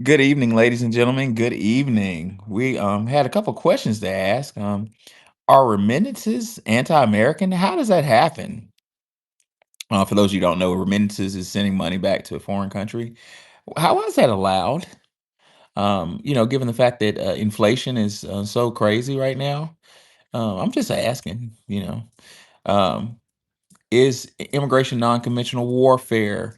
Good evening, ladies and gentlemen. Good evening. We had a couple questions to ask. Are remittances anti-American? How does that happen? For those of you who don't know, remittances is sending money back to a foreign country. How is that allowed? Given the fact that inflation is so crazy right now, I'm just asking. Um, is immigration non-conventional warfare?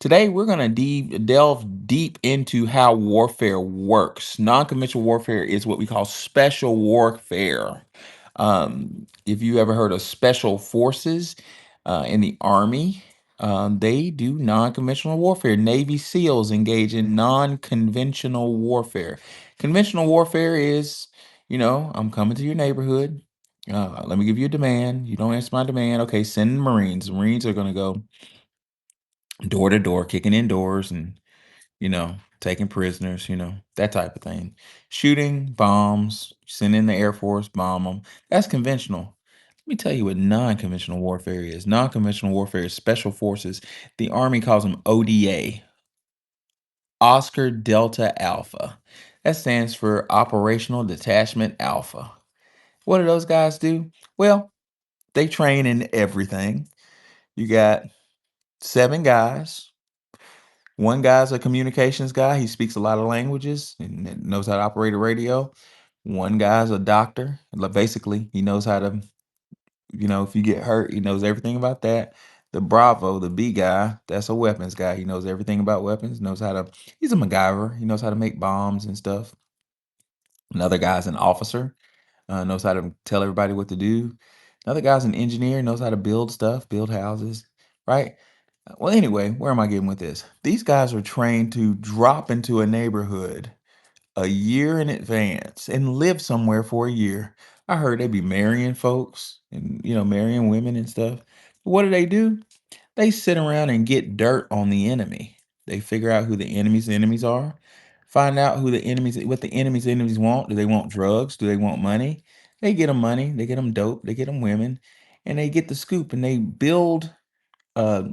Today, we're going to delve deep into how warfare works. Non-conventional warfare is what we call special warfare. If you ever heard of special forces in the Army, they do non-conventional warfare. Navy SEALs engage in non-conventional warfare. Conventional warfare is, I'm coming to your neighborhood. Let me give you a demand. You don't answer my demand. Okay, send the Marines. The Marines are going to go door to door, kicking in doors and, taking prisoners, that type of thing. Shooting, bombs, send in the Air Force, bomb them. That's conventional. Let me tell you what non conventional warfare is. Non conventional warfare is special forces. The Army calls them ODA, Oscar Delta Alpha. That stands for Operational Detachment Alpha. What do those guys do? Well, they train in everything. You got 7 guys. One guy's a communications guy. He speaks a lot of languages and knows how to operate a radio. One guy's a doctor. Basically, he knows how to, if you get hurt, he knows everything about that. The Bravo, the B guy, that's a weapons guy. He knows everything about weapons, he's a MacGyver. He knows how to make bombs and stuff. Another guy's an officer, knows how to tell everybody what to do. Another guy's an engineer, knows how to build stuff, build houses, right? Well, anyway, where am I getting with this? These guys are trained to drop into a neighborhood a year in advance and live somewhere for a year. I heard they be marrying folks and, marrying women and stuff. What do? They sit around and get dirt on the enemy. They figure out who the enemy's enemies are, find out what the enemy's enemies want. Do they want drugs? Do they want money? They get them money, they get them dope, they get them women, and they get the scoop and they build uh,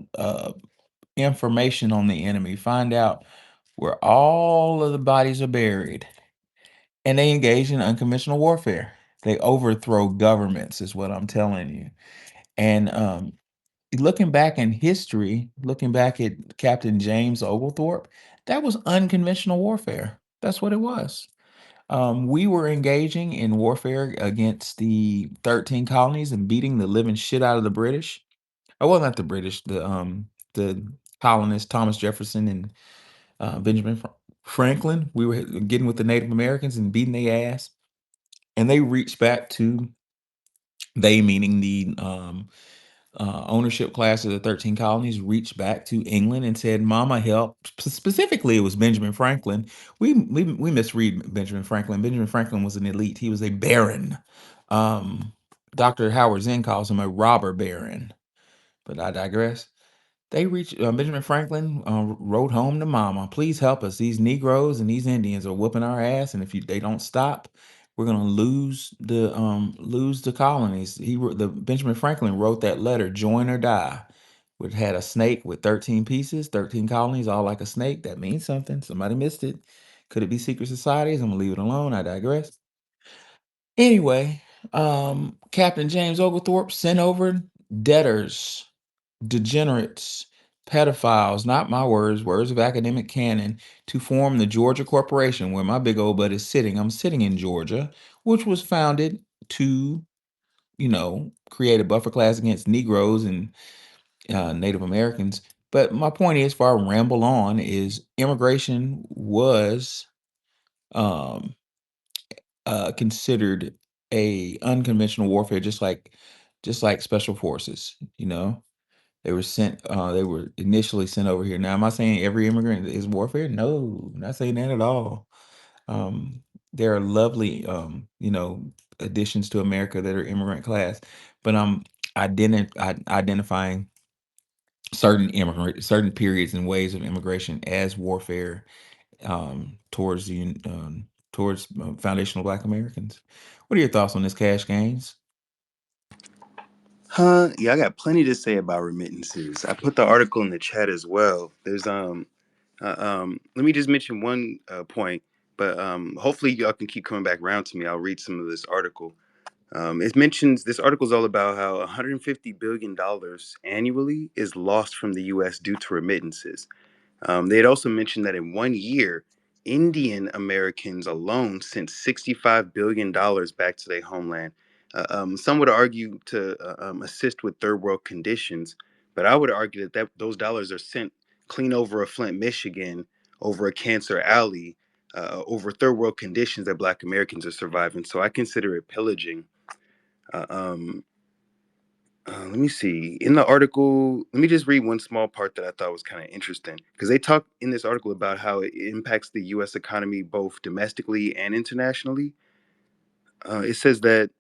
information on the enemy, find out where all of the bodies are buried, and they engage in unconventional warfare. They overthrow governments, is what I'm telling you. And looking back in history, looking back at Captain James Oglethorpe, that was unconventional warfare. That's what it was. We were engaging in warfare against the 13 colonies and beating the living shit out of the British. Oh, well, not the British, the colonists, Thomas Jefferson and Benjamin Franklin. We were getting with the Native Americans and beating their ass. And they reached back to, they meaning the ownership class of the 13 colonies, reached back to England and said, Mama help. Specifically, it was Benjamin Franklin. We misread Benjamin Franklin. Benjamin Franklin was an elite, he was a baron. Um, Dr. Howard Zinn calls him a robber baron, but I digress. They reached Benjamin Franklin wrote home to Mama, please help us. These Negroes and these Indians are whooping our ass, and if they don't stop, we're gonna lose the colonies. The Benjamin Franklin wrote that letter, join or die. Which had a snake with 13 pieces, 13 colonies, all like a snake. That means something. Somebody missed it. Could it be secret societies? I'm gonna leave it alone. I digress. Anyway, Captain James Oglethorpe sent over debtors, degenerates, pedophiles, not my words, words of academic canon, to form the Georgia Corporation, where my big old butt is sitting. I'm sitting in Georgia, which was founded to, create a buffer class against Negroes and Native Americans. But my point is, for I ramble on, is immigration was um, considered a unconventional warfare, just like special forces. They were initially sent over here. Now, am I saying every immigrant is warfare? No, not saying that at all. Um, there are lovely, additions to America that are immigrant class, but I'm identifying certain periods and ways of immigration as warfare towards foundational Black Americans. What are your thoughts on this, Cash Gains? Huh? Yeah, I got plenty to say about remittances. I put the article in the chat as well. There's Let me just mention one point, but hopefully y'all can keep coming back around to me. I'll read some of this article. It mentions this article is all about how $150 billion annually is lost from the U.S. due to remittances. They had also mentioned that in 1 year, Indian Americans alone sent $65 billion back to their homeland. Some would argue to assist with third world conditions, but I would argue that those dollars are sent clean over a Flint, Michigan, over a Cancer Alley, over third world conditions that Black Americans are surviving. So I consider it pillaging. Uh, um, Let me see. In the article, let me just read one small part that I thought was kind of interesting because they talk in this article about how it impacts the U.S. economy both domestically and internationally. It says that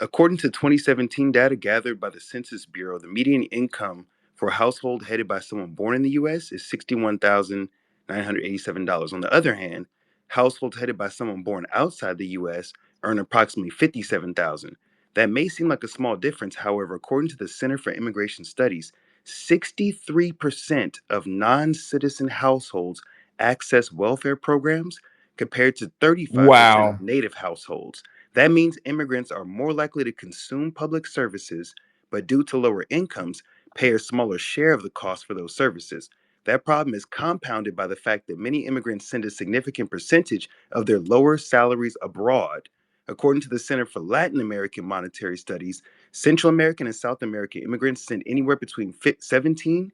according to 2017 data gathered by the Census Bureau, the median income for a household headed by someone born in the U.S. is $61,987. On the other hand, households headed by someone born outside the U.S. earn approximately $57,000. That may seem like a small difference. However, according to the Center for Immigration Studies, 63% of non citizen households access welfare programs compared to 35% of Wow. native households. That means immigrants are more likely to consume public services, but due to lower incomes, pay a smaller share of the cost for those services. That problem is compounded by the fact that many immigrants send a significant percentage of their lower salaries abroad. According to the Center for Latin American Monetary Studies, Central American and South American immigrants send anywhere between 17%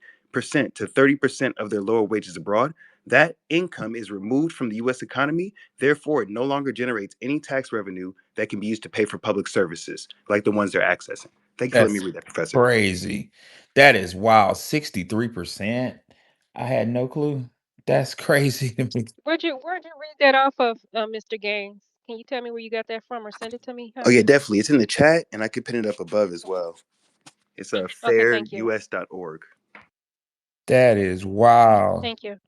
to 30% of their lower wages abroad. That income is removed from the US economy. Therefore, it no longer generates any tax revenue that can be used to pay for public services like the ones they're accessing. Thank you for letting me That's read that, Professor. crazy. That is wild. 63%. I had no clue. That's crazy to me. Where'd you read that off of, Mr. Gaines? Can you tell me where you got that from or send it to me, Oh, huh? yeah, definitely. It's in the chat, and I could pin it up above as well. It's Okay, thank you. fairus.org. That is wild. Thank you.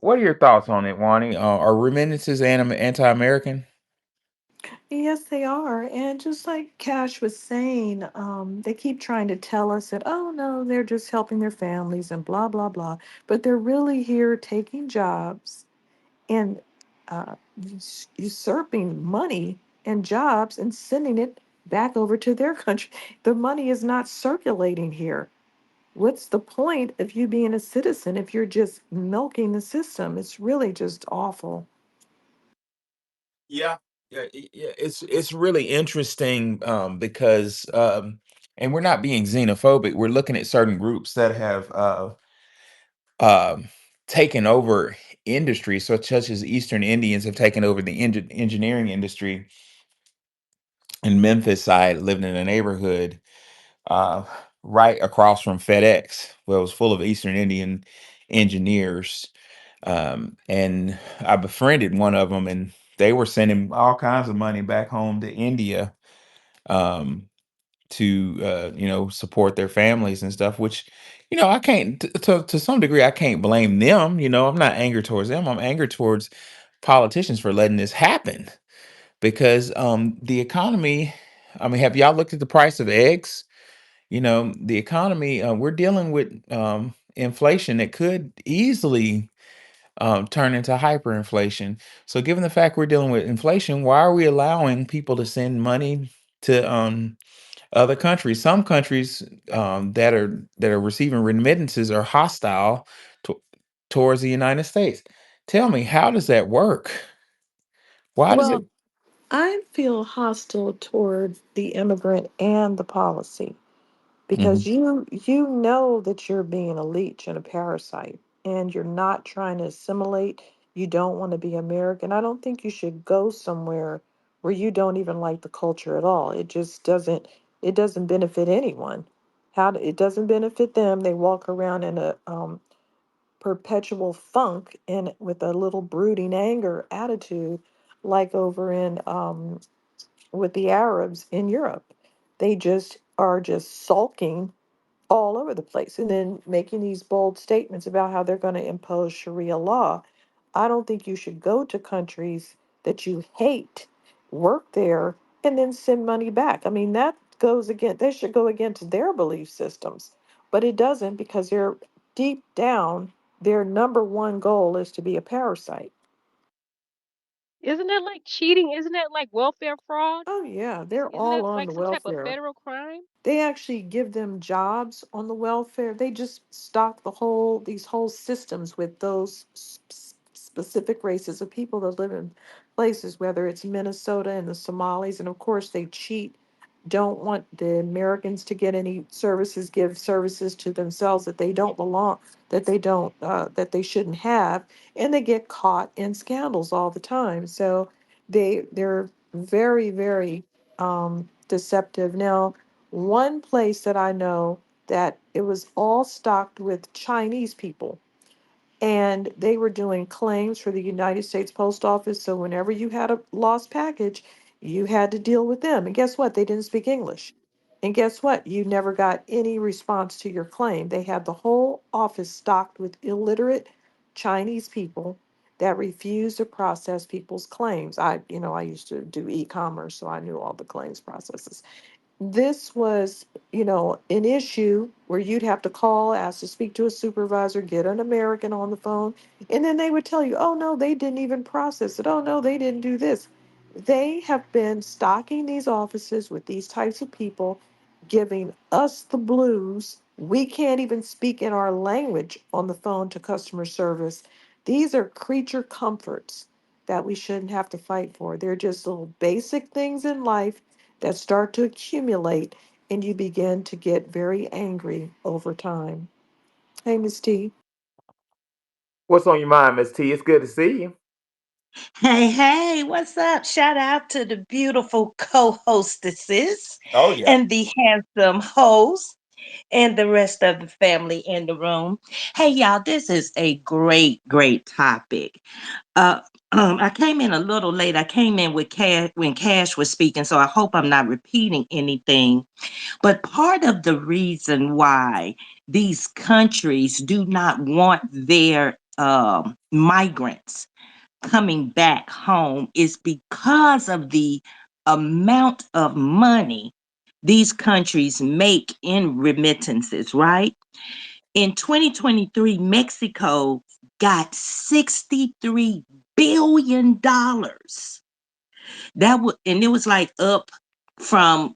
What are your thoughts on it, Wani? Are remittances anti-American? Yes, they are. And just like Cash was saying, they keep trying to tell us that, oh no, they're just helping their families and blah, blah, blah. But they're really here taking jobs and usurping money and jobs and sending it back over to their country. The money is not circulating here. What's the point of you being a citizen if you're just milking the system? It's really just awful. Yeah, yeah. It's really interesting because and we're not being xenophobic. We're looking at certain groups that have um, taken over industry, such as Eastern Indians have taken over the engineering industry in Memphis. I lived in a neighborhood uh, right across from FedEx, where it was full of Eastern Indian engineers. And I befriended one of them, and they were sending all kinds of money back home to India um, to support their families and stuff. Which I can't to some degree I can't blame them. I'm not angry towards them. I'm angry towards politicians for letting this happen because the economy. I mean, have y'all looked at the price of eggs? The economy, we're dealing with inflation that could easily turn into hyperinflation. So, given the fact we're dealing with inflation, why are we allowing people to send money to other countries? Some countries that are receiving remittances are hostile to, towards the United States. Tell me, how does that work? Why does it? Well, I feel hostile toward the immigrant and the policy because Mhm. you know that you're being a leech and a parasite and you're not trying to assimilate. You don't want to be American. I don't think you should go somewhere where you don't even like the culture at all. It doesn't benefit anyone. It doesn't benefit them. They walk around in a perpetual funk and with a little brooding anger attitude like over in with the Arabs in Europe. They just are just sulking all over the place and then making these bold statements about how they're going to impose Sharia law. I don't think you should go to countries that you hate, work there, and then send money back. I mean, that should go against their belief systems. But it doesn't because they're deep down, their number one goal is to be a parasite. Isn't that like cheating? Isn't that like welfare fraud? Oh, yeah, they're Isn't all that on like the some type of welfare. federal crime? They actually give them jobs on the welfare. They just stock these whole systems with those specific races of people that live in places, whether it's Minnesota and the Somalis, and of course they cheat, don't want the Americans to get any services, give services to themselves that they don't belong, that they shouldn't have, and they get caught in scandals all the time. So they're very, very deceptive. Now, one place that I know that it was all stocked with Chinese people, and they were doing claims for the United States Post Office. So whenever you had a lost package, you had to deal with them. And guess what? They didn't speak English. And guess what? You never got any response to your claim. They had the whole office stocked with illiterate Chinese people that refused to process people's claims. I used to do e-commerce, so I knew all the claims processes. This was, an issue where you'd have to call, ask to speak to a supervisor, get an American on the phone, and then they would tell you, oh no, they didn't even process it. Oh no, they didn't do this. They have been stocking these offices with these types of people, giving us the blues. We can't even speak in our language on the phone to customer service. These are creature comforts that we shouldn't have to fight for. They're just little basic things in life that start to accumulate, and you begin to get very angry over time. Hey, Miss T. What's on your mind, Miss T? It's good to see you. Hey, hey, what's up? Shout out to the beautiful co hostesses Oh yeah. and the handsome host and the rest of the family in the room. Hey, y'all, this is a great, great topic. Uh, I came in a little late. I came in with Cash when Cash was speaking, so I hope I'm not repeating anything. But part of the reason why these countries do not want their migrants coming back home is because of the amount of money these countries make in remittances, right? In 2023, Mexico got $63 billion. And it was like up from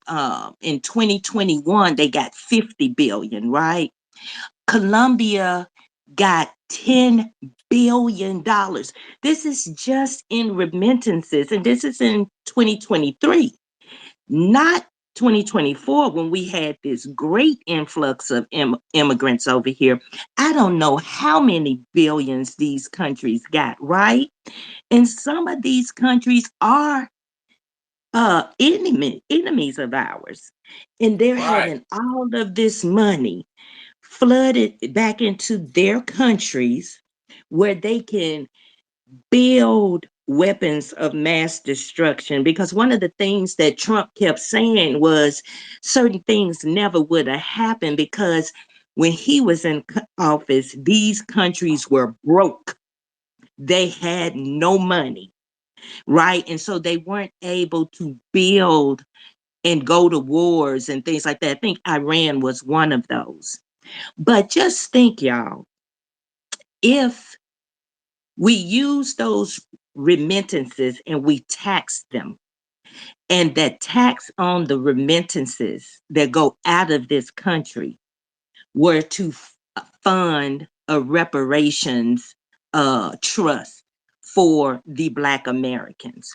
in 2021, they got 50 billion, right? Colombia got $10 billion. This is just in remittances, and this is in 2023, not 2024 when we had this great influx of immigrants over here. I don't know how many billions these countries got, right? And some of these countries are enemies of ours, and they're Right. having all of this money flooded back into their countries where they can build weapons of mass destruction. Because one of the things that Trump kept saying was certain things never would have happened because when he was in office, these countries were broke. They had no money, right? And so they weren't able to build and go to wars and things like that. I think Iran was one of those. But just think, y'all, if we use those remittances and we tax them, and that tax on the remittances that go out of this country were to fund a reparations trust for the Black Americans.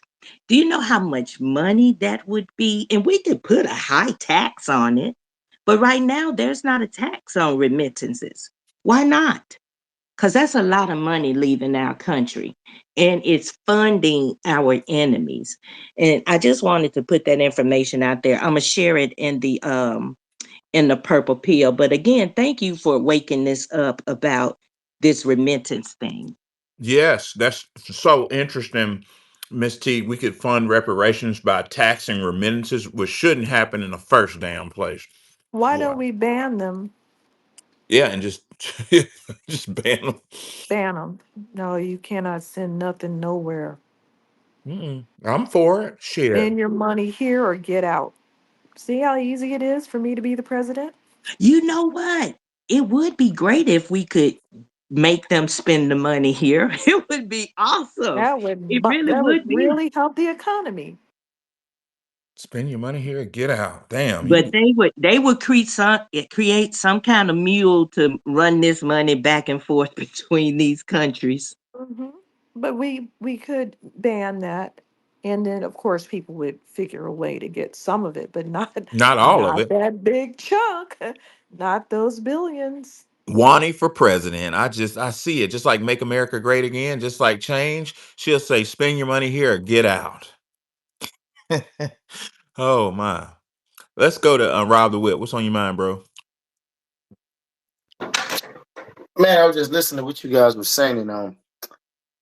Do you know how much money that would be? And we could put a high tax on it, but right now there's not a tax on remittances. Why not? Because that's a lot of money leaving our country and it's funding our enemies. And I just wanted to put that information out there. I'm gonna share it in the purple pill. But again, thank you for waking this up about this remittance thing. Yes, that's so interesting, Miss T. We could fund reparations by taxing remittances, which shouldn't happen in the first damn place. Why don't Wow. we ban them? Yeah, and just just ban them. Ban them. No, you cannot send nothing nowhere. I'm for it. Shit. Spend your money here or get out. See how easy it is for me to be the president? You know what? it would be great if we could make them spend the money here. It would be awesome. It really that would would be. really help the economy. Spend your money here, get out. Damn, But you they would create some kind of mule to run this money back and forth between these countries. Hmm. But we could ban that, and then of course people would figure a way to get some of it, but not not all of not it. that big chunk, not those billions. Wani for president. I see it. Just like make America great again, just like change. She'll say, spend your money here or get out. Oh my. Let's go to Rob the Whip. What's on your mind, bro? Man, I was just listening to what you guys were saying, and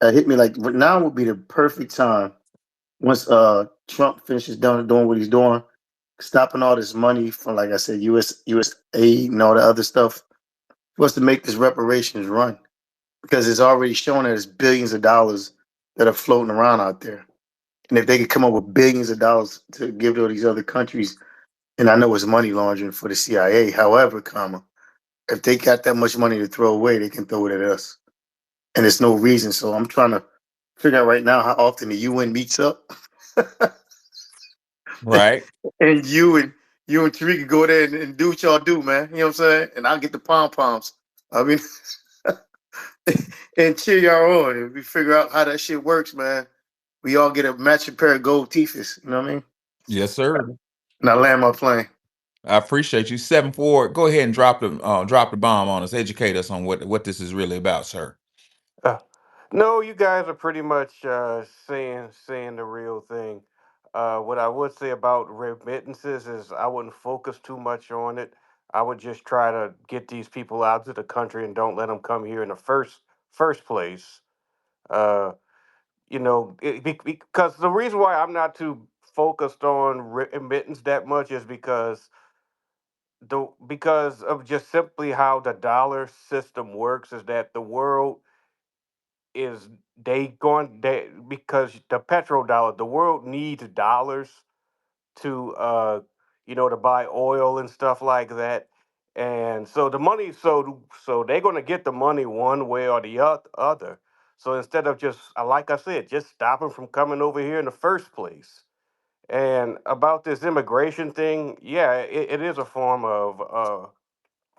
it hit me like now would be the perfect time once Trump finishes doing what he's doing, stopping all this money from, like I said, US aid and all the other stuff, for us to make this reparations run, because it's already shown that there's billions of dollars that are floating around out there, and if they could come up with billions of dollars to give to these other countries, and I know it's money laundering for the CIA, however, if they got that much money to throw away, they can throw it at us, and there's no reason. So I'm trying to figure out right now how often the UN meets up, Right. and you and Tariq go there and do what y'all do, man. You know what I'm saying? And I'll get the pom poms. I mean, and cheer y'all on. If we figure out how that shit works, man, we all get a matching pair of gold teeths. You know what I mean? Yes, sir. And I land my plane. I appreciate you. 7-4. Go ahead and drop the bomb on us. Educate us on what this is really about, sir. Uh, no, you guys are pretty much saying the real thing. What I would say about remittances is I wouldn't focus too much on it. I would just try to get these people out of the country and don't let them come here in the first place. Uh, because the reason why I'm not too focused on remittance that much is because of just simply how the dollar system works. Is that the world is they because the petrodollar, the world needs dollars to to buy oil and stuff like that. And so the money so they're going to get the money one way or the other. So instead of just like I said, just stop them from coming over here in the first place. And about this immigration thing, yeah, it is a form of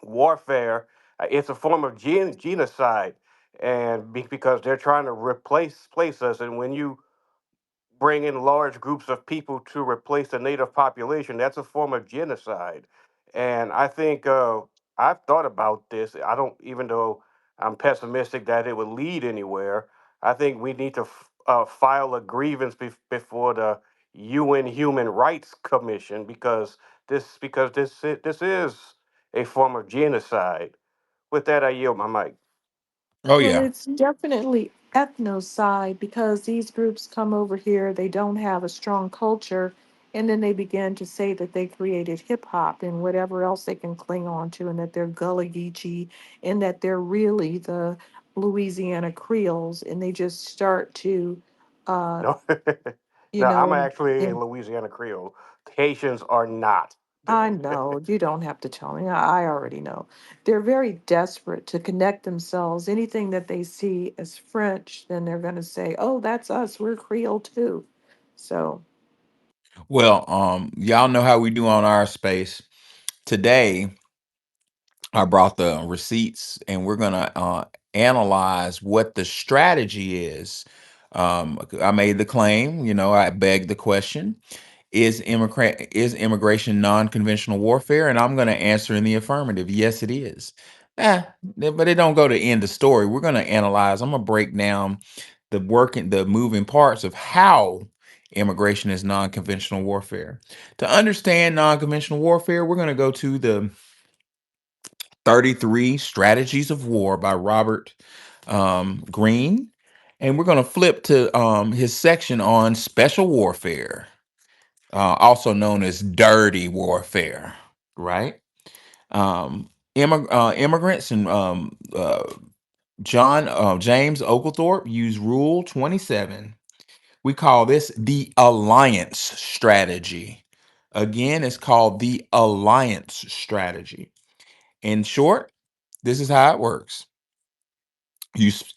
warfare. It's a form of genocide, and because they're trying to replace us. And when you bring in large groups of people to replace the native population, that's a form of genocide. And I think I've thought about this. I don't, even though I'm pessimistic that it would lead anywhere. I think we need to file a grievance before the UN Human Rights Commission because this is a form of genocide. With that, I yield my mic. Oh Well, yeah. it's definitely ethnocide because these groups come over here, they don't have a strong culture, and then they begin to say that they created hip hop and whatever else they can cling on to, and that they're Gullah Geechee, and that they're really the Louisiana Creoles, and they just start to, uh, No, you no, I'm know, actually a and Louisiana Creole. Haitians are not. I know, you don't have to tell me. I already know. They're very desperate to connect themselves. Anything that they see as French, then they're going to say, "Oh, that's us. We're Creole too." So, Well, y'all know how we do on our space. Today, I brought the receipts, and we're gonna analyze what the strategy is. I made the claim, I begged the question: is immigration non-conventional warfare? And I'm going to answer in the affirmative. Yes, it is. But it don't go to end the story. We're going to analyze. I'm going to break down the moving parts of how immigration is non-conventional warfare. To understand non-conventional warfare, we're going to go to the 33 Strategies of War by Robert Greene. And we're going to flip to his section on special warfare, also known as dirty warfare, right? Immigrants and James Oglethorpe use Rule 27. We call this the alliance strategy. Again, it's called the alliance strategy. In short, This is how it works. You s-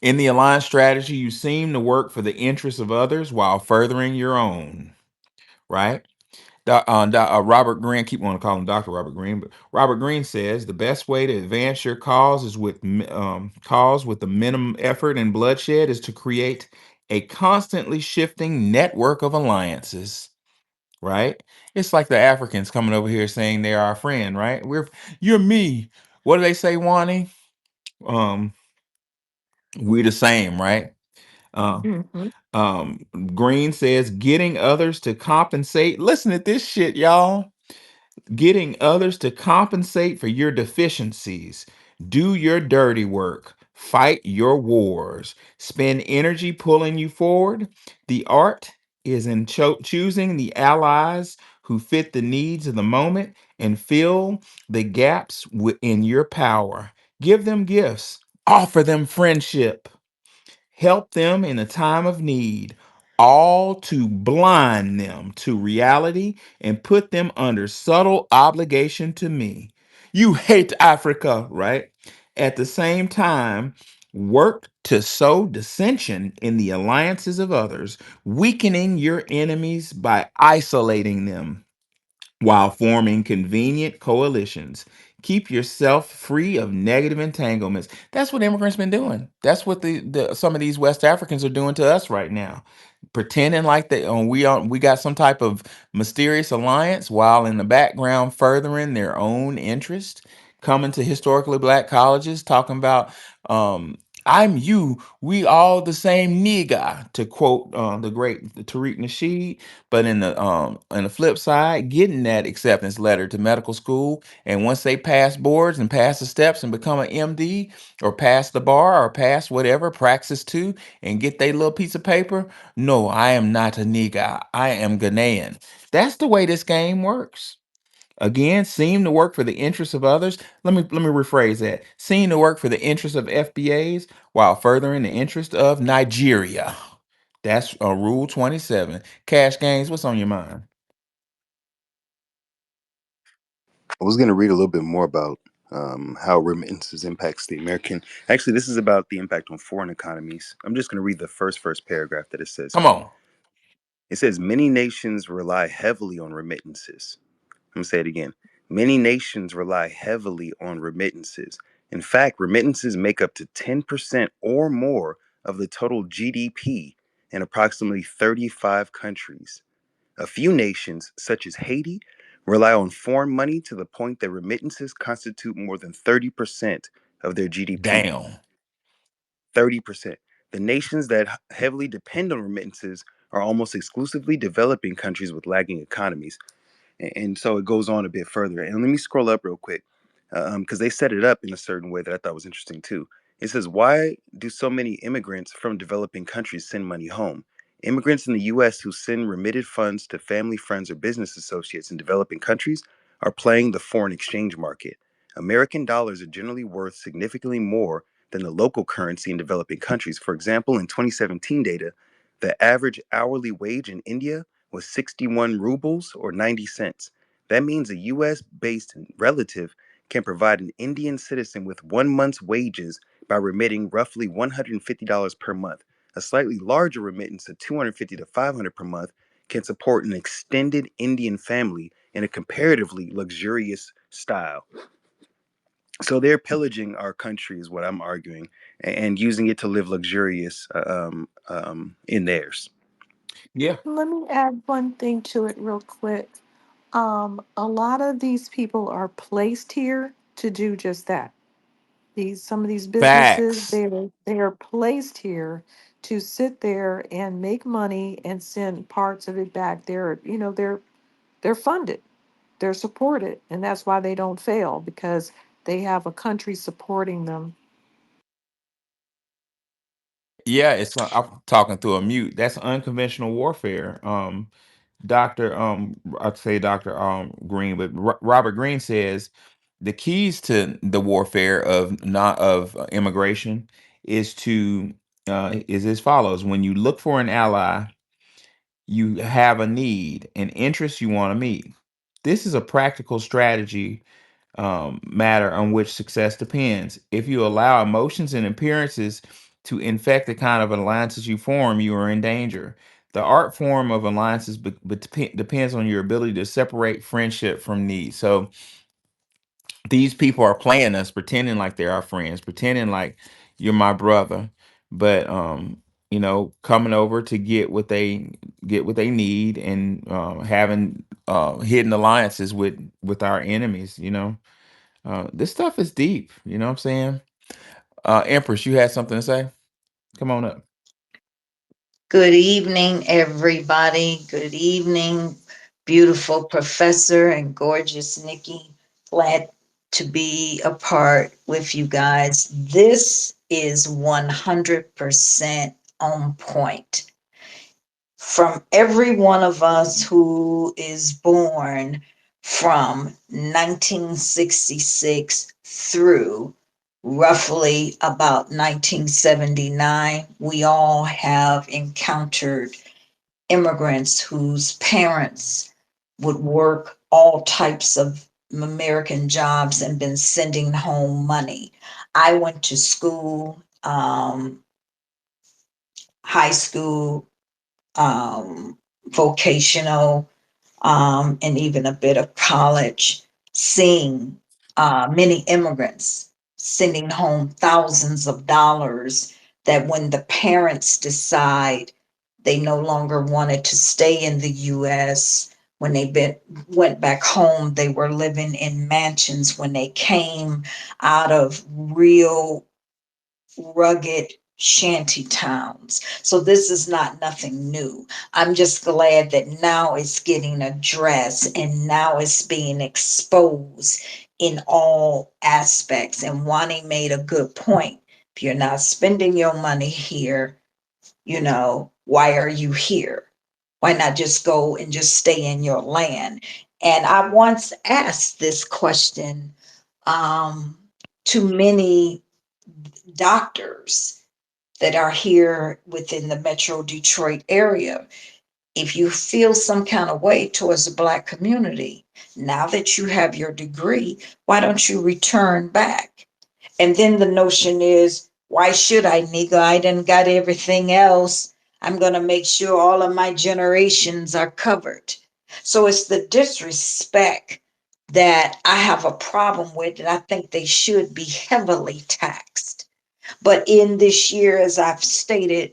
in the alliance strategy, you seem to work for the interests of others while furthering your own, right? Robert Greene, keep wanting to call him Dr. Robert Greene, but Robert Greene says the best way to advance your cause is cause with the minimum effort and bloodshed is to create a constantly shifting network of alliances. Right? It's like the Africans coming over here saying they're our friend, right? You're me. What do they say, Wani? Um, we the same, right? Uh, Hmm. um, Green says getting others to compensate. Listen to this shit, y'all. Getting others to compensate for your deficiencies. Do your dirty work. Fight your wars. Spend energy pulling you forward. The art is in choosing the allies who fit the needs of the moment and fill the gaps within your power. Give them gifts. Offer them friendship. Help them in a time of need, all to blind them to reality and put them under subtle obligation to me. You hate Africa, right? At the same time, work to sow dissension in the alliances of others, weakening your enemies by isolating them while forming convenient coalitions. Keep yourself free of negative entanglements. That's what immigrants been doing. That's what some of these West Africans are doing to us right now, pretending like we got some type of mysterious alliance, while in the background furthering their own interest. Coming to historically black colleges, talking about I'm you, we all the same nigga, to quote the great Tariq Nasheed. But in the flip side, getting that acceptance letter to medical school, and once they pass boards and pass the steps and become an MD, or pass the bar, or pass whatever praxis two, and get their little piece of paper, no, I am not a nigga. I am Ghanaian. That's the way this game works. Again, seem to work for the interests of others. Let me rephrase that. Seem to work for the interests of FBAs while furthering the interest of Nigeria. That's Rule 27. Cash gains, what's on your mind? I was going to read a little bit more about how remittances impacts the American. Actually, this is about the impact on foreign economies. I'm just going to read the first paragraph that it says Come here. on. It says many nations rely heavily on remittances. I'm going to say it again. Many nations rely heavily on remittances. In fact, remittances make up to 10% or more of the total GDP in approximately 35 countries. A few nations, such as Haiti, rely on foreign money to the point that remittances constitute more than 30% of their GDP. Damn. 30%. The nations that heavily depend on remittances are almost exclusively developing countries with lagging economies. And so it goes on a bit further. And let me scroll up real quick because they set it up in a certain way that I thought was interesting too. It says, why do so many immigrants from developing countries send money home? Immigrants in the U.S. who send remitted funds to family, friends, or business associates in developing countries are playing the foreign exchange market. American dollars are generally worth significantly more than the local currency in developing countries. For example, in 2017 data, the average hourly wage in India was 61 rubles or 90 cents. That means a US based relative can provide an Indian citizen with 1 month's wages by remitting roughly $150 per month. A slightly larger remittance of $250 to $500 per month can support an extended Indian family in a comparatively luxurious style. So they're pillaging our country, is what I'm arguing, and using it to live luxurious in theirs. Yeah. Let me add one thing to it real quick. A lot of these people are placed here to do just that. These Some of these businesses, Facts. they are placed here to sit there and make money and send parts of it back. They're funded, they're supported, and that's why they don't fail, because they have a country supporting them. Yeah, I'm talking through a mute. That's unconventional warfare. Dr. I'd say Dr. Green, but Robert Green says the keys to the warfare of not of immigration is to is as follows: when you look for an ally, you have a need, an interest you want to meet. This is a practical strategy matter on which success depends. If you allow emotions and appearances to infect the kind of alliances you form, you are in danger. The art form of alliances depends on your ability to separate friendship from need. So these people are playing us, pretending like they're our friends, pretending like you're my brother, but coming over to get what they need, and having hidden alliances with our enemies. This stuff is deep. You know what I'm saying? Empress, you had something to say? Come on up. Good evening, everybody. Good evening, beautiful professor and gorgeous Nikki. Glad to be a part with you guys. This is 100% on point. From every one of us who is born from 1966 through roughly about 1979, we all have encountered immigrants whose parents would work all types of American jobs and been sending home money. I went to school, high school, vocational, and even a bit of college, seeing many immigrants sending home thousands of dollars that when the parents decide they no longer wanted to stay in the US, when went back home, they were living in mansions. When they came out of real rugged shanty towns. So this is not nothing new. I'm just glad that now it's getting addressed and now it's being exposed in all aspects. And Wani made a good point. If you're not spending your money here, why are you here? Why not just go and just stay in your land? And I once asked this question um, to many doctors that are here within the Metro Detroit area. If you feel some kind of way towards the Black community, now that you have your degree, why don't you return back? And then the notion is, why should I, nigga? I done got everything else. I'm going to make sure all of my generations are covered. So it's the disrespect that I have a problem with, and I think they should be heavily taxed. But in this year, as I've stated,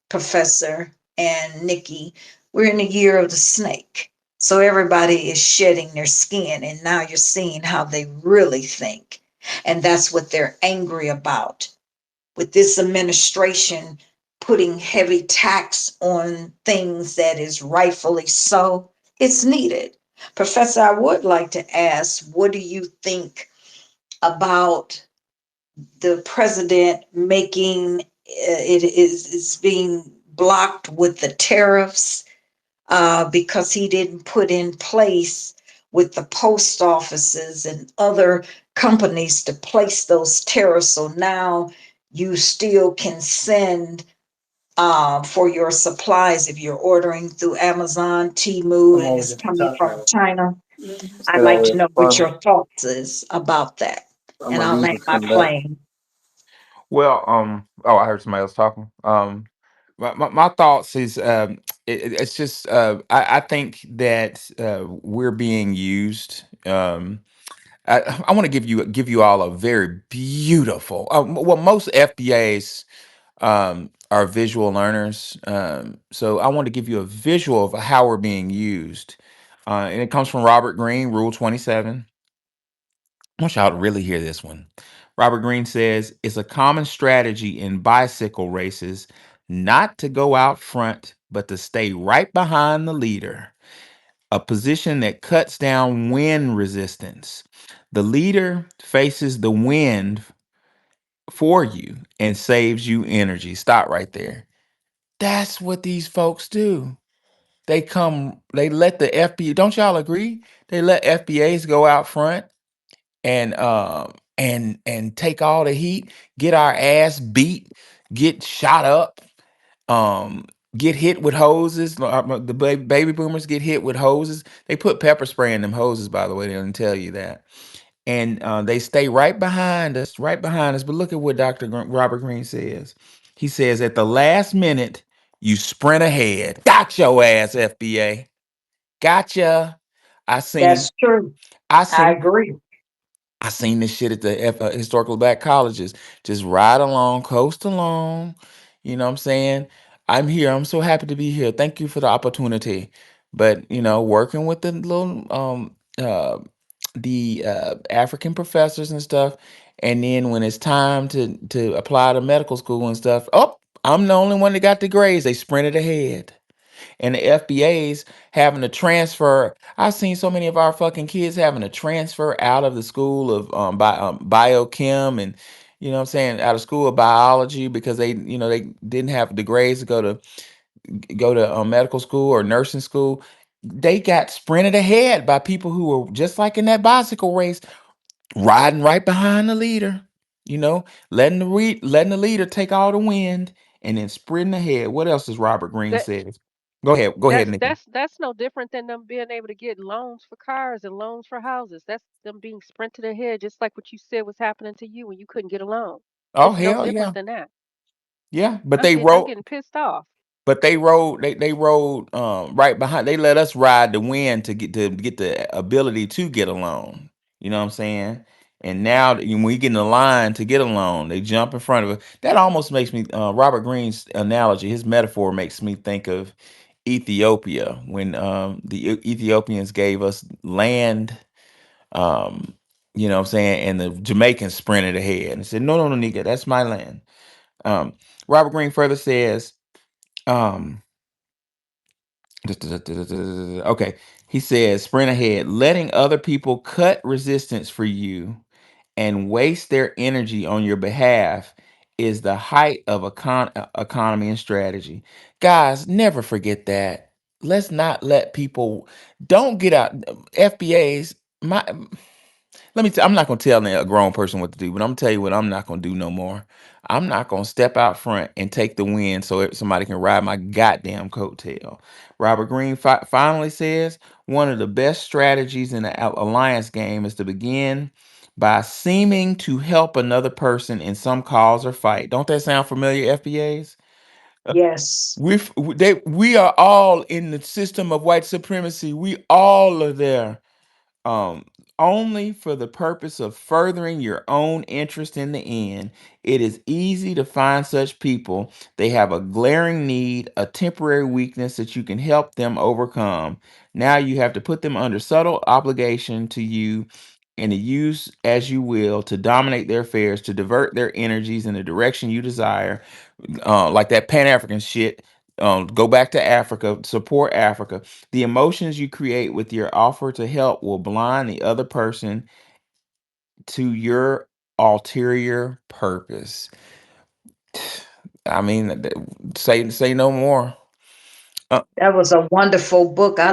Professor and Nikki, we're in the year of the snake. So everybody is shedding their skin, and now you're seeing how they really think. And that's what they're angry about. With this administration putting heavy tax on things that is rightfully so, it's needed. Professor, I would like to ask, what do you think about the president making it is being blocked with the tariffs because he didn't put in place with the post offices and other companies to place those tariffs. So now you still can send for your supplies if you're ordering through Amazon, I'm Temu, and always it's at the coming top from now. China. I'd Stay that like way to at the know what bottom. your thoughts is about that. I'm And gonna I'll leave land and my come back. plane. Well, oh, I heard somebody else talking. My thoughts is, it's just, I think that we're being used. I want to give you all a very beautiful. Well, most FBAs are visual learners, so I want to give you a visual of how we're being used, and it comes from Robert Greene, Rule 27. I want y'all to really hear this one. Robert Greene says it's a common strategy in bicycle races not to go out front, but to stay right behind the leader, a position that cuts down wind resistance. The leader faces the wind for you and saves you energy. Stop right there. That's what these folks do. They let the FBA, don't y'all agree? They let FBAs go out front and take all the heat, get our ass beat, get shot up, um, get hit with hoses. The baby boomers get hit with hoses. They put pepper spray in them hoses, by the way. They didn't tell you that. and they stay right behind us, right behind us. But look at what Robert Greene says. He says, at the last minute, you sprint ahead. Got your ass, FBA. Gotcha. I seen, That's true. I I seen, agree. I seen this shit at the historical black colleges. Just ride along, coast along. You know what I'm saying? I'm here. I'm so happy to be here. Thank you for the opportunity. But working with the little African professors and stuff, and then when it's time to apply to medical school and stuff, oh, I'm the only one that got the grades. They sprinted ahead, and the FBA's having to transfer. I've seen so many of our fucking kids having to transfer out of the school of biochem, and what I'm saying, out of school of biology, because they didn't have the grades to go to medical school or nursing school. They got sprinted ahead by people who were just like in that bicycle race, riding right behind the leader. Letting the leader take all the wind and then sprinting ahead. What else does Robert Greene That says? Go ahead, that's Nikki. that's that's no different than them being able to get loans for cars and loans for houses. That's them being sprinted ahead, just like what you said was happening to you when you couldn't get a loan. Oh It's no hell different yeah, than that. yeah. But I'm they getting I'm rode, getting pissed off. they rode right behind. They let us ride the wind to get the ability to get a loan. You know what I'm saying? And now when we get in the line to get a loan, they jump in front of it. That almost makes me Robert Greene's analogy, his metaphor makes me think of Ethiopia when the Ethiopians gave us land. Um, you know what I'm saying? And the Jamaicans sprinted ahead and said, "No, no, no, nigga, that's my land." Um, Robert Greene further says, um, okay, he says, sprint ahead, letting other people cut resistance for you and waste their energy on your behalf is the height of economy and strategy. Guys, never forget that. Let's not let people don't get out FBAs. I'm not gonna tell a grown person what to do, but I'm gonna tell you what I'm not gonna do no more. I'm not gonna step out front and take the win so somebody can ride my goddamn coattail. Robert Greene finally says one of the best strategies in the alliance game is to begin by seeming to help another person in some cause or fight. Don't that sound familiar, FBAs? Uh, Yes. we are all in the system of white supremacy. We all are there, um, only for the purpose of furthering your own interest in the end. It is easy to find such people. They have a glaring need, a temporary weakness that you can help them overcome. Now you have to put them under subtle obligation to you and to use as you will to dominate their affairs, to divert their energies in the direction you desire, like that Pan African shit. Go back to Africa, support Africa. The emotions you create with your offer to help will blind the other person to your ulterior purpose. I mean, say no more. Uh, That was a wonderful book. I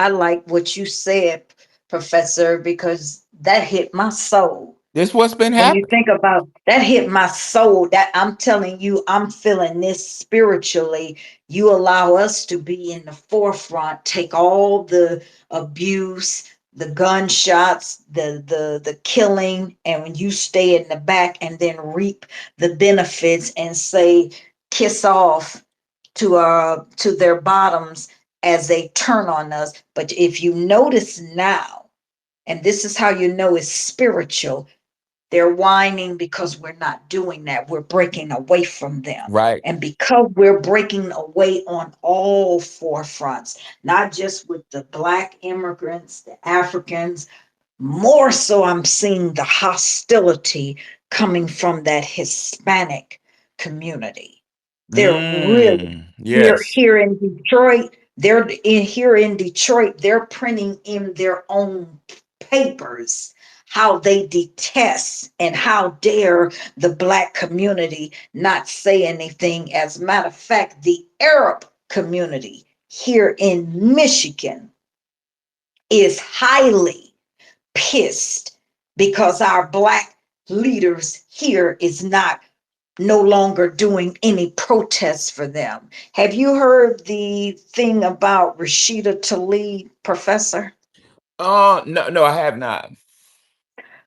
like what you said, Professor, because that hit my soul. this what's been When you happening. think about that, hit my soul. That I'm telling you, I'm feeling this spiritually. You allow us to be in the forefront, take all the abuse, the gunshots, the killing, and when you stay in the back and then reap the benefits and say kiss off to their bottoms as they turn on us. But if you notice now, and this is how you know it's spiritual, they're whining because we're not doing that. We're breaking away from them. Right. And because we're breaking away on all four fronts, not just with the Black immigrants, the Africans, more so I'm seeing the hostility coming from that Hispanic community. They're really Yes. here in Detroit. Here in Detroit. They're printing in their own papers how they detest and how dare the Black community not say anything. As a matter of fact, the Arab community here in Michigan is highly pissed because our Black leaders here is not no longer doing any protests for them. Have you heard the thing about Rashida Tlaib, Professor? No, no, I have not.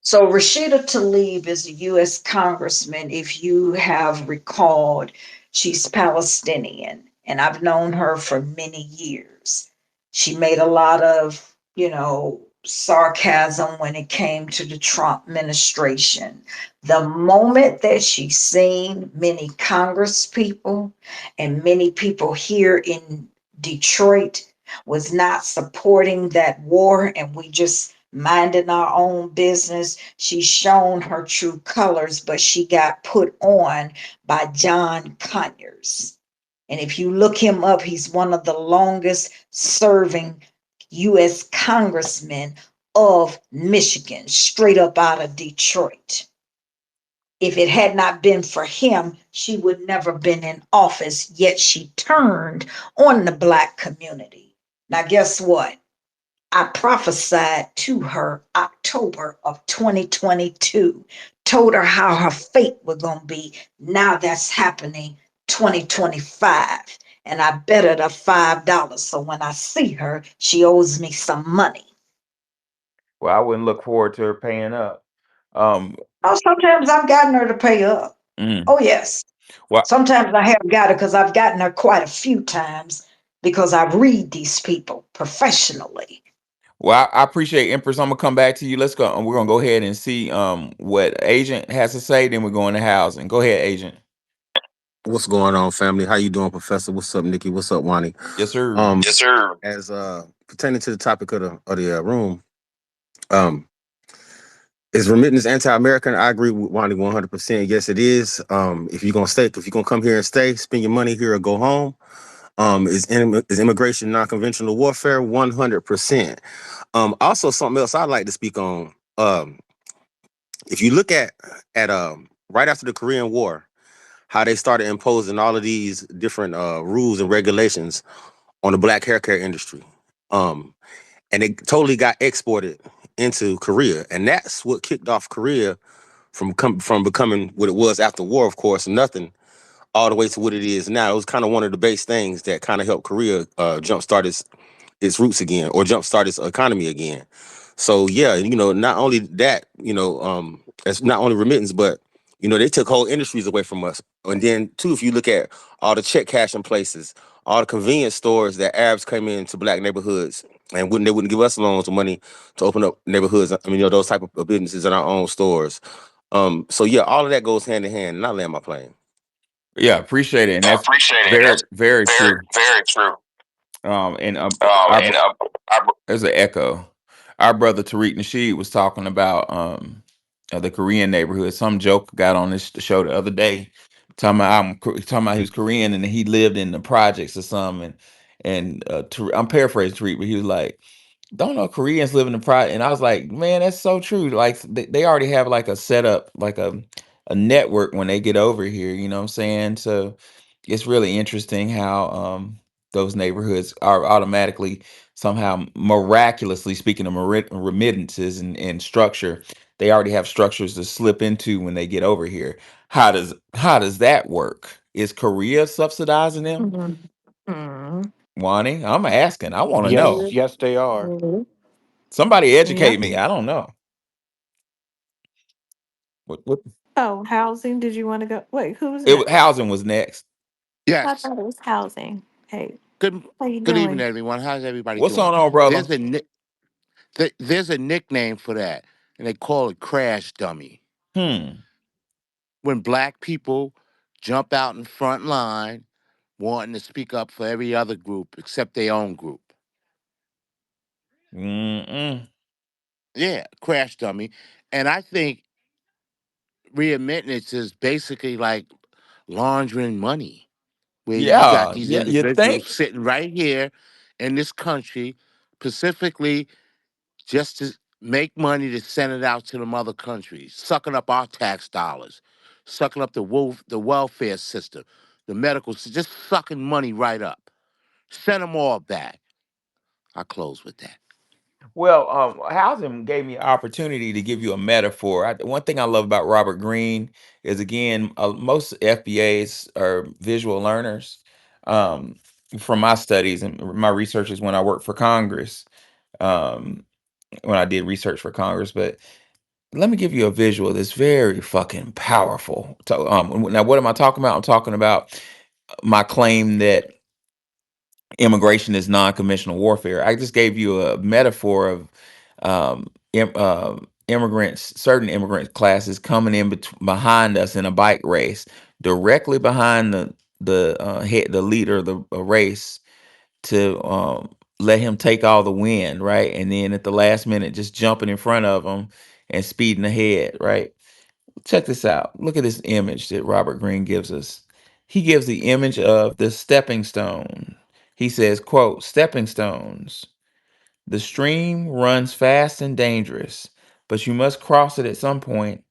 So Rashida Tlaib is a U.S. congressman. If you have recalled, she's Palestinian, and I've known her for many years. She made a lot of, sarcasm when it came to the Trump administration. The moment that she seen many Congress people and many people here in Detroit was not supporting that war, and we just minding our own business. She's shown her true colors, but she got put on by John Conyers. And if you look him up, he's one of the longest serving U.S. congressmen of Michigan, straight up out of Detroit. If it had not been for him, she would never been in office, yet she turned on the black community. Now, guess what? I prophesied to her October of 2022, told her how her fate was going to be. Now that's happening 2025. And I bet her the $5. So when I see her, she owes me some money. Well, I wouldn't look forward to her paying up. Um, Oh, sometimes I've gotten her to pay up. mm, Oh, yes. well, Sometimes I have got her because I've gotten her quite a few times because I read these people professionally. I appreciate Empress. I'm gonna come back to you. Let's go. We're gonna go ahead and see what Agent has to say. Then we're going to housing. Go ahead, Agent. What's going on, family? How you doing, Professor? What's up, Nikki? What's up, Wani? Yes, sir. Yes, sir. As pertaining to the topic of the room, um, is remittance anti-American? I agree with Wani 100%. Yes, it is. If you're gonna come here and stay, spend your money here or go home. Is immigration non-conventional warfare? 100%. Also something else I'd like to speak on. If you look at right after the Korean War, how they started imposing all of these different rules and regulations on the black hair care industry. Um, and it totally got exported into Korea. And that's what kicked off Korea from becoming what it was after war, of course, nothing, all the way to what it is now. It was kind of one of the base things that kind of helped Korea jumpstart its roots again or jumpstart its economy again. So yeah, not only that, it's not only remittance, but they took whole industries away from us. And then too, if you look at all the check cashing places, all the convenience stores that Arabs came into black neighborhoods and they wouldn't give us loans or money to open up neighborhoods. I mean, those type of businesses in our own stores. So yeah, all of that goes hand in hand. And I land my plane. Yeah, appreciate it, and I that's appreciate it. And very, that's very very, true. very true. And our And there's an echo. Our brother Tariq Nasheed was talking about the Korean neighborhood. Some joke got on this show the other day, talking about he was Korean and he lived in the projects or something. I'm paraphrasing Tariq, but he was like, "Don't know Koreans live in the project," and I was like, "Man, that's so true. Like they already have like a setup, like a network when they get over here. You know what I'm saying? So it's really interesting how those neighborhoods are automatically somehow miraculously speaking of remittances and structure, they already have structures to slip into when they get over here. How does that work? Is Korea subsidizing them? Mhm. Wani, I'm asking. I want to know. Yes, yes, they are. Mhm. Somebody educate Yep. me. I don't know. What Oh, housing. Did you want to go? Wait, who was next? housing was next. I Yes. thought it was housing. Hey, Good how you good evening, doing? everyone. How's everybody What's doing? going on, brother? There's a there's a nickname for that, and they call it crash dummy. Hmm. When black people jump out in front line wanting to speak up for every other group except their own group. Mm-mm. Yeah, crash dummy. And I think readmittance is basically like laundering money, where you got Yeah, these yeah, you individuals think? sitting right here in this country, specifically just to make money to send it out to them other countries, sucking up our tax dollars, sucking up the welfare system, the medical system, just sucking money right up. Send them all back. I close with that. Well, housing gave me an opportunity to give you a metaphor. One thing I love about Robert Greene is, again, most FBAs are visual learners. Um, from my studies and my research is when I worked for Congress, um, when I did research for Congress. But let me give you a visual that's very fucking powerful. So, now what am I talking about? I'm talking about my claim that immigration is non-conventional warfare. I just gave you a metaphor of immigrants, certain immigrant classes coming in behind us in a bike race, directly behind the leader of the race to let him take all the wind, right? And then at the last minute, just jumping in front of him and speeding ahead, right? Check this out. Look at this image that Robert Greene gives us. He gives the image of the stepping stone. He says, quote, stepping stones. The stream runs fast and dangerous, but you must cross it at some point.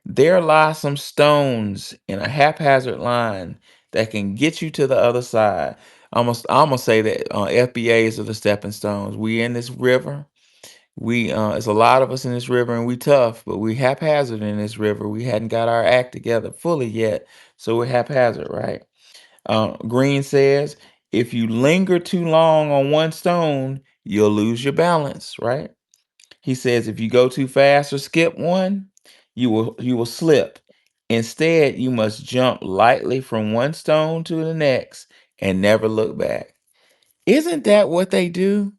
There lie some stones in a haphazard line that can get you to the other side. I almost say that FBAs are the stepping stones. We in this river. It's a lot of us in this river, and we tough, but we haphazard in this river. We hadn't got our act together fully yet, so we're haphazard, right? Green says, if you linger too long on one stone, you'll lose your balance, right? He says, if you go too fast or skip one, you will slip. Instead, you must jump lightly from one stone to the next and never look back. Isn't that what they do?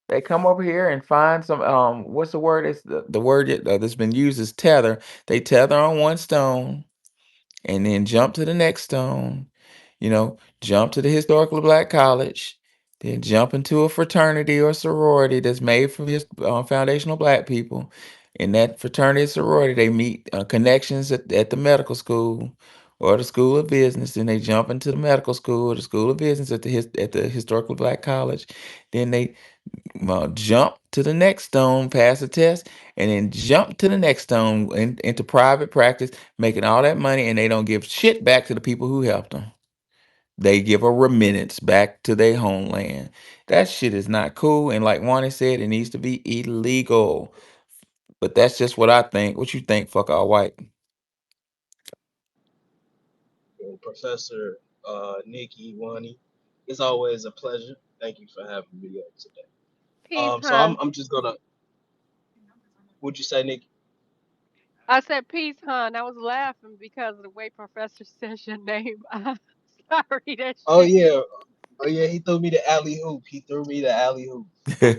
They come over here and find some what's the word? It's the word that's been used is tether. They tether on one stone and then jump to the next stone, jump to the historically black college, then jump into a fraternity or sorority that's made for his foundational black people. In that fraternity or sorority, they meet connections at the medical school or the school of business. Then they jump into the medical school or the school of business at the historically black college. Then they jump to the next stone, pass the test, and then jump to the next stone into private practice, making all that money, and they don't give shit back to the people who helped them. They give a remittance back to their homeland. That shit is not cool, and like Wani said, it needs to be illegal. But that's just what I think. What you think, fuck all white? Professor Nikki Wani. It's always a pleasure. Thank you for having me up today. Peace, So I'm huh? I'm just gonna. Would you say, Nikki? I said peace, huh? And I was laughing because of the way Professor says your name. Sorry, that Oh shit. yeah, oh yeah. He threw me the alley hoop. He threw me the alley hoop.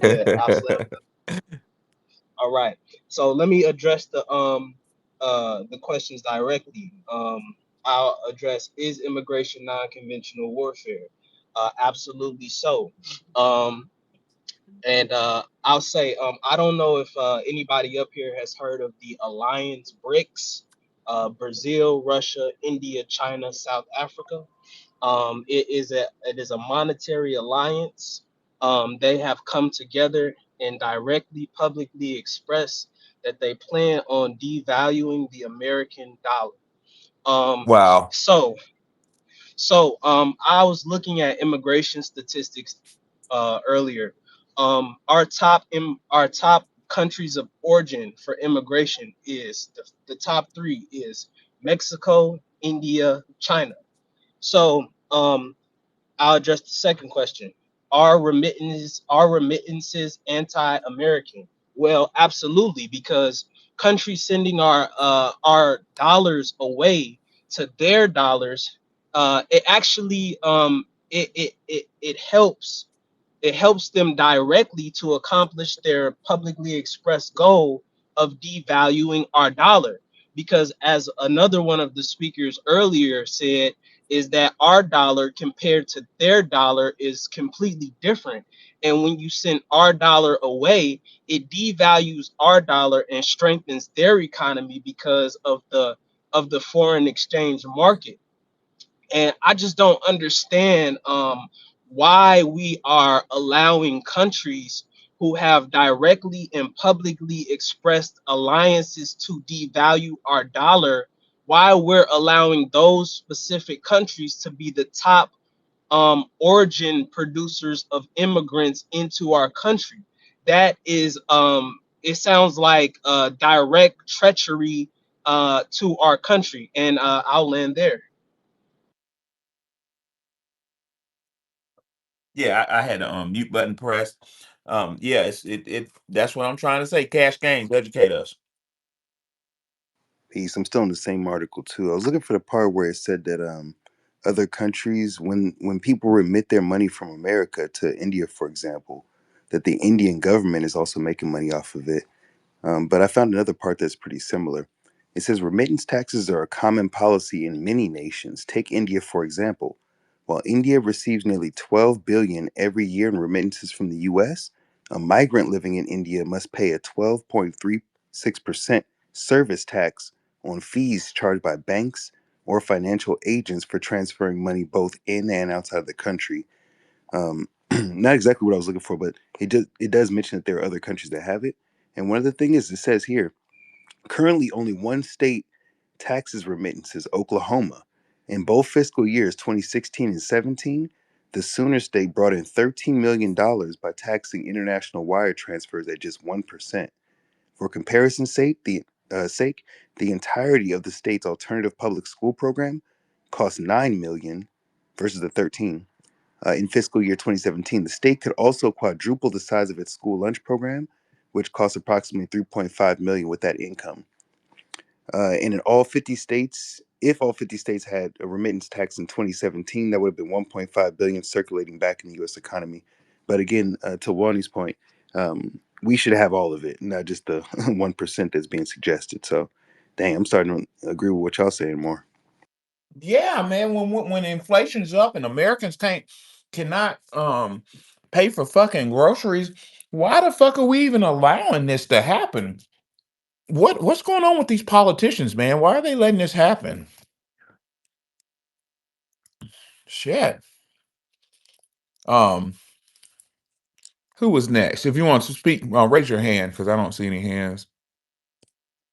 Yeah, I slammed. All right. So let me address the questions directly. I'll address, is immigration non-conventional warfare? Absolutely so. Um, And I'll say, I don't know if anybody up here has heard of the Alliance BRICS, Brazil, Russia, India, China, South Africa. It is a monetary alliance. They have come together and directly publicly expressed that they plan on devaluing the American dollar. Um, Wow. so I was looking at immigration statistics earlier. Our top countries of origin for immigration is the top three is Mexico, India, China. So I'll address the second question. Are remittances anti-American? Well, absolutely, because countries sending our dollars away to their dollars, it actually it helps them directly to accomplish their publicly expressed goal of devaluing our dollar. Because, as another one of the speakers earlier said, is that our dollar compared to their dollar is completely different. And when you send our dollar away, it devalues our dollar and strengthens their economy because of the foreign exchange market. And I just don't understand why we are allowing countries who have directly and publicly expressed alliances to devalue our dollar, why we're allowing those specific countries to be the top origin producers of immigrants into our country. That is, it sounds like direct treachery to our country. And I'll land there. Yeah, I had the mute button pressed. Yeah, it that's what I'm trying to say. Cash games, educate us. Peace. I'm still in the same article too. I was looking for the part where it said that other countries, when people remit their money from America to India, for example, that the Indian government is also making money off of it. But I found another part that's pretty similar. It says remittance taxes are a common policy in many nations. Take India, for example. While India receives nearly 12 billion every year in remittances from the US, a migrant living in India must pay a 12.36% service tax on fees charged by banks or financial agents for transferring money both in and outside of the country. Not exactly what I was looking for, but it does mention that there are other countries that have it. And one of the things is it says here currently only one state taxes remittances, Oklahoma. In both fiscal years 2016 and 17, the Sooner State brought in $13 million by taxing international wire transfers at just 1%. For comparison's sake, the entirety of the state's alternative public school program cost $9 million versus the 13. In fiscal year 2017, the state could also quadruple the size of its school lunch program, which costs approximately 3.5 million with that income. And in all 50 states, if all 50 states had a remittance tax in 2017, that would have been 1.5 billion circulating back in the U.S. economy. But again, to Wani's point, we should have all of it, not just the 1% that's being suggested. So, dang, I'm starting to agree with what y'all saying more. Yeah, man. When inflation's up and Americans cannot pay for fucking groceries, why the fuck are we even allowing this to happen? What's going on with these politicians, man? Why are they letting this happen? Shit. Um, who was next? If you want to speak, raise your hand because I don't see any hands.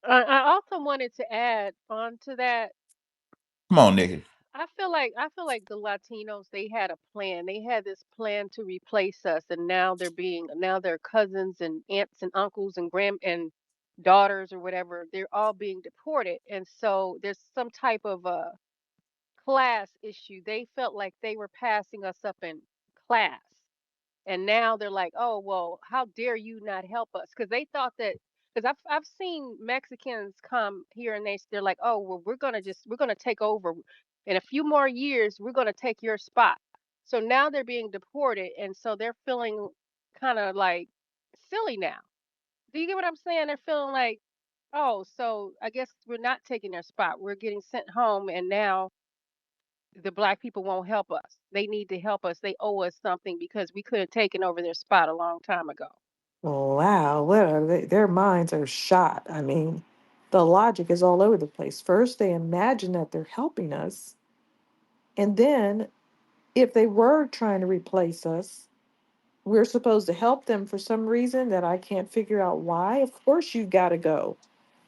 I also wanted to add on to that. Come on, Nikki. I feel like the Latinos, they had a plan. They had this plan to replace us, and now their cousins and aunts and uncles and grand and daughters or whatever, they're all being deported. And so there's some type of a class issue. They felt like they were passing us up in class. And now they're like, "Oh, well, how dare you not help us?" Because they thought that, because I've seen Mexicans come here and they're like, "Oh, well, we're gonna take over in a few more years. We're gonna take your spot." So now they're being deported, and so they're feeling kind of like silly now. Do you get what I'm saying? They're feeling like, "Oh, so I guess we're not taking their spot. We're getting sent home, and now the black people won't help us. They need to help us. They owe us something because we could have taken over their spot a long time ago." Wow, what are they? Their minds are shot. I mean, the logic is all over the place. First, they imagine that they're helping us, and then if they were trying to replace us, we're supposed to help them for some reason that I can't figure out why. Of course, you got to go.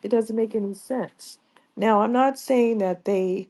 It doesn't make any sense. Now, I'm not saying that they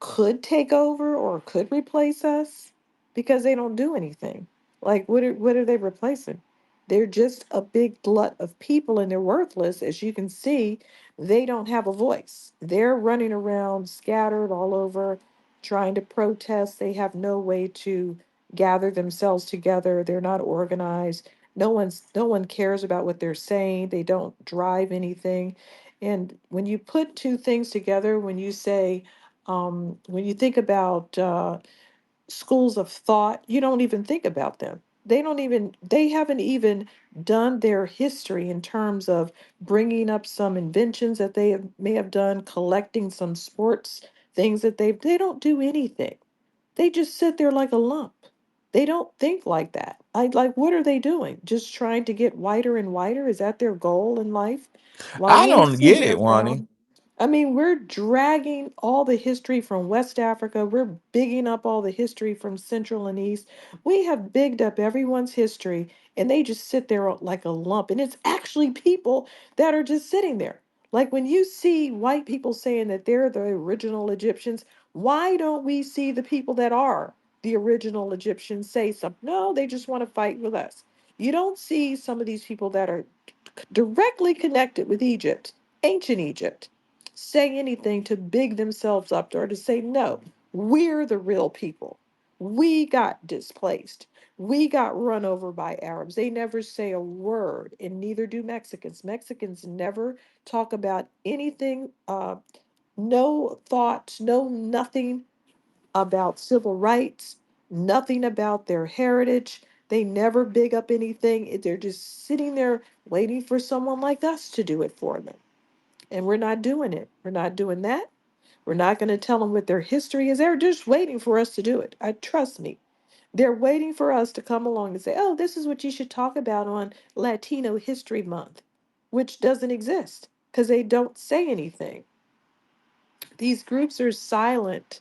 could take over or could replace us because they don't do anything. Like what are they replacing? They're just a big glut of people and they're worthless. As you can see, they don't have a voice. They're running around scattered all over trying to protest. They have no way to gather themselves together. They're not organized. No one cares about what they're saying. They don't drive anything. And when you put two things together, when you think about schools of thought, you don't even think about them. They haven't even done their history in terms of bringing up some inventions that may have done, collecting some sports things they don't do anything. They just sit there like a lump. They don't think like that. Like, what are they doing? Just trying to get whiter and whiter? Is that their goal in life? While I we're don't get sitting it, Wani. around, I mean, we're dragging all the history from West Africa. We're bigging up all the history from Central and East. We have bigged up everyone's history, and they just sit there like a lump. And it's actually people that are just sitting there. Like when you see white people saying that they're the original Egyptians, why don't we see the people that are the original Egyptians say something? No, they just want to fight with us. You don't see some of these people that are directly connected with Egypt, ancient Egypt, say anything to big themselves up or to say, no, we're the real people. We got displaced. We got run over by Arabs. They never say a word, and neither do Mexicans. Mexicans never talk about anything, no thoughts, no nothing about civil rights, nothing about their heritage. They never big up anything. They're just sitting there waiting for someone like us to do it for them. And we're not doing it. We're not doing that. We're not going to tell them what their history is. They're just waiting for us to do it. I trust me. They're waiting for us to come along and say, "Oh, this is what you should talk about on Latino History Month," which doesn't exist because they don't say anything. These groups are silent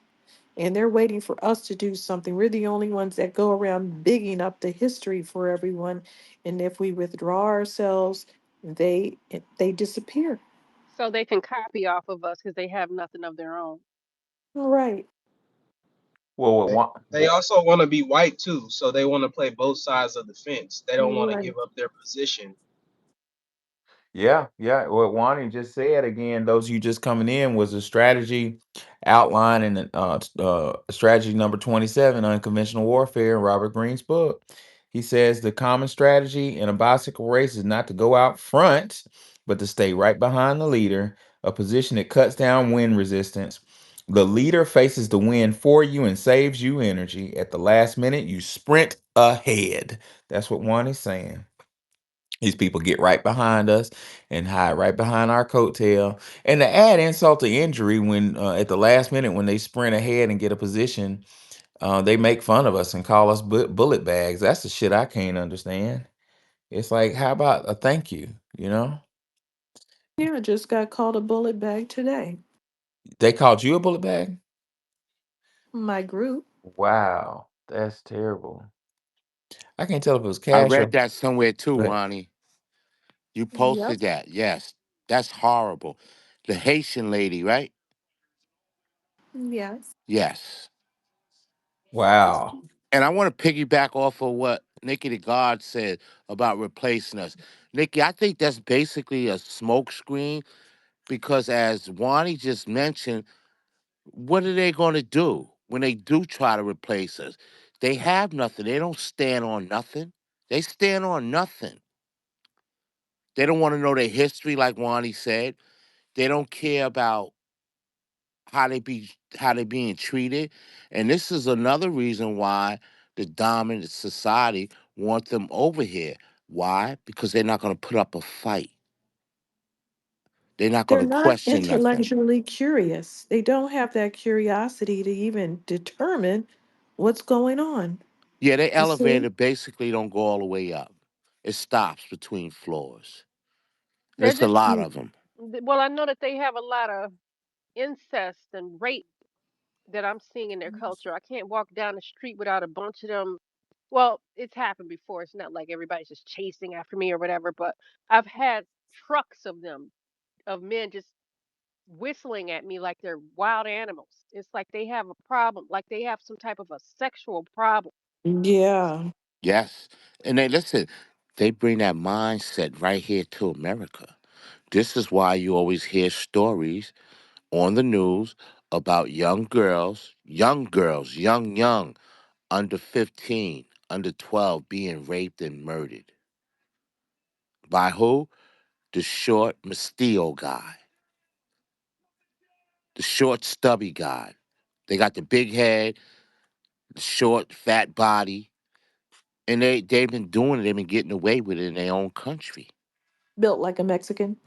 and they're waiting for us to do something. We're the only ones that go around bigging up the history for everyone. And if we withdraw ourselves, they disappear. So they can copy off of us because they have nothing of their own. Right. Well, what They, one? they also want to be white too, so they want to play both sides of the fence. They don't want to Right. give up their position. Yeah, yeah. What Wani just said again, those of you just coming in, was a strategy outlined in strategy number 27, Unconventional Warfare, in Robert Greene's book. He says the common strategy in a bicycle race is not to go out front, but to stay right behind the leader, a position that cuts down wind resistance. The leader faces the wind for you and saves you energy. At the last minute, you sprint ahead. That's what Wani's saying. These people get right behind us and hide right behind our coattail. And to add insult to injury, when at the last minute, when they sprint ahead and get a position, they make fun of us and call us bullet bags. That's the shit I can't understand. It's like, how about a thank you? You know, Yeah, I just got called a bullet bag today. they called you a bullet bag. My group. Wow, that's terrible. I can't tell if it was I Cash read or. that somewhere too, But Ronnie. You Yep. posted that. Yes. That's horrible. The Haitian lady, right? Yes. Yes. wow, And I want to piggyback off of what Nikki the God said about replacing us. Nikki, I think that's basically a smokescreen because, as Wani just mentioned, what are they going to do when they do try to replace us? They have nothing. They don't stand on nothing. They stand on nothing. They don't want to know their history, like Wani said. They don't care about how they being treated. And this is another reason why the dominant society want them over here. Why? Because they're not going to put up a fight. They're not going They're to not question nothing. intellectually curious. They don't have that curiosity to even determine what's going on. Yeah, they You see? elevator basically don't go all the way up. It stops between floors. And They're it's a just, lot Mm. of them. well, I know that they have a lot of incest and rape that I'm seeing in their culture. I can't walk down the street without a bunch of them. Well, it's happened before. It's not like everybody's just chasing after me or whatever, but I've had trucks of them, of men just whistling at me like they're wild animals. It's like they have a problem, like they have some type of a sexual problem. Yeah. Yes. And they listen, they bring that mindset right here to America. This is why you always hear stories on the news about young, under 15, under 12, being raped and murdered. By who? The short, Mastio guy, the short, stubby guy. They got the big head, the short, fat body, and they've been doing it. They've been getting away with it in their own country. Built like a Mexican.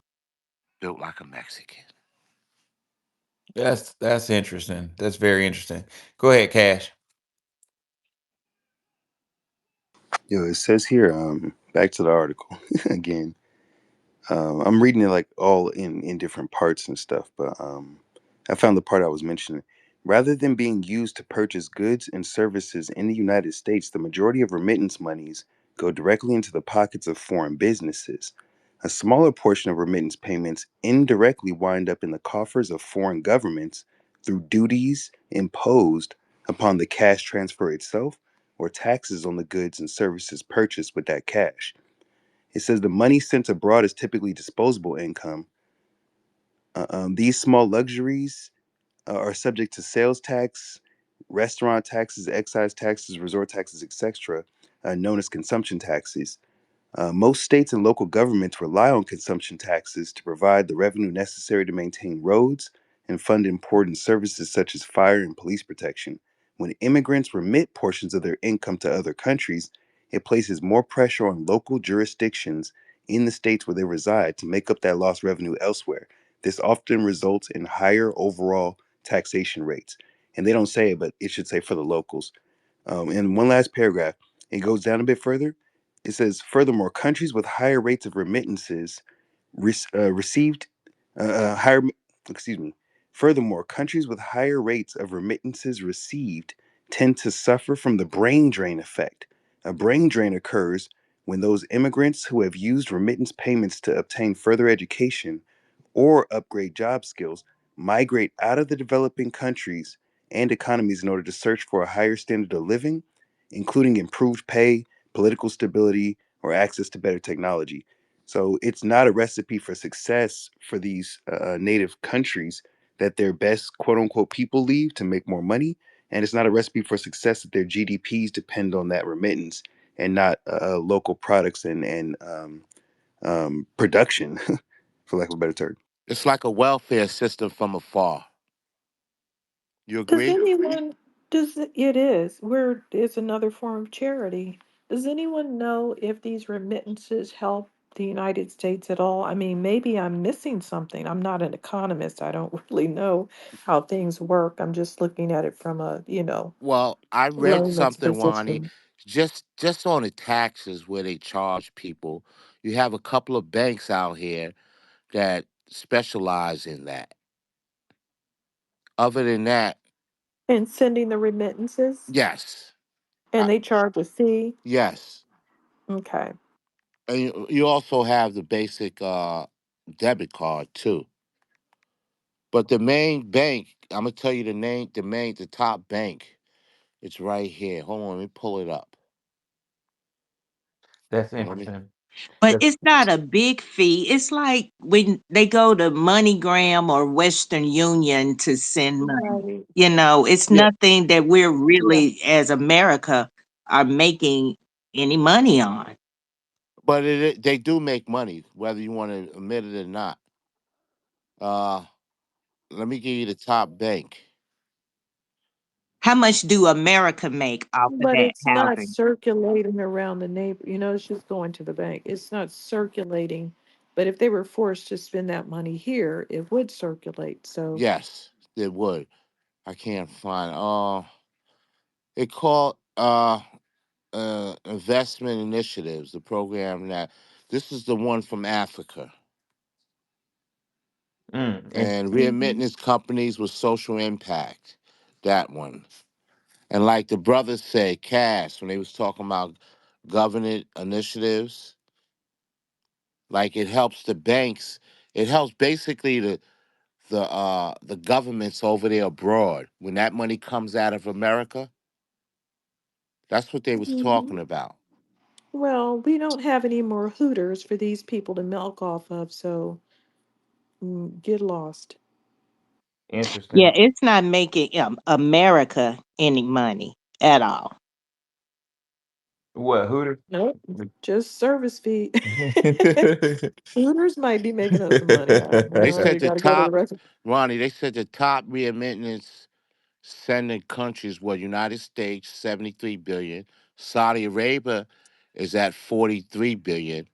Built like a Mexican. that's interesting. That's very interesting. Go ahead, Cash. Yo, it says here, back to the article again. I'm reading it like all in different parts and stuff, but I found the part I was mentioning. Rather than being used to purchase goods and services in the United States, the majority of remittance monies go directly into the pockets of foreign businesses. A smaller portion of remittance payments indirectly wind up in the coffers of foreign governments through duties imposed upon the cash transfer itself or taxes on the goods and services purchased with that cash. It says the money sent abroad is typically disposable income. These small luxuries are subject to sales tax, restaurant taxes, excise taxes, resort taxes, etc., known as consumption taxes. Most states and local governments rely on consumption taxes to provide the revenue necessary to maintain roads and fund important services such as fire and police protection. When immigrants remit portions of their income to other countries, it places more pressure on local jurisdictions in the states where they reside to make up that lost revenue elsewhere. This often results in higher overall taxation rates. And they don't say it, but it should say for the locals. In one last paragraph, it goes down a bit further. It says, furthermore, countries with higher rates of remittances received higher, excuse me. Furthermore, countries with higher rates of remittances received tend to suffer from the brain drain effect. A brain drain occurs when those immigrants who have used remittance payments to obtain further education or upgrade job skills migrate out of the developing countries and economies in order to search for a higher standard of living, including improved pay, political stability, or access to better technology. So it's not a recipe for success for these native countries that their best quote unquote people leave to make more money. And it's not a recipe for success that their GDPs depend on that remittance and not local products and production, for lack of a better term. It's like a welfare system from afar. You Does agree? anyone, it is, where it's another form of charity. Does anyone know if these remittances help the United States at all? I mean, maybe I'm missing something. I'm not an economist. I don't really know how things work. I'm just looking at it from a, Well, I read layman's something, Wani, position. just on the taxes where they charge people. You have a couple of banks out here that specialize in that. Other than that, And sending the remittances, yes, and I, they charge a fee. yes. Okay. And you also have the basic debit card too. But the main bank, I'm gonna tell you the name, the top bank. It's right here. Hold on, let me pull it up. That's Let me. interesting. But That's it's not a big fee. It's like when they go to MoneyGram or Western Union to send money. Right. It's Yeah, nothing that we're Yeah. really, as America, are making any money on. but they do make money, whether you want to admit it or not. Uh, Let me give you the top bank. How much do America make off of But that it's not housing? circulating around the neighbor. It's just going to the bank. It's not circulating. But if they were forced to spend that money here, it would circulate. So, Yes, it would. I can't find. It called investment initiatives. The program that this is the one from Africa and interesting. hmm remittance companies with social impact. That one. And like the brothers say, Cash, when they was talking about government initiatives, like it helps the banks. It helps basically the governments over there abroad. When that money comes out of America, that's what they was hmm talking about. well, we don't have any more Hooters for these people to milk off of. So, get lost. Yeah, Interesting. it's not making America any money at all. What, Hooter? Nope. Just service fee. Hooters might be making us some money. I don't They know. said You the got to go to the top, rest. Ronnie. They said the top remittance sending countries were United States, 73 billion. Saudi Arabia is at 43 billion.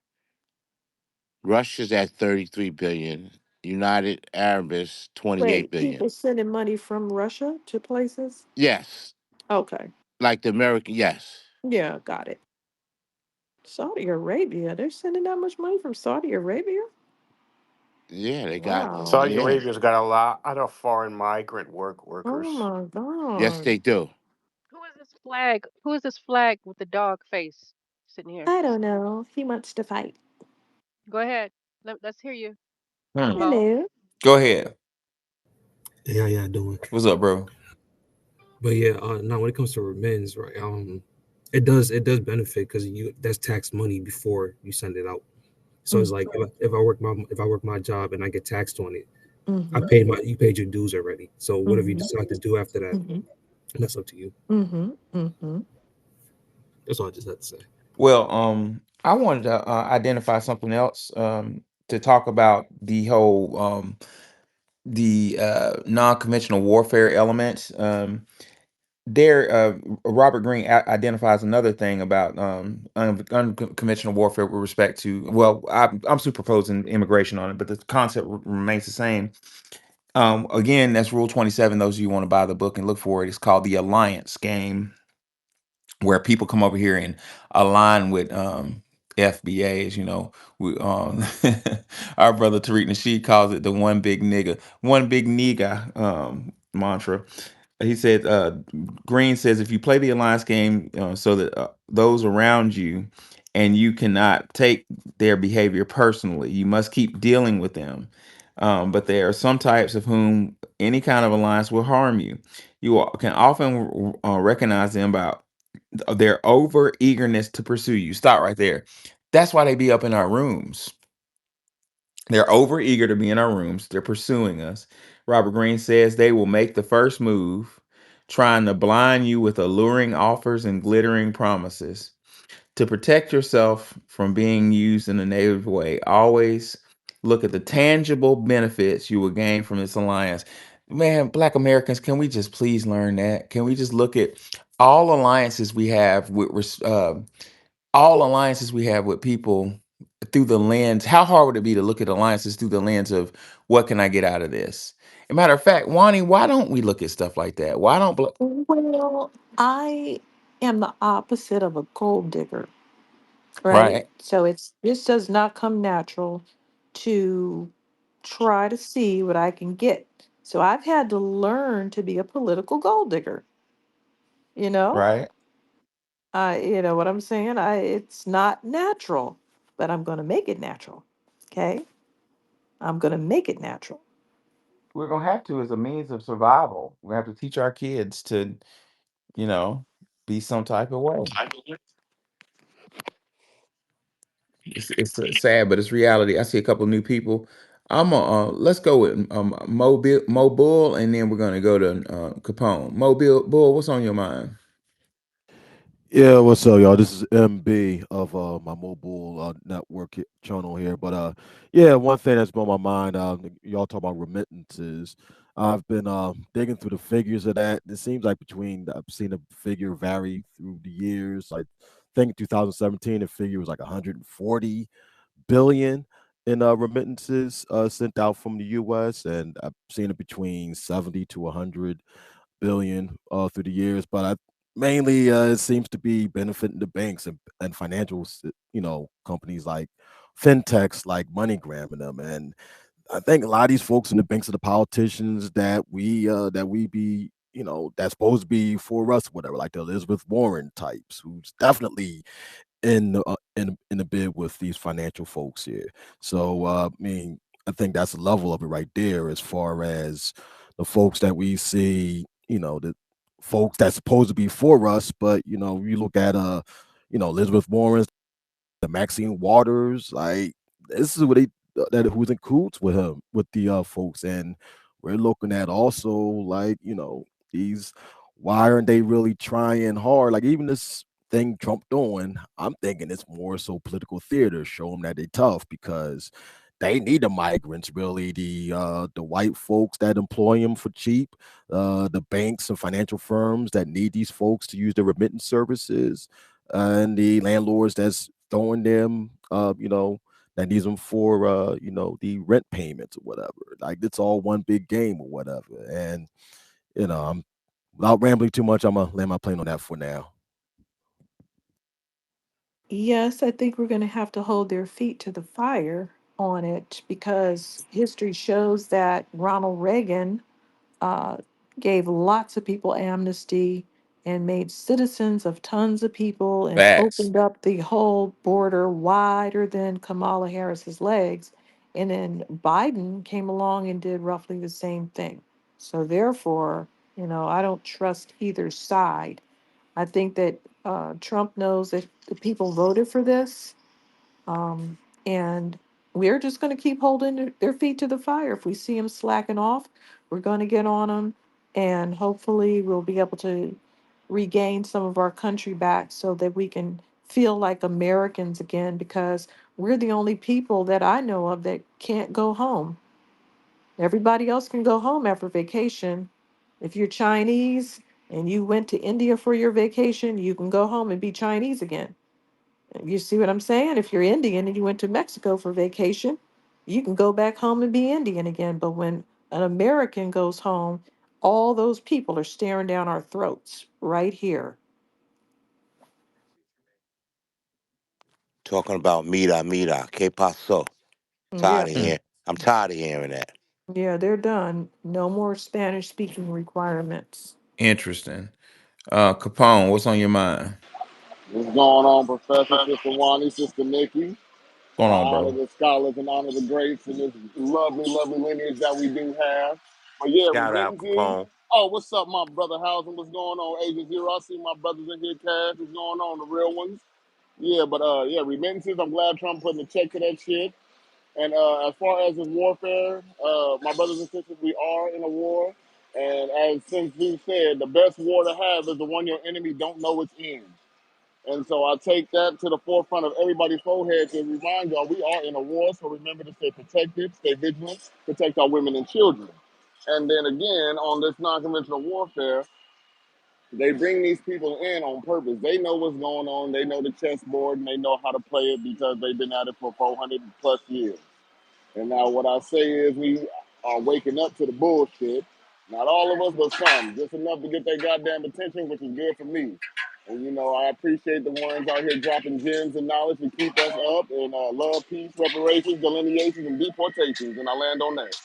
Russia's at 33 billion. United Arab is 28 Wait, billion. people sending money from Russia to places? Yes, Okay. like the American. Yes, Yeah, got it. Saudi Arabia. They're sending that much money from Saudi Arabia? yeah, they got. Wow. Saudi Yeah, Arabia's got a lot of foreign migrant Oh workers. my yes, God. they do. Who is this flag? Who is this flag with the dog face sitting here? I don't know. He wants to fight. Go ahead. Let's hear you, Hmm. Mo. Hello. Go ahead. Hey, how y'all doing? What's up, bro? But yeah, now when it comes to remittance, right? It does benefit because you that's tax money before you send it out. So it's Mm, like if I work my job and I get taxed on it, I mm-hmm. paid my you paid your dues already. So whatever you Mm-hmm. decide to do after that, Mm-hmm. And that's up to you. Mm-hmm. Mm-hmm. That's all I just had to say. Well, I wanted to identify something else to talk about the whole non-conventional warfare element. There, Robert Greene identifies another thing about unconventional warfare with respect to. Well, I'm superposing immigration on it, but the concept remains the same. Again, that's Rule 27. Those of you who want to buy the book and look for it, it's called the Alliance Game, where people come over here and align with FBAs. Our brother Tariq Nasheed calls it the one big nigga mantra. He said, Green says, if you play the alliance game so that those around you and you cannot take their behavior personally, you must keep dealing with them. But there are some types of whom any kind of alliance will harm you. You can often recognize them about their over eagerness to pursue you. Stop right there. That's why they be up in our rooms. They're over eager to be in our rooms. They're pursuing us. Robert Greene says they will make the first move, trying to blind you with alluring offers and glittering promises. To protect yourself from being used in a negative way, always look at the tangible benefits you will gain from this alliance. Man, Black Americans, can we just please learn that? Can we just look at all alliances we have with all alliances we have with people through the lens? How hard would it be to look at alliances through the lens of what can I get out of this? As a matter of fact, Wani, why don't we look at stuff like that? Why don't Well, I am the opposite of a gold digger, right? right, So this does not come natural to try to see what I can get. So I've had to learn to be a political gold digger, you know? right? You know what I'm saying? It's not natural, but I'm going to make it natural. Okay? I'm going to make it natural. We're gonna have to as a means of survival. We have to teach our kids to, you know, be some type of way. It's sad, but it's reality. I see a couple new people. I'm let's go with Mobile, and then we're gonna go to Capone. Mobile, Bull, what's on your mind? Yeah, what's up, y'all? This is MB of my mobile network channel here. But yeah, one thing that's been on my mind, y'all talk about remittances. I've been digging through the figures of that. It seems like I've seen the figure vary through the years. Like, I think in 2017, the figure was like 140 billion in remittances sent out from the U.S., and I've seen it between 70 to 100 billion through the years. But mainly it seems to be benefiting the banks and financial, companies like fintechs like MoneyGram and them. And I think a lot of these folks in the banks are the politicians that we be, that's supposed to be for us, whatever, like the Elizabeth Warren types, who's definitely in the bid with these financial folks here. So I mean, I think that's the level of it right there, as far as the folks that we see, the folks that's supposed to be for us, but you look at Elizabeth Warren, the Maxine Waters, like this is what they that who's in cahoots with him with the folks, and we're looking at also like these why aren't they really trying hard? Like even this thing Trump doing, I'm thinking it's more so political theater, show them that they tough because they need the migrants, really, the white folks that employ them for cheap, the banks and financial firms that need these folks to use their remittance services, and the landlords that's throwing them, that needs them for, the rent payments or whatever. Like it's all one big game or whatever. And I'm without rambling too much, I'm gonna land my plane on that for now. Yes, I think we're going to have to hold their feet to the fire on it because history shows that Ronald Reagan uh, gave lots of people amnesty and made citizens of tons of people and Facts. opened up the whole border wider than Kamala Harris's legs. And then Biden came along and did roughly the same thing. So therefore, I don't trust either side. I think that Trump knows that the people voted for this, um, and we're just going to keep holding their feet to the fire. If we see them slacking off, we're going to get on them. And hopefully we'll be able to regain some of our country back so that we can feel like Americans again, because we're the only people that I know of that can't go home. Everybody else can go home after vacation. If you're Chinese and you went to India for your vacation, you can go home and be Chinese again. You see what I'm saying? If you're Indian and you went to Mexico for vacation, you can go back home and be Indian again. But when an American goes home, all those people are staring down our throats right here. Talking about mira, mira, que paso? Yeah, Tired of Mm, hearing. I'm tired of hearing that. yeah, they're done. No more Spanish speaking requirements. interesting. Capone, what's on your mind? What's going on, Professor, Sister Wani, Sister Nikki? What's going on, Honor bro? the scholars and honor the greats in this lovely, lovely lineage that we do have. But yeah, Shout out remittances. Capone. Oh, what's up, my brother Housing? What's going on, Agent Zero? I see my brothers in here, Cash. What's going on, the real ones? Yeah, but yeah, remittances. I'm glad Trump putting a check to that shit. And as far as this warfare, my brothers and sisters, we are in a war. And as since you said, the best war to have is the one your enemy don't know it's in. And so I take that to the forefront of everybody's forehead to remind y'all we are in a war. So remember to stay protected, stay vigilant, protect our women and children. And then again, on this non-conventional warfare, they bring these people in on purpose. They know what's going on. They know the chessboard and they know how to play it because they've been at it for 400 plus years. And now what I say is we are waking up to the bullshit. Not all of us, but some. Just enough to get their goddamn attention, which is good for me. And you know, I appreciate the ones out here dropping gems and knowledge to keep us up in love, peace, reparations, delineations, and deportations. And I land on that.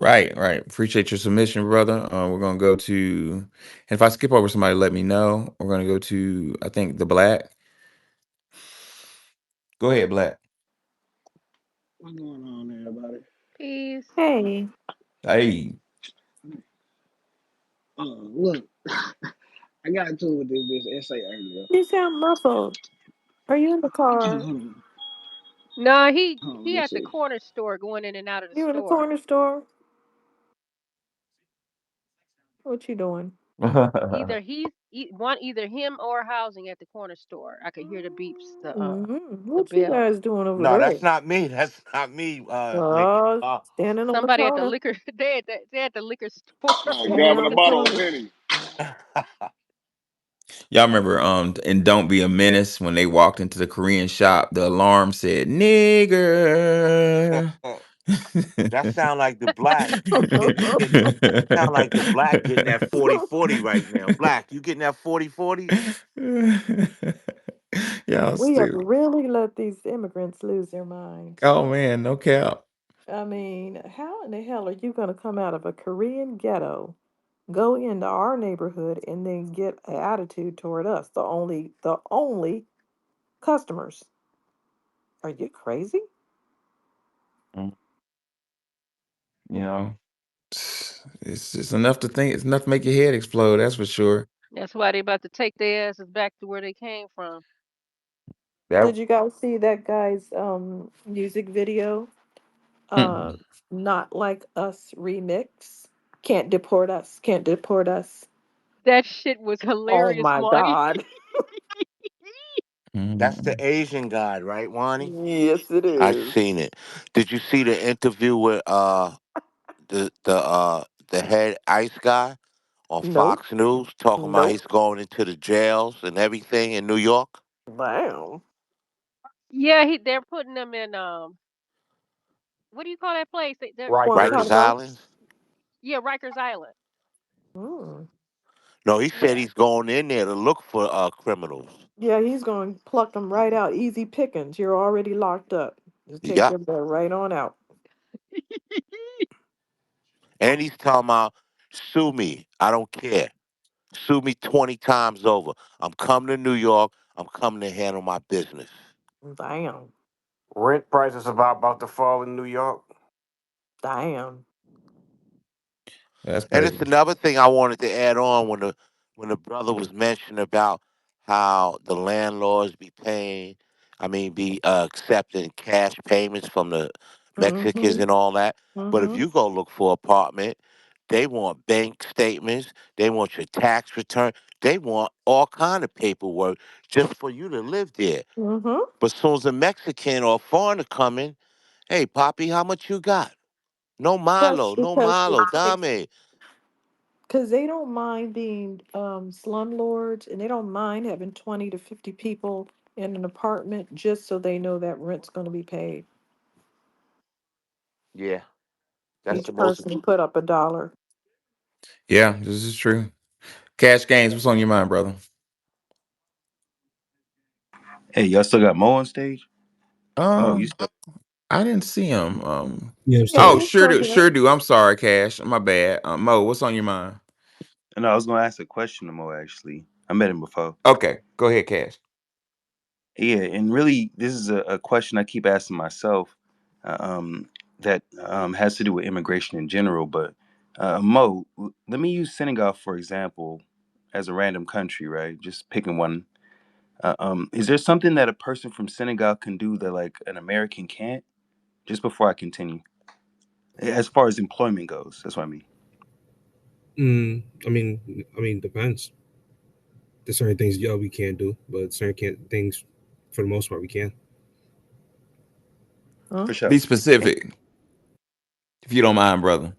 Right, right. Appreciate your submission, brother. We're gonna go to, and if I skip over somebody, let me know. We're gonna go to, I think, the Black. Go ahead, Black. What's going on, everybody? Peace. Hey, Hey. Look, I got into it with this essay earlier. you sound muffled. Are you in the car? Nah, he Let he me at the see. corner store going in and out of the You in the store. corner store? What you doing? Either him or housing at the corner store. I could hear the beeps, the What you bell. guys doing over No, there? that's not me. That's not me, Nikki. Oh, standing on the Somebody at the corner. liquor they at the liquor store. Standing Grabbing on a the bottle of corner. Henny. Y'all remember and Don't Be a Menace when they walked into the Korean shop, the alarm said nigger. That sound like the black. That sound like the black getting that 40-40 right now. Black, you getting that 40-40? Y'all We have stupid. really let these immigrants lose their minds. Oh man, no cap. I mean, how in the hell are you going to come out of a Korean ghetto, go into our neighborhood, and then get an attitude toward us, the only customers? Are you crazy? Mm, You know, it's just enough to think. It's enough to make your head explode. That's for sure. That's why they about to take their asses back to where they came from. That. Did you guys see that guy's music video? Uh, Mm. Not Like Us remix. Can't deport us. Can't deport us. That shit was Oh hilarious, my Marty. God. That's the Mm. Asian guy, right, Wani? Yes, it I is. seen it. Did you see the interview with the head ICE guy on Nope. Fox News talking about he's Nope. going into the jails and everything in New York? Damn. Yeah, they're putting them in what do you call that place? They're Rikers Rikers. Guantanamo. Island? yeah, Rikers Island. Mm. No, he said Yeah. he's going in there to look for criminals. Yeah, he's going to pluck them right out. Easy pickings. You're already locked up. Just take Yeah. your butt right on out. And he's talking about sue me. I don't care. Sue me 20 times over. I'm coming to New York. I'm coming to handle my business. Damn. Rent prices about to fall in New York. Damn. That's And it's crazy. another thing I wanted to add on when the brother was mentioning about how the landlords be paying, I mean, be accepting cash payments from the Mexicans Mm-hmm. and all that. But if Mm-hmm. you go look for an apartment, They want bank statements. They want your tax return. They want all kind of paperwork just for you to live there. Mm-hmm. But soon as a Mexican or a foreigner come in, hey, Poppy, how much you got? No Plus, Malo, no because Malo, dame. they don't mind being slumlords, and they don't mind having 20 to 50 people in an apartment just so they know that rent's going to be paid. Yeah, that's the Each most. person put up $1. Yeah, this is true. Cash gains, what's on your mind, brother? Hey, y'all still got Mo on stage? Oh, you Um, still? I didn't see him. Yeah, I'm Yeah, still Oh, here. he's sure still do, here. sure do. I'm sorry, Cash. My bad. Mo, what's on your mind? No, I was gonna ask a question to Mo. Actually, I met him before. Okay, go ahead, Cash. Yeah, and really, this is a question I keep asking myself, uh, um, that has to do with immigration in general. But Mo, let me use Senegal for example, as a random country, right? Just picking one. Is there something that a person from Senegal can do that like an American can't? Just before I continue, as far as employment goes, that's what I mean. Depends. There's certain things we can't do, but things, for the most part, we can. Huh? For sure. Be specific, if you don't mind, brother.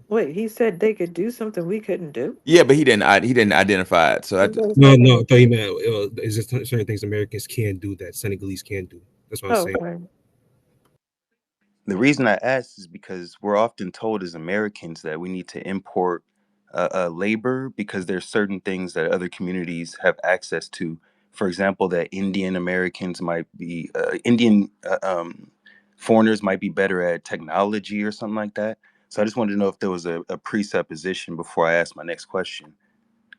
Wait, he said they could do something we couldn't do? Yeah, but he didn't identify it. So He does No, not no, I thought you understand. meant is there certain things Americans can do that Senegalese can't do. That's what I'm Oh, saying. okay. The reason I ask is because we're often told as Americans that we need to import labor because there's certain things that other communities have access to. For example, that Indian Americans might be Indian foreigners might be better at technology or something like that. So I just wanted to know if there was a presupposition before I ask my next question.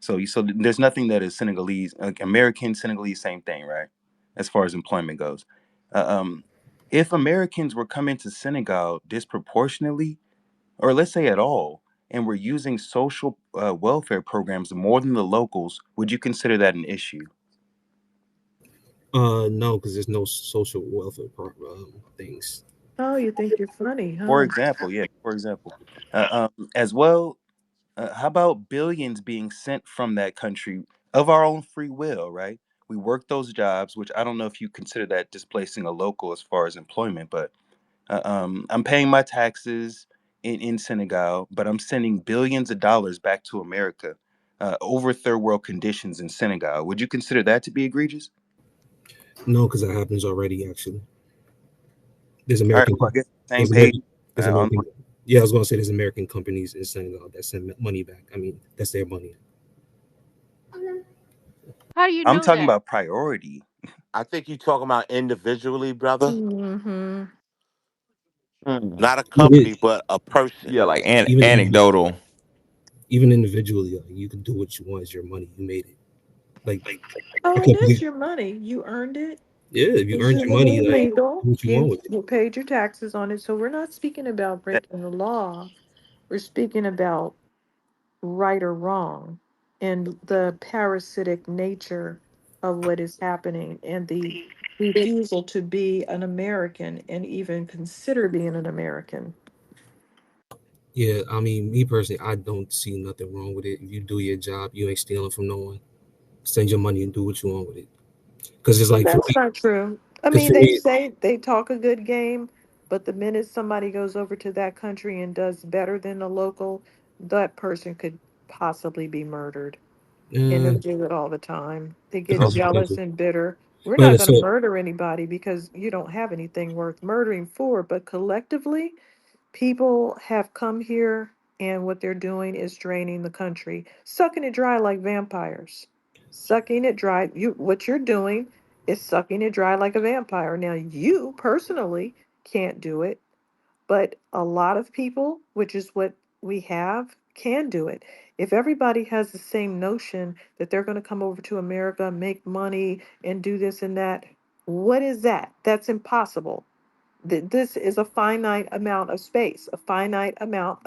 So there's nothing that is Senegalese, like American, Senegalese, same thing, right? As far as employment goes. Uh, um, if Americans were coming to Senegal disproportionately, or let's say at all, and were using social welfare programs more than the locals, would you consider that an issue? No, because there's no social welfare things. Oh, you think you're funny, For huh? example, yeah, for example, as well, how about billions being sent from that country of our own free will, right? We work those jobs, which I don't know if you consider that displacing a local as far as employment, but I'm paying my taxes in Senegal, but I'm sending billions of dollars back to America over third world conditions in Senegal. Would you consider that to be egregious? No, because that happens already. Actually, there's All right, American, well, I guess same there's page American, there's on. American. Yeah, I was gonna say there's American companies in Senegal that send money back. That's their money. How do you I'm know talking that? about priority. I think you talking about individually, brother. Mm-hmm. Mm. Not a Even company, but a person. Yeah, like even anecdotal. even individually, you can do what you want. It's your money. You made it. Like Oh, a it is company. your money. You earned it. Yeah, if you This earned is your money, like legal. do what you want with it. You paid your taxes on it. So we're not speaking about That, breaking the law. We're speaking about right or wrong and the parasitic nature of what is happening and the refusal to be an American and even consider being an American. Yeah, me personally, I don't see nothing wrong with it. If you do your job, you ain't stealing from no one. Send your money and do what you want with it. Because it's Well, like for that's me, not true. I because mean, for they me, say they talk a good game, but the minute somebody goes over to that country and does better than the local, that person could possibly be murdered. And they uh, do it all the time. They get that's okay. jealous potential. and bitter. We're not But going to so murder anybody because you don't have anything worth murdering for. But collectively, people have come here and what they're doing is draining the country, sucking it dry like vampires. Sucking it dry. What you're doing is sucking it dry like a vampire. Now, you personally can't do it, but a lot of people, which is what we have, can do it. If everybody has the same notion that they're going to come over to America, make money, and do this and that, what is that? That's impossible. This is a finite amount of space, a finite amount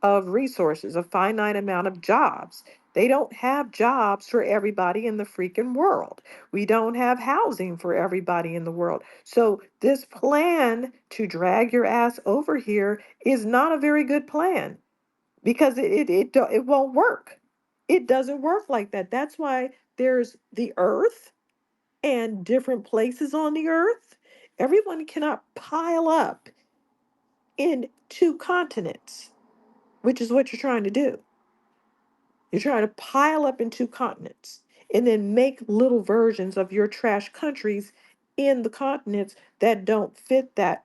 of resources, a finite amount of jobs. They don't have jobs for everybody in the freaking world. We don't have housing for everybody in the world. So this plan to drag your ass over here is not a very good plan. because it won't work. It doesn't work like that. That's why there's the earth and different places on the earth. Everyone cannot pile up in two continents, which is what you're trying to do. You're trying to pile up in two continents and then make little versions of your trash countries in the continents that don't fit that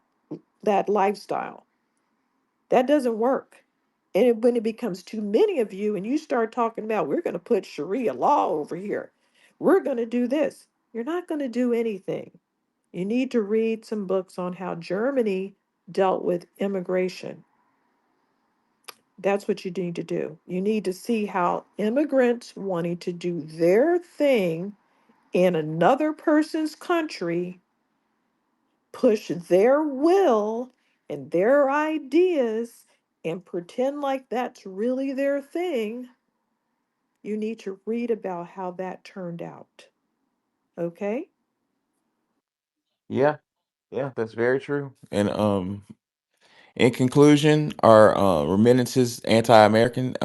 lifestyle. That doesn't work. And when it becomes too many of you and you start talking about, we're going to put Sharia law over here, we're going to do this, you're not going to do anything. You need to read some books on how Germany dealt with immigration. That's what you need to do. You need to see how immigrants wanting to do their thing in another person's country push their will and their ideas and pretend like that's really their thing. You need to read about how that turned out. Okay? Yeah, yeah, that's very true. And in conclusion, are remittances anti-American?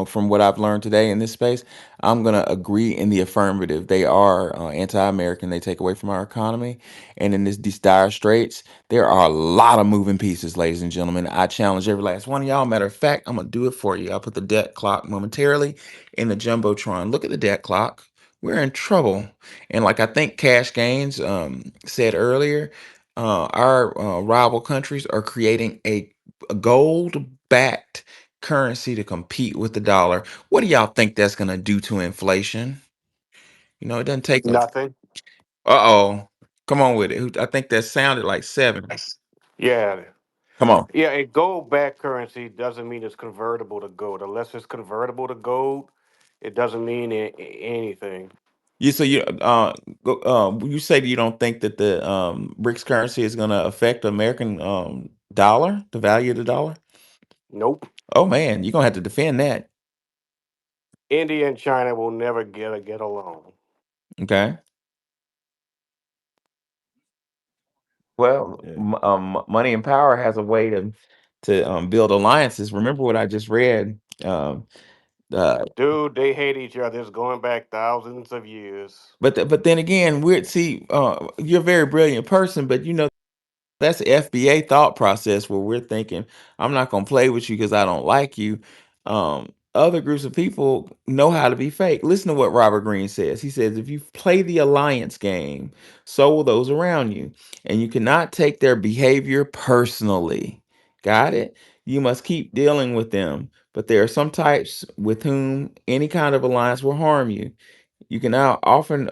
From what I've learned today in this space, I'm going to agree in the affirmative. They are anti-American. They take away from our economy. And in these dire straits, there are a lot of moving pieces, ladies and gentlemen. I challenge every last one of y'all. Matter of fact, I'm going to do it for you. I'll put the debt clock momentarily in the Jumbotron. Look at the debt clock. We're in trouble. And like I think Cash Gaines said earlier, our rival countries are creating a gold backed currency to compete with the dollar. What do y'all think that's going to do to inflation? You know, it doesn't take a. Nothing. Uh-oh. Come on with it. I think that sounded like seven. Yeah. Come on. Yeah, a gold backed currency doesn't mean it's convertible to gold. Unless it's convertible to gold, it doesn't mean anything. You so you you say that you don't think that the BRICS currency is going to affect the American dollar, the value of the dollar? Nope. Oh man, you're going to have to defend that. India and China will never get along. Okay. Well, Yeah. money and power has a way to build alliances. Remember what I just read. Uh, Dude, they hate each other. It's going back thousands of years. but then again, we're see, you're a very brilliant person, but you know that's the FBA thought process where we're thinking, I'm not gonna play with you because I don't like you. Other groups of people know how to be fake. Listen to what Robert Greene says. He says, if you play the alliance game, so will those around you. And you cannot take their behavior personally. Got it? You must keep dealing with them. But there are some types with whom any kind of alliance will harm you. You can now often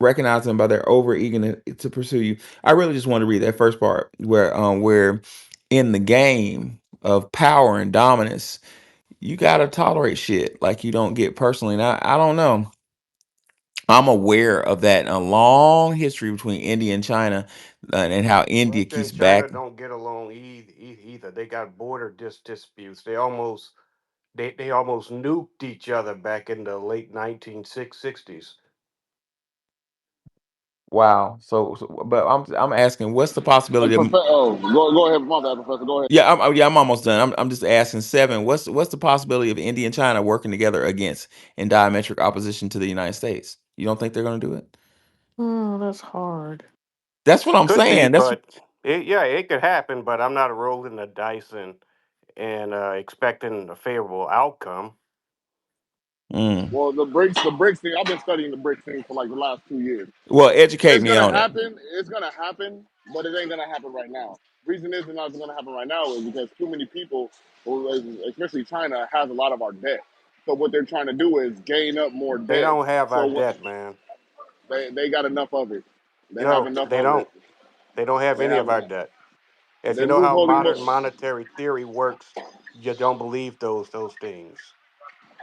recognize them by their over eagerness to pursue you. I really just want to read that first part where in the game of power and dominance, you gotta tolerate shit like you don't get personally. And I don't know. I'm aware of that a long history between India and China, and how India Russia keeps and China back. don't get along either. They got border disputes. They almost nuked each other back in the late 1960s. Wow. But I'm asking, what's the possibility of? Oh, go ahead, my bad, Professor. Go ahead. Yeah, I'm almost done. I'm just asking seven. What's the possibility of India and China working together against in diametric opposition to the United States? You don't think they're going to do it? Oh, that's hard. That's what I'm Could be, saying. That's but it could happen. But I'm not rolling the dice and expecting a favorable outcome. mm. Well, the BRICS thing. I've been studying the BRICS thing for like the last 2 years. Well, educate It's me gonna on it. happen. It's gonna happen, but it ain't gonna happen right now. Reason is it's not gonna happen right now is because too many people, especially China, has a lot of our debt. So what they're trying to do is gain up more They debt. don't have our So what debt, man. they got enough of it. They have No, enough they of it. don't. They don't have They any have of our enough. debt. If you They're know how withholding more. modern monetary theory works, you don't believe those things.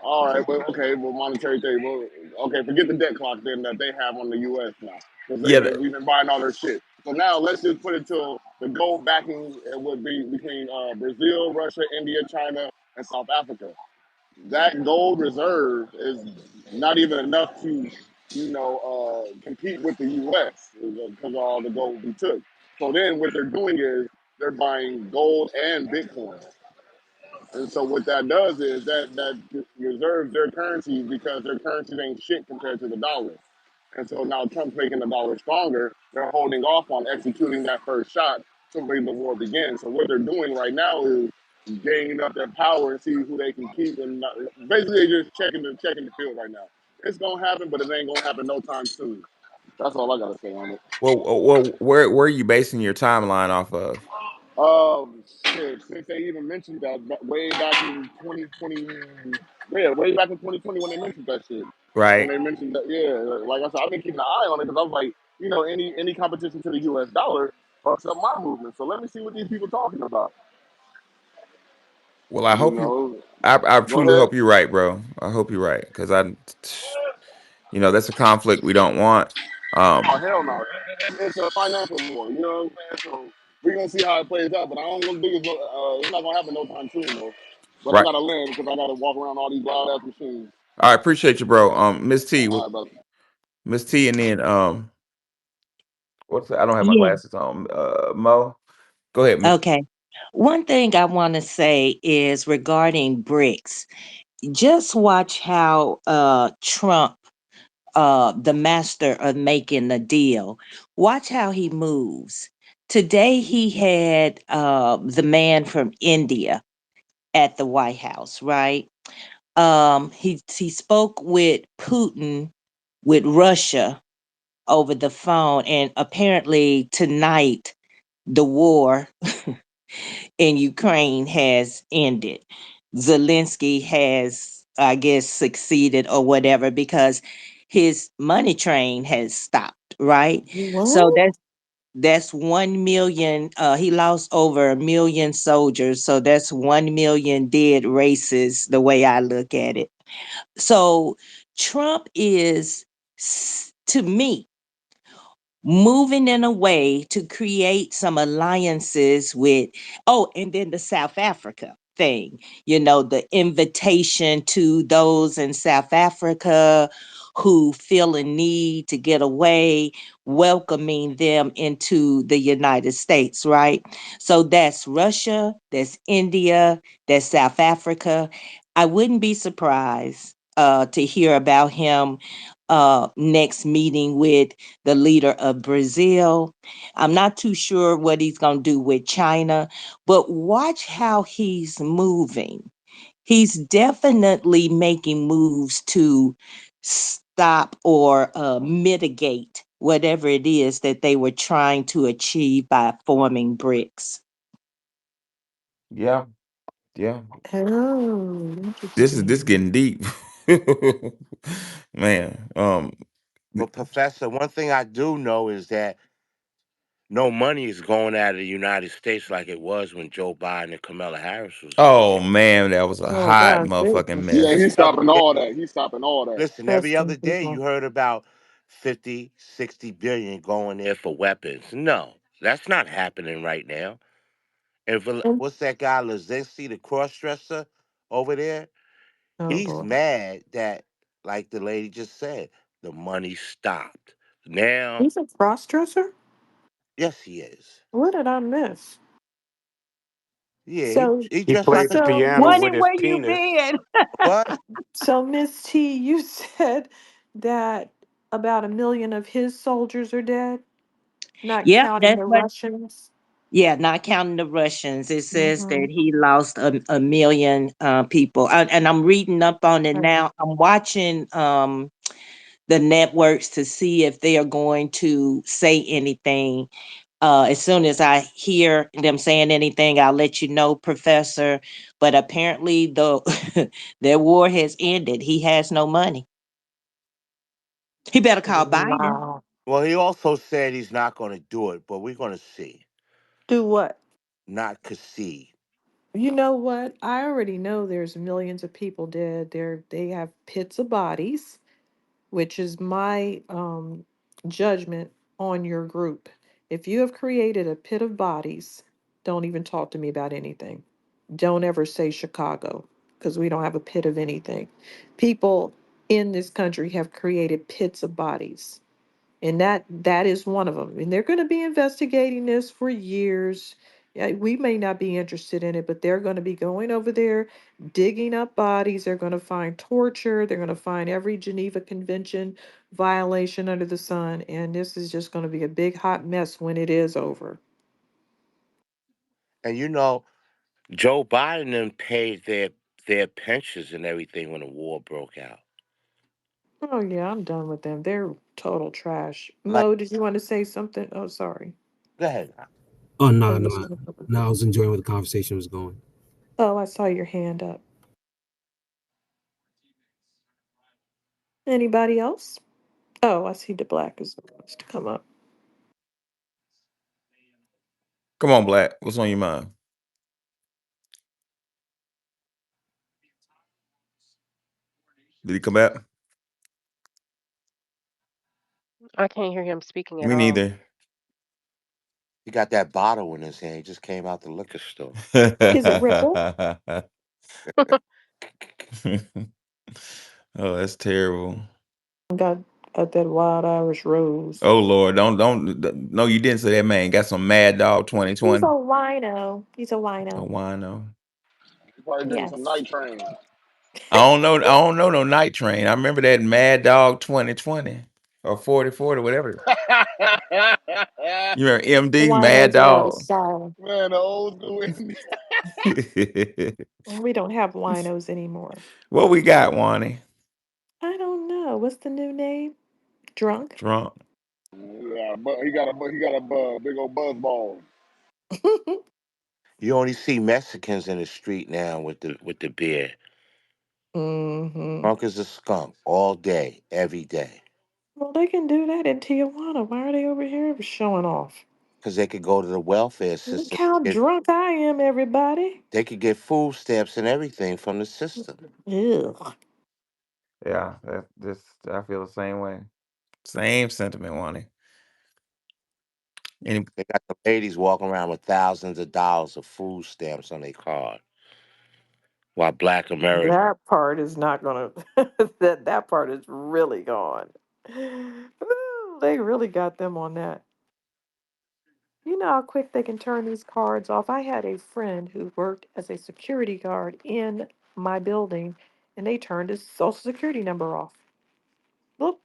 All right, but okay, well, monetary theory. Well, okay, forget the debt clock then that they have on the U.S. now, because Yeah, we've been buying all their shit. So now let's just put it to the gold backing would be between Brazil, Russia, India, China, and South Africa. That gold reserve is not even enough to, compete with the U.S. because of all the gold we took. So then what they're doing is they're buying gold and Bitcoin. And so what that does is that reserves their currencies because their currencies ain't shit compared to the dollar. And so now Trump's making the dollar stronger. They're holding off on executing that first shot to wait the war begins. So what they're doing right now is gaining up their power and see who they can keep. And not, basically, they're just checking the field right now. It's gonna happen, but it ain't gonna happen no time soon. That's all I gotta say on it. Well, where are you basing your timeline off of? Shit, since they even mentioned that way back in 2020, yeah, way back in 2020 when they mentioned that shit. When Right. they mentioned that, yeah, like I said, I've been keeping an eye on it because I was like, any competition to the U.S. dollar fucks up my movement. So let me see what these people talking about. Well, I You hope you. know, I go truly ahead. hope you're right, bro. I hope you're right because that's a conflict we don't want. Oh Um, hell no, it's a financial war. You know what I'm saying? So we're gonna see how it plays out, but I don't think it's not gonna happen no time soon though. But I right. gotta land because I gotta walk around all these wild ass machines. I appreciate you, bro. All right, brother. Miss T, and then what's that? I don't have my Yeah. glasses on. Mo, go ahead, Miss. Okay. One thing I want to say is regarding BRICS. Just watch how Trump, the master of making the deal, watch how he moves. Today he had the man from India at the White House, right? He spoke with Putin with Russia over the phone, and apparently tonight the war in Ukraine has ended. Zelensky has, I guess, succeeded or whatever because his money train has stopped, right? So What? that's 1 million. He lost over 1 million soldiers, so that's 1 million dead races. The way I look at it, so Trump is, to me, moving in a way to create some alliances with, oh, and then the South Africa thing, the invitation to those in South Africa who feel a need to get away, welcoming them into the United States, right? So that's Russia, that's India, that's South Africa. I wouldn't be surprised to hear about him next meeting with the leader of Brazil. I'm not too sure what he's going to do with China, but watch how he's moving. He's definitely making moves to stop or mitigate whatever it is that they were trying to achieve by forming BRICS. Yeah, yeah. Oh, This interesting. getting deep, man. But Professor, one thing I do know is that no money is going out of the United States like it was when Joe Biden and Kamala Harris was in Oh office. man, that was a Oh hot gosh, motherfucking Yeah, mess. he's Every other stopping day, all that. He's stopping all that. listen, every other testing day you people. heard about 50, 60 billion going there for weapons. No, that's not happening right now. And And what's that guy, Lazinski, the cross dresser over there? oh He's boy, mad that, like the lady just said, the money stopped. Now, he's a cross dresser. yes, he is. What did I miss? Yeah, So, he He dressed played like a the so, piano Wonder with his where you penis. been? what? so Miss T, you said that about 1 million of his soldiers are dead, not Yep, counting that's the what. Russians. Yeah, not counting the Russians. It says Mm-hmm. that he lost a million people. And I'm reading up on it now. I'm watching the networks to see if they are going to say anything. As soon as I hear them saying anything, I'll let you know, Professor. But apparently, their war has ended. He has no money. He better call Biden. Wow. Well, he also said he's not going to do it, but we're going to see. Do what? Not concede. You know what? I already know there's millions of people dead. They have pits of bodies, which is my judgment on your group. If you have created a pit of bodies, don't even talk to me about anything. Don't ever say Chicago because we don't have a pit of anything. People in this country have created pits of bodies. And that is one of them. And they're going to be investigating this for years. Yeah, we may not be interested in it, but they're going to be going over there, digging up bodies. They're going to find torture. They're going to find every Geneva Convention violation under the sun. And this is just going to be a big hot mess when it is over. And you know, Joe Biden them paid their pensions and everything when the war broke out. Oh, yeah, I'm done with them. They're total trash. Like, Mo, did you want to say something? Oh, sorry. go ahead. Oh I no, no, was. no. I was enjoying where the conversation was going. Oh, I saw your hand up. Anybody else? Oh, I see the black is supposed to come up. Come on, Black. What's on your mind? Did he come back? I can't hear him speaking at Me all. neither. He got that bottle in his hand. He just came out the liquor store. Is it Ripple? Oh, that's terrible. Got that wild Irish rose. Oh Lord, no, you didn't say that man got some Mad Dog He's a 2020. wino. He's a Oh, wino. wino. You probably drinking some Yes. night train. I don't know no Night Train. I remember that Mad Dog 2020 or 4040, whatever. You remember MD Mad Winos are out of Dog? style. Man, the old school. We don't have winos anymore. What we got, Wani? I don't know. What's the new name? Drunk? Drunk. Yeah, but he got a big old buzz ball. You only see Mexicans in the street now with the beer. hmm Drunk as a skunk all day, every day. Well, they can do that in Tijuana. Why are they over here showing off? Because they could go to the welfare Look system. how drunk I am, everybody. They could get food stamps and everything from the system. Ugh. Yeah, I feel the same way. Same sentiment, Wani. Any They got the ladies walking around with thousands of dollars of food stamps on their card. While black Americans, That part is not gonna. That part is really gone. Ooh, they really got them on that. You know how quick they can turn these cards off? I had a friend who worked as a security guard in my building, and they turned his social security number off. Look,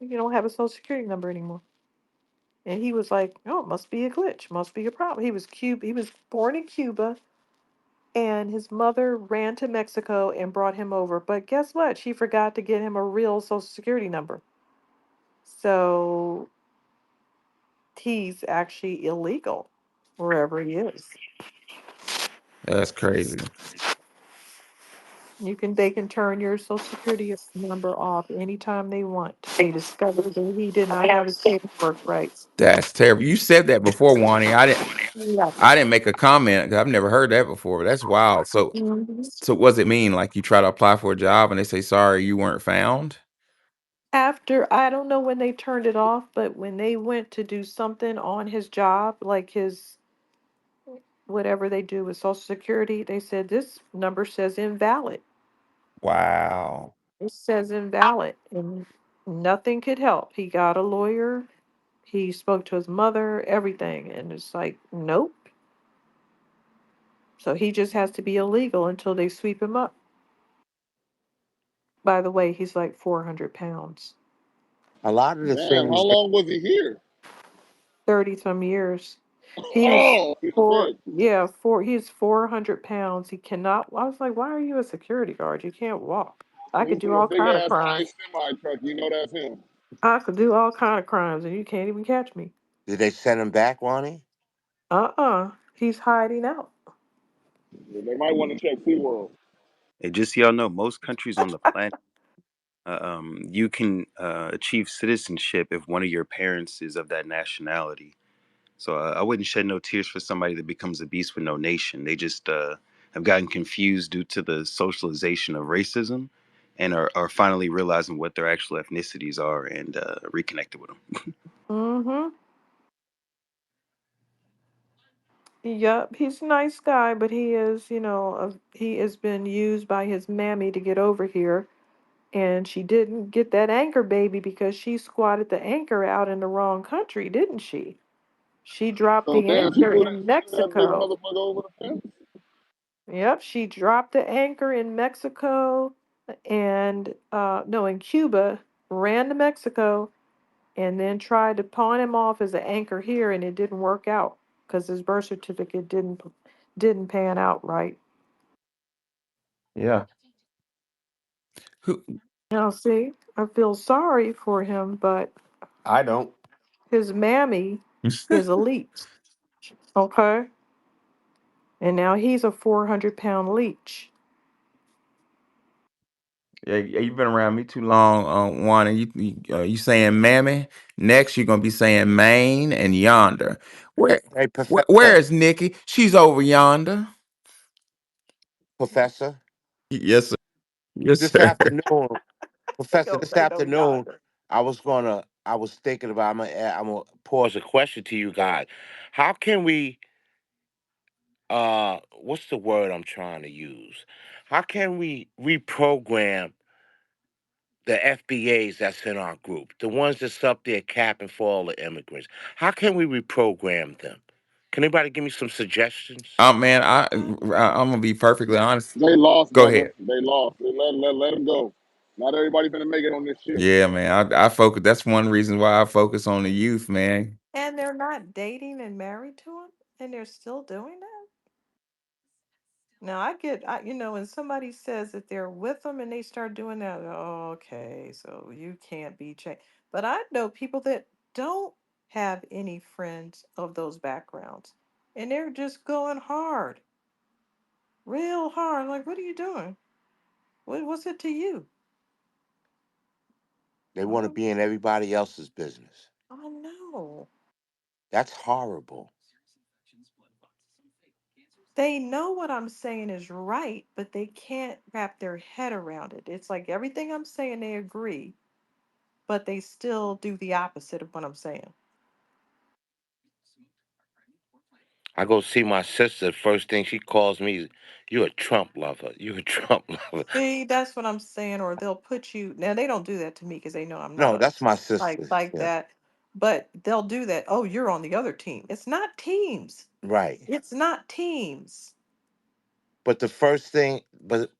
you don't have a social security number anymore. And he was like, "Oh, it must be a glitch. Must be a problem." He was born in Cuba, and his mother ran to Mexico and brought him over. But guess what? She forgot to get him a real social security number. So he's actually illegal wherever he is. That's crazy. They can turn your social security number off anytime they want. They discovered that he did not have his paperwork right. That's terrible. You said that before, Wani. Yeah. I didn't make a comment 'cause I've never heard that before. But that's wild. Mhm. So what does it mean? Like you try to apply for a job and they say sorry you weren't found? After, I don't know when they turned it off, but when they went to do something on his job, like his whatever they do with Social Security, they said this number says invalid. Wow. It says invalid, and nothing could help. He got a lawyer. He spoke to his mother, everything, and it's like, nope. So he just has to be illegal until they sweep him up. By the way, he's like 400 pounds, a lot of the Damn, how things long was he here? 30 some years. He was Oh, shit. he's 400 pounds. He cannot, I was like, why are you a security guard? You can't walk. I He could do see a all big kind of ass crimes. ice semi truck. You know that's him. I could do all kind of crimes and you can't even catch me. did they send him back, Ronnie? He's hiding out. They might want to check SeaWorld. And just so y'all know, most countries on the planet, you can achieve citizenship if one of your parents is of that nationality. So I wouldn't shed no tears for somebody that becomes a beast with no nation. They just have gotten confused due to the socialization of racism, and are finally realizing what their actual ethnicities are and reconnected with them. Mm-hmm. Yup, he's a nice guy, but he is, he has been used by his mammy to get over here. And she didn't get that anchor baby because she squatted the anchor out in the wrong country, didn't she? She dropped So the damn, anchor in she threw that big Mexico. motherfucker over the fence. Yep, she dropped the anchor in Mexico and no, in Cuba, ran to Mexico, and then tried to pawn him off as an anchor here, and it didn't work out because his birth certificate didn't pan out right. Yeah. Who Now, see, I feel sorry for him, but I don't. his mammy is elite, okay? And now he's a 400-pound leech. Yeah, yeah, you've been around me too long, Juan, and you saying mammy. Next, you're gonna be saying Maine and yonder. Where, Hey, where professor, is Nikki? She's over yonder. professor, Yes, sir. Yes, this sir. afternoon, He professor, gonna this say no afternoon, yonder. I was thinking about, I'm gonna pose a question to you guys. How can we, what's the word I'm trying to use? How can we reprogram the FBAs that's in our group, the ones that's up there capping for all the immigrants? How can we reprogram them? Can anybody give me some suggestions? Man, I'm gonna be perfectly honest. They lost, Go brother. ahead. They lost. Let them go. Not everybody gonna make it on this ship. Yeah, man. I focus. That's one reason why I focus on the youth, man. And they're not dating and married to him, and they're still doing that. Now when somebody says that they're with them and they start doing that, oh, okay, so you can't be changed. But I know people that don't have any friends of those backgrounds, and they're just going hard, real hard. Like, what are you doing? What's it to you? They want to Well, be in everybody else's business. I know. That's horrible. They know what I'm saying is right, but they can't wrap their head around it. It's like everything I'm saying they agree, but they still do the opposite of what I'm saying. I go see my sister. First thing she calls me, is, "You a Trump lover? You a Trump lover?" See, that's what I'm saying. Or they'll put you. Now they don't do that to me because they know I'm not No, a that's my like sister. like Yeah, that. But they'll do that. Oh, you're on the other team. It's not teams. right. It's not teams. But the first thing,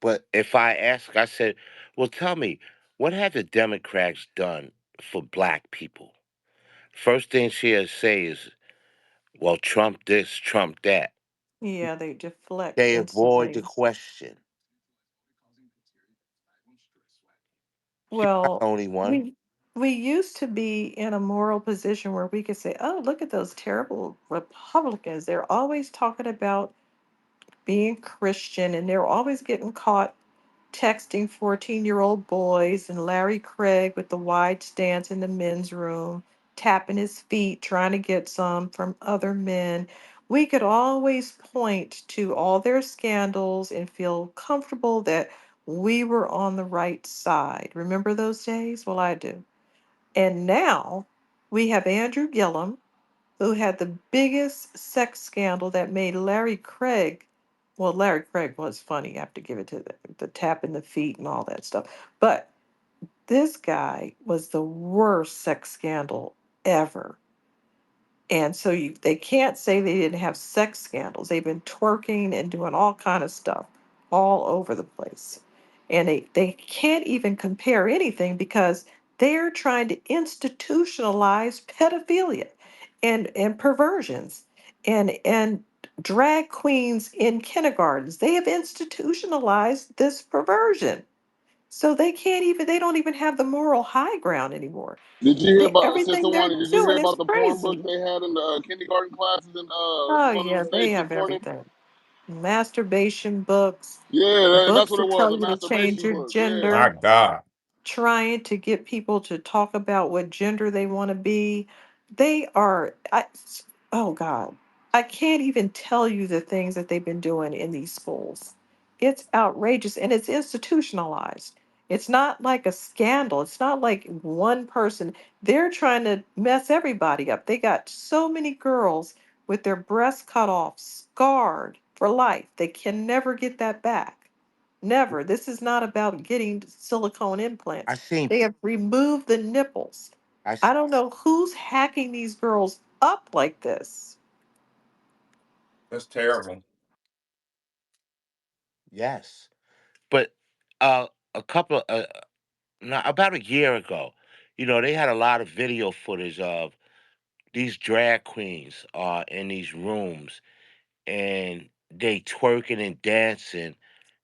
but if I ask, I said, "Well, tell me, what have the Democrats done for black people?" First thing she'll say is, "Well, Trump this, Trump that." Yeah, they deflect They avoid the instantly. question. She's not the Well, only one. we used to be in a moral position where we could say, "Oh, look at those terrible Republicans. They're always talking about being Christian, and they're always getting caught texting 14-year-old boys, and Larry Craig with the wide stance in the men's room, tapping his feet, trying to get some from other men." We could always point to all their scandals and feel comfortable that we were on the right side. Remember those days? Well, I do. And now we have Andrew Gillum, who had the biggest sex scandal that made Larry Craig. Well, Larry Craig was funny. I have to give it to the tapping the feet and all that stuff. But this guy was the worst sex scandal ever. And so they can't say they didn't have sex scandals. They've been twerking and doing all kind of stuff all over the place. And they can't even compare anything because they're trying to institutionalize pedophilia and perversions and drag queens in kindergartens. They have institutionalized this perversion. So they don't even have the moral high ground anymore. Did you hear about Sister Everything they're One? Did you hear doing is about the porn books crazy. they had in the kindergarten classes in Oh one of yeah, the they states have supported? everything. Masturbation books, Yeah, that's books what it that was. tell A you to change masturbation your book. Yeah. My gender, God. trying to get people to talk about what gender they want to be. They are, oh God, I can't even tell you the things that they've been doing in these schools. It's outrageous and it's institutionalized. It's not like a scandal. It's not like one person. They're trying to mess everybody up. They got so many girls with their breasts cut off, scarred for life. They can never get that back. Never. This is not about getting silicone I implants. seen, They have removed the nipples. I I s- don't know who's hacking these girls' up like this. That's terrible. Yes, but uh, a couple about a year ago, they had a lot of video footage of these drag queens in these rooms, and they twerking and dancing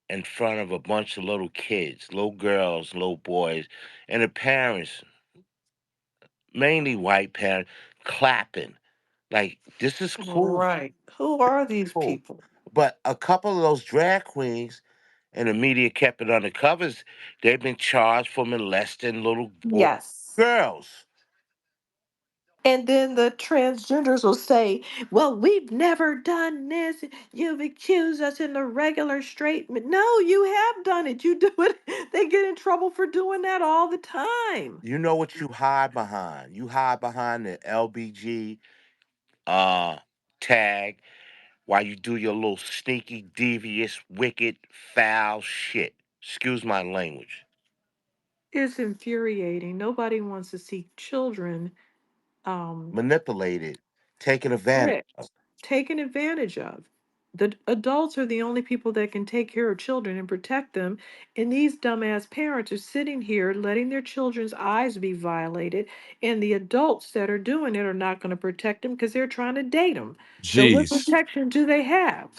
in front of a bunch of little kids, little girls, little boys, and the parents, mainly white parents, clapping. Like, this is cool, Right. Who are these cool. people? But a couple of those drag queens, and the media kept it under covers, they've been charged for molesting little Yes. girls. And then the transgenders will say, well, we've never done this. You've accused us in the regular straight. No, you have done it. You do it. They get in trouble for doing that all the time. You know what you hide behind? You hide behind the LBG uh, tag while you do your little sneaky, devious, wicked, foul shit. Excuse my language. It's infuriating. Nobody wants to see children um, Manipulated, taken advantage of. tricked, taken advantage of. The adults are the only people that can take care of children and protect them. And these dumbass parents are sitting here letting their children's eyes be violated. And the adults that are doing it are not going to protect them because they're trying to date them. So, what Jeez. protection do they have?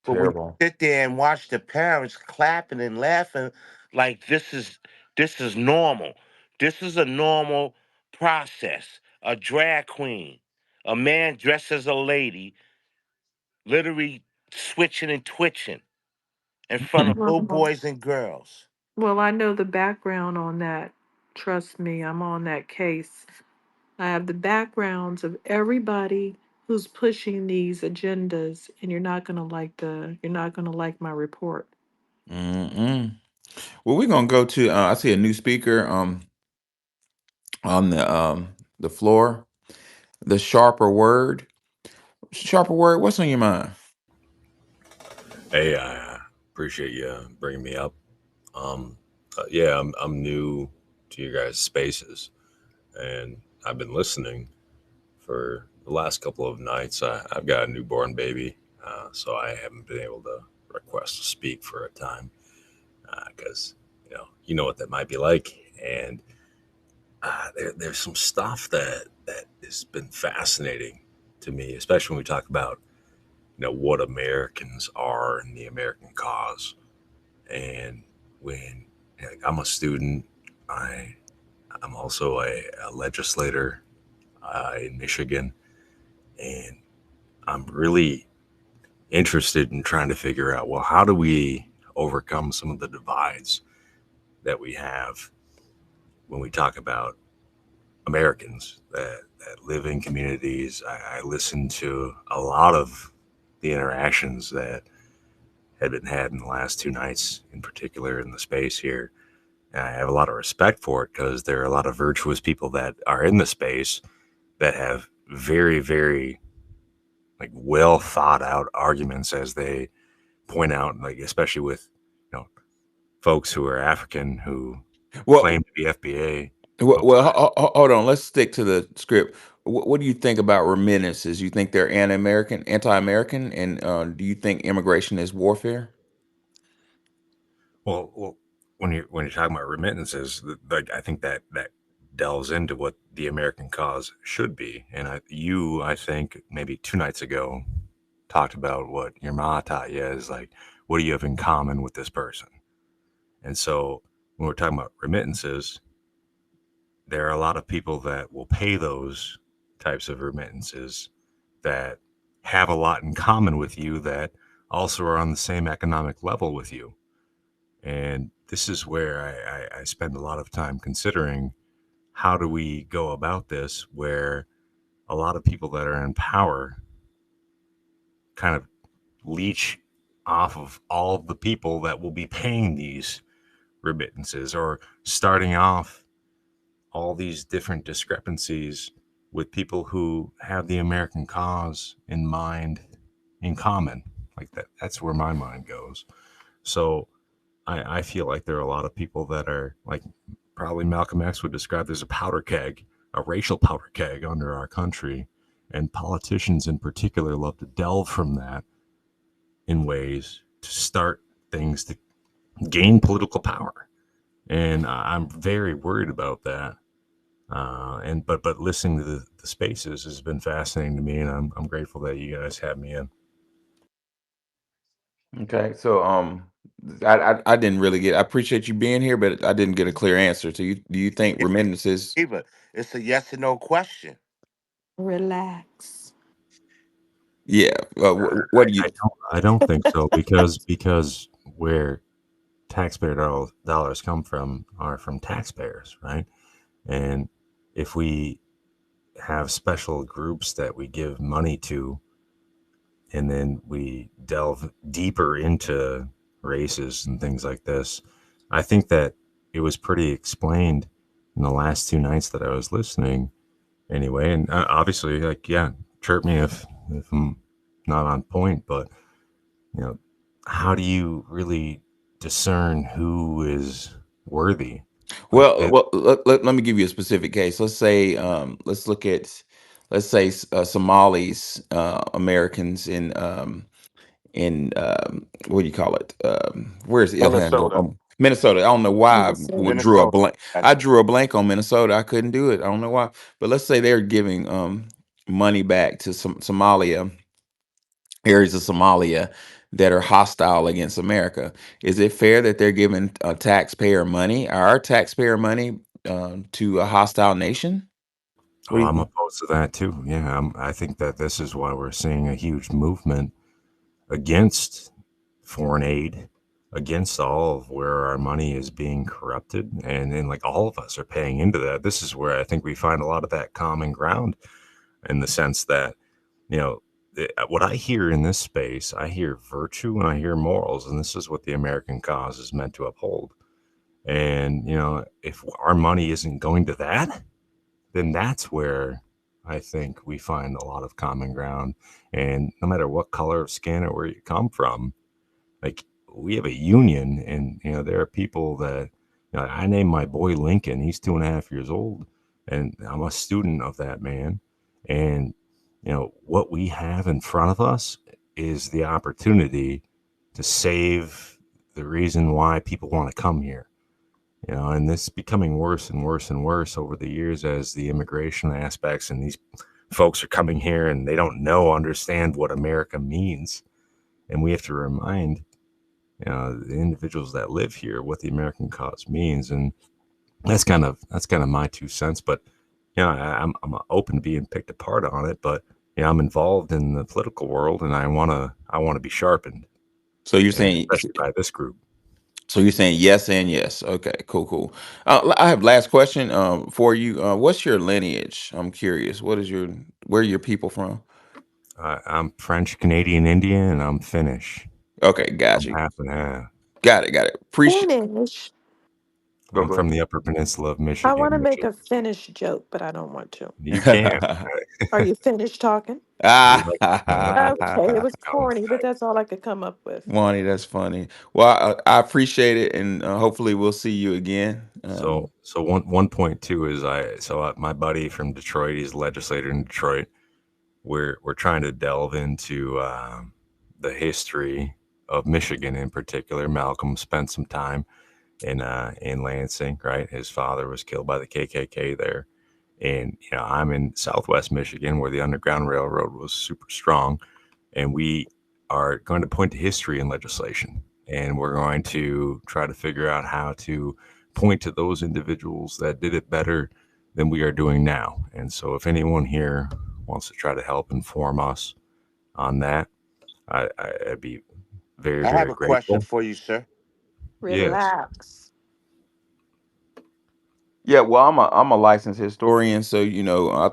But when you Terrible. sit there and watch the parents clapping and laughing, like this is normal. This is a normal process. A drag queen, a man dressed as a lady, literally switching and twitching in front of little Well, boys and girls. I know the background on that. Trust me, I'm on that case. I have the backgrounds of everybody who's pushing these agendas, and you're not gonna like my report. Mm-mm. Well, we're gonna go to. I see a new speaker on the floor. The sharper word. Sharper word. What's on your mind? Hey, I appreciate you bringing me up. Yeah, I'm new to your guys' spaces, and I've been listening for the last couple of nights. I've got a newborn baby, so I haven't been able to request to speak for a time because you know what that might be like, and there's some stuff that has been fascinating to me, especially when we talk about what Americans are and the American cause. And when I'm a student, I I'm also a legislator in Michigan, and I'm really interested in trying to figure out, well, how do we overcome some of the divides that we have when we talk about Americans that live in communities. I listen to a lot of the interactions that had been had in the last two nights, in particular in the space here. And I have a lot of respect for it because there are a lot of virtuous people that are in the space that have very, very like well thought out arguments as they point out, like especially with folks who are African who Well, claim to be FBA. well, Oh, well go ahead. hold on. Let's stick to the script. What do you think about remittances? You think they're anti-American, and do you think immigration is warfare? Well, when you're talking about remittances, like I think that delves into what the American cause should be. And I think maybe two nights ago talked about what your ma taught you is like, what do you have in common with this person? And so when we're talking about remittances, there are a lot of people that will pay those types of remittances that have a lot in common with you that also are on the same economic level with you. And this is where I spend a lot of time considering how do we go about this where a lot of people that are in power kind of leech off of all of the people that will be paying these remittances or starting off all these different discrepancies with people who have the American cause in mind in common. Like that's where my mind goes. So I feel like there are a lot of people that are like probably Malcolm X would describe as a powder keg a racial powder keg under our country, and politicians in particular love to delve from that in ways to start things to gain political power. And I'm very worried about that. But listening to the spaces has been fascinating to me, and I'm grateful that you guys have me in. Okay, so I didn't really get. I appreciate you being here, but I didn't get a clear answer. So do you think It's remittances? either it's a yes or no question. Relax. Yeah. What do you? I don't think so because where taxpayer dollars come from are from taxpayers, right? And if we have special groups that we give money to, and then we delve deeper into races and things like this, I think that it was pretty explained in the last two nights that I was listening anyway. And obviously, like, yeah, chirp me if I'm not on point, but you know, how do you really discern who is worthy? Like Well, that. let me give you a specific case. Let's say, let's look at, let's say Somalis, Americans in what do you call it? Where's Ilhan? Minnesota. Minnesota. I don't know why drew a Minnesota. blank. I drew a blank on Minnesota. I couldn't do it. I don't know why. But let's say they're giving money back to Somalia, areas of Somalia that are hostile against America. Is it fair that they're giving taxpayer money, our taxpayer money, to a hostile nation? What Oh, do you I'm think? opposed to that too. Yeah, I think that this is why we're seeing a huge movement against foreign aid, against all of where our money is being corrupted, and then like all of us are paying into that. This is where I think we find a lot of that common ground, in the sense that you know what I hear in this space, I hear virtue and I hear morals, and this is what the American cause is meant to uphold. And if our money isn't going to that, then that's where I think we find a lot of common ground. And no matter what color of skin or where you come from, like, we have a union, and there are people that, I named my boy Lincoln. He's 2.5 years old, and I'm a student of that man. And what we have in front of us is the opportunity to save the reason why people want to come here. And this is becoming worse and worse and worse over the years as the immigration aspects, and these folks are coming here and they don't understand what America means. And we have to remind the individuals that live here what the American cause means. And that's kind of my 2 cents. But I'm open to being picked apart on it. But I'm involved in the political world, and I want to be sharpened, So you're and saying, especially by this group. yes and yes. Okay, cool, cool. I have last question for you. What's your lineage? I'm curious. Where are your people from? I'm French, Canadian, Indian, and I'm Finnish. Okay, got I'm you. half and half. Got it, got it. Appreciate. Finish. Go I'm go ahead. from the Upper Peninsula of I want Michigan. to make Michigan. a Finnish joke, but I don't want to. You can. Are you finished talking? We like. Okay, it was No. corny, but that's all I could come up with. Wani, that's funny. Well, I appreciate it, and hopefully we'll see you again. So one point too is my buddy from Detroit, he's a legislator in Detroit. We're trying to delve into the history of Michigan in particular. Malcolm spent some time in Lansing, right? His father was killed by the KKK there. And I'm in Southwest Michigan, where the Underground Railroad was super strong, and we are going to point to history in legislation, and we're going to try to figure out how to point to those individuals that did it better than we are doing now. And so if anyone here wants to try to help inform us on that, I'd be very, I have very a question grateful. for you, sir. Yes. Relax. Yeah, well, I'm a licensed historian, so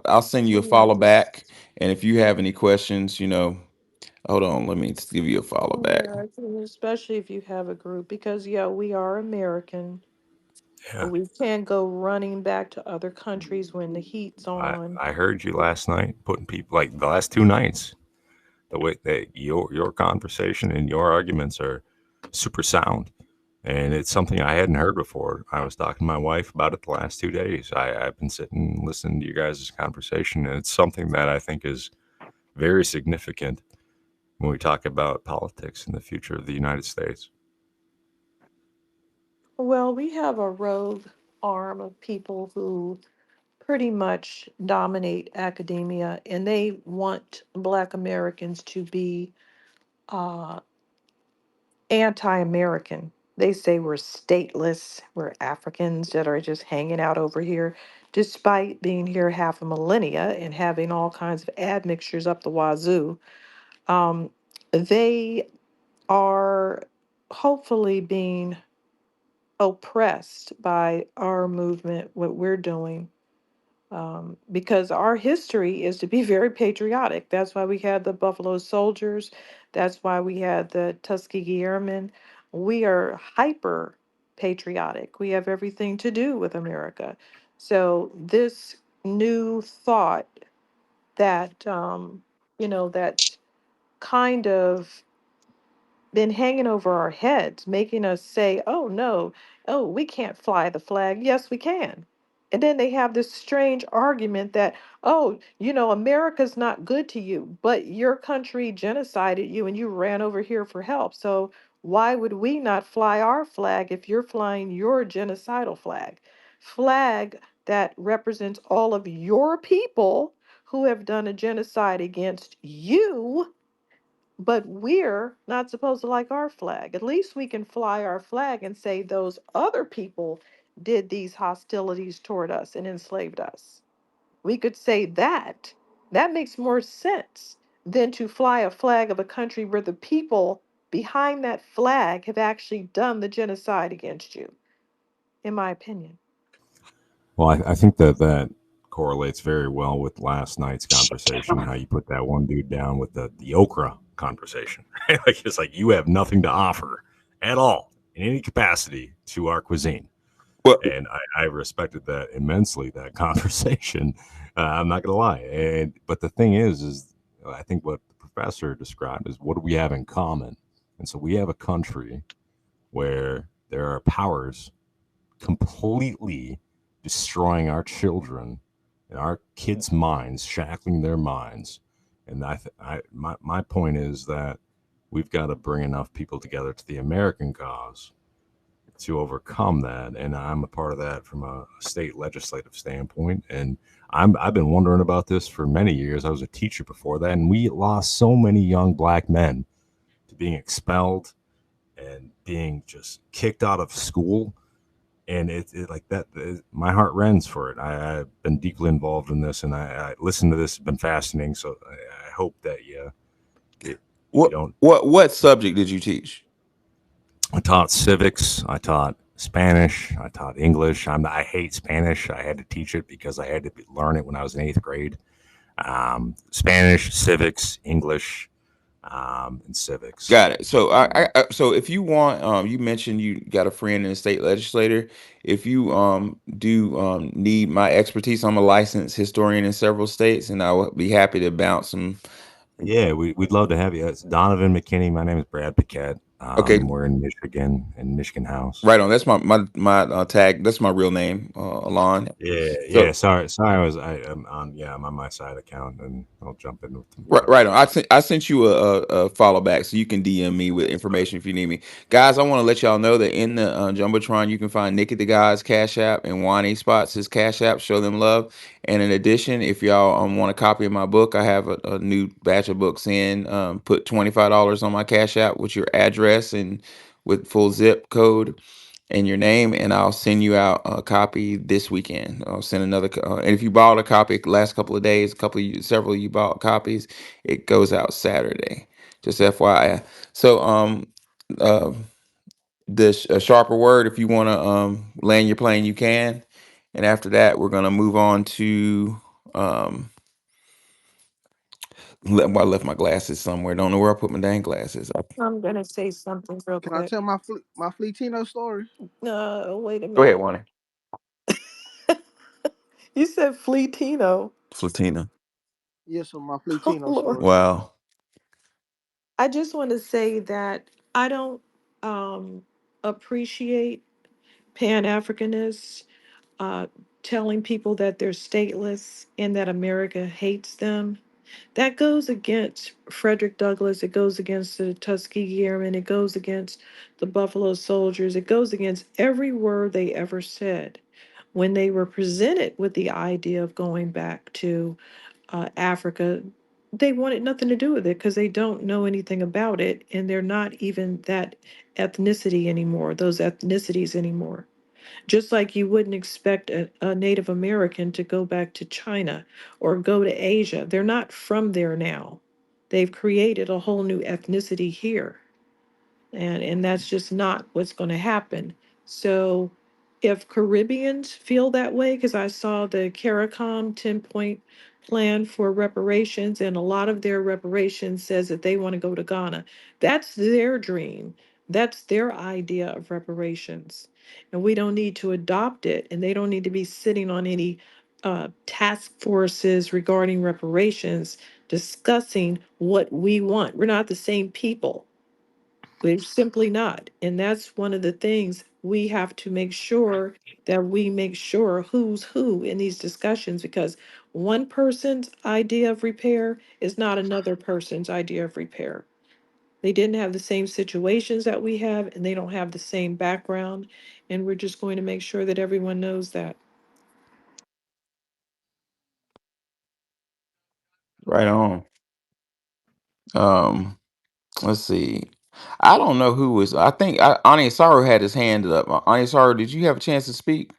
I'll send you a follow Yes. back, and if you have any questions, hold on, let me just give you a follow back. Yeah, especially if you have a group, because yeah, we are American, but Yeah. we can't go running back to other countries when the heat's I, on. I heard you last night putting people, like, the last 2 nights, the way that your conversation and your arguments are super sound, And it's something I hadn't heard before. I was talking to my wife about it the last 2 days. I've been sitting and listening to you guys' conversation, and it's something that I think is very significant when we talk about politics and the future of the United States. Well, we have a rogue arm of people who pretty much dominate academia, and they want Black Americans to be uh, anti American. They say we're stateless, we're Africans that are just hanging out over here, despite being here half a millennia and having all kinds of admixtures up the wazoo. They are hopefully being oppressed by our movement, what we're doing, because our history is to be very patriotic. That's why we had the Buffalo Soldiers. That's why we had the Tuskegee Airmen. We are hyper patriotic. We have everything to do with America. So this new thought that that's kind of been hanging over our heads, making us say, oh no, oh, we can't fly the flag. Yes, we can. And then they have this strange argument that, oh, America's not good to you, but your country genocided you and you ran over here for help. So why would we not fly our flag if you're flying your genocidal flag? Flag that represents all of your people who have done a genocide against you, but we're not supposed to like our flag. At least we can fly our flag and say those other people did these hostilities toward us and enslaved us. We could say that. That makes more sense than to fly a flag of a country where the people behind that flag have actually done the genocide against you, in my opinion. Well, I think that that correlates very well with last night's conversation. How you put that one dude down with the okra conversation. Like it's like you have nothing to offer at all in any capacity to our cuisine, Well, and I respected that immensely. That conversation, I'm not gonna lie. And but the thing is I think what the professor described is what do we have in common? And so we have a country where there are powers completely destroying our children and our kids' minds, shackling their minds. And my point is that we've got to bring enough people together to the American cause to overcome that. And I'm a part of that from a state legislative standpoint. And I've been wondering about this for many years. I was a teacher before that, and we lost so many young black men to being expelled and being just kicked out of school, and it like that my heart rends for it. I've been deeply involved in this, and I listen to this. It's been fascinating, so I hope that you what don't. what subject did you teach? I taught civics, I taught Spanish, I taught English. I hate Spanish. I had to teach it because I had to learn it when I was in 8th grade. Spanish, civics, English, and civics. Got it. So so if you want, you mentioned you got a friend in the state legislator. If you do need my expertise, I'm a licensed historian in several states, and I would be happy to bounce some. Yeah, we'd love to have you. It's Donovan McKinney. My name is Brad Paquette. Okay, We're in Michigan, in Michigan House. right on. That's my tag. That's my real name, Alon. Yeah, yeah. So Sorry. I'm on. Yeah, I'm on my side account, and I'll jump in with right whatever. on. I sent you a follow back, so you can DM me with information if you need me, guys. I want to let y'all know that in the jumbotron you can find Nikki the God's Cash App and Wani Spots his Cash App. Show them love. And in addition, if y'all want a copy of my book, I have a new batch of books in. Put $25 on my Cash App with your address and with full zip code and your name, and I'll send you out a copy this weekend. I'll send another, and if you bought a copy last couple of days, several of you bought copies, it goes out Saturday. Just FYI. So, uh, a sharper word. If you want to land your plane, you can. And after that, we're gonna move on to well, I left my glasses somewhere. Don't know where I put my dang glasses. I'm going to say something real Can I quick. tell my Fleetino story? Wait a Go ahead, minute. Wani. You said Fleetino. Flatina. Yes, so my Oh, Fleetino Lord. story. Wow. I just want to say that I don't. Um, appreciate Pan Africanists telling people that they're stateless and that America hates them. That goes against Frederick Douglass. It goes against the Tuskegee Airmen. It goes against the Buffalo Soldiers. It goes against every word they ever said when they were presented with the idea of going back to Africa. They wanted nothing to do with it because they don't know anything about it, and they're not even that ethnicity anymore, those ethnicities anymore. Just like you wouldn't expect a Native American to go back to China or go to Asia. They're not from there now. They've created a whole new ethnicity here, and that's just not what's going to happen. So if Caribbeans feel that way, because I saw the CARICOM 10-point plan for reparations, and a lot of their reparations says that they want to go to Ghana. That's their dream. That's their idea of reparations. And we don't need to adopt it, and they don't need to be sitting on any task forces regarding reparations discussing what we want. We're not the same people. We're simply not. And that's one of the things we have to make sure that we make sure who's who in these discussions, because one person's idea of repair is not another person's idea of repair. They didn't have the same situations that we have, and they don't have the same background. And we're just going to make sure that everyone knows that. Right on. Um, let's see. I don't know who was. I think Ani Saru had his hand up. Ani Saru, did you have a chance to speak?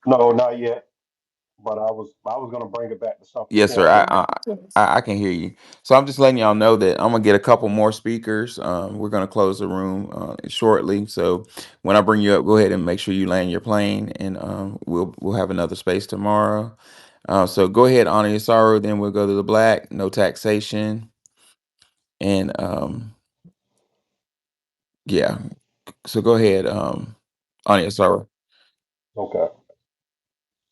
No, not yet. But I was gonna bring it back to something Yes, sir. Tim said. Yes. I can hear you. So I'm just letting y'all know that I'm gonna get a couple more speakers. We're gonna close the room shortly. So when I bring you up, go ahead and make sure you land your plane, and we'll have another space tomorrow. So go ahead, Ani Saru. Then we'll go to the black, no taxation, and yeah. So go ahead, Ani Saru. Okay.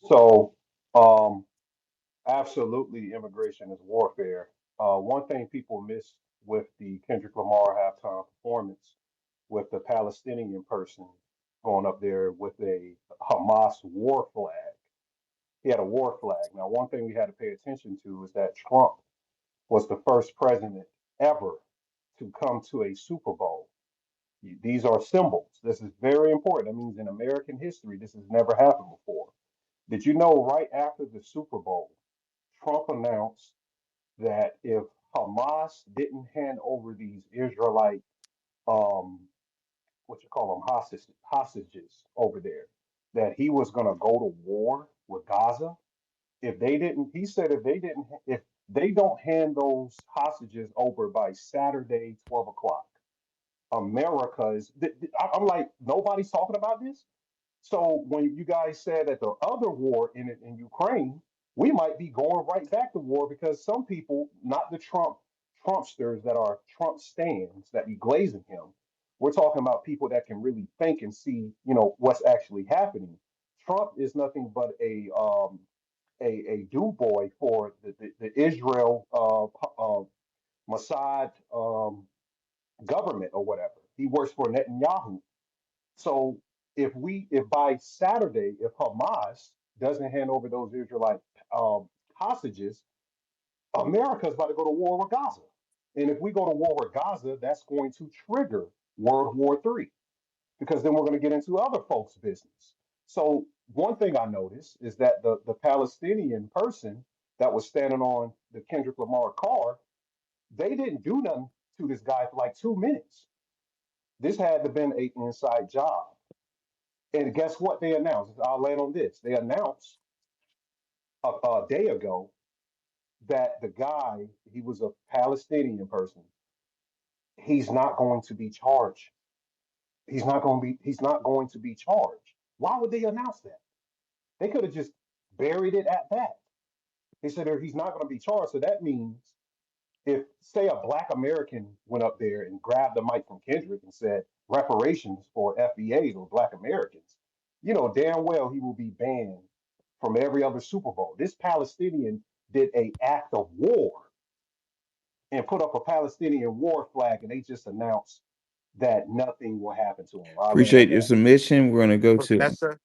So um absolutely immigration is warfare. One thing people miss with the Kendrick Lamar halftime performance with the Palestinian person going up there with a Hamas war flag. He had a war flag. Now, one thing we had to pay attention to is that Trump was the first president ever to come to a Super Bowl. These are symbols. This is very important. That means in American history, this has never happened before. Did you know right after the Super Bowl, Trump announced that if Hamas didn't hand over these Israelite, um, what you call them, hostages over there, that he was going to go to war with Gaza? If they didn't, he said if they don't hand those hostages over by Saturday, 12 o'clock, America is. I'm like, nobody's talking about this. So when you guys said that the other war in Ukraine, we might be going right back to war because some people, not the Trumpsters that are Trump stands that be glazing him, we're talking about people that can really think and see, what's actually happening. Trump is nothing but a do boy for the Israel Mossad government or whatever. He works for Netanyahu. So if by Saturday, if Hamas doesn't hand over those Israelite hostages, America's about to go to war with Gaza. And if we go to war with Gaza, that's going to trigger World War III because then we're going to get into other folks' business. So one thing I noticed is that the Palestinian person that was standing on the Kendrick Lamar car, they didn't do nothing to this guy for like 2 minutes. This had to have been an inside job. And guess what they announced? I'll land on this. They announced a day ago that the guy, he was a Palestinian person. He's not going to be charged. He's not going to be charged. Why would they announce that? They could have just buried it at that. They said he's not going to be charged. So that means if, say, a black American went up there and grabbed the mic from Kendrick and said reparations for FBAs or black Americans, you know damn well he will be banned from every other Super Bowl. This Palestinian did a act of war. and put up a Palestinian war flag, and they just announced that nothing will happen to them. I'll land Appreciate with your that. submission. We're gonna go to. Professor,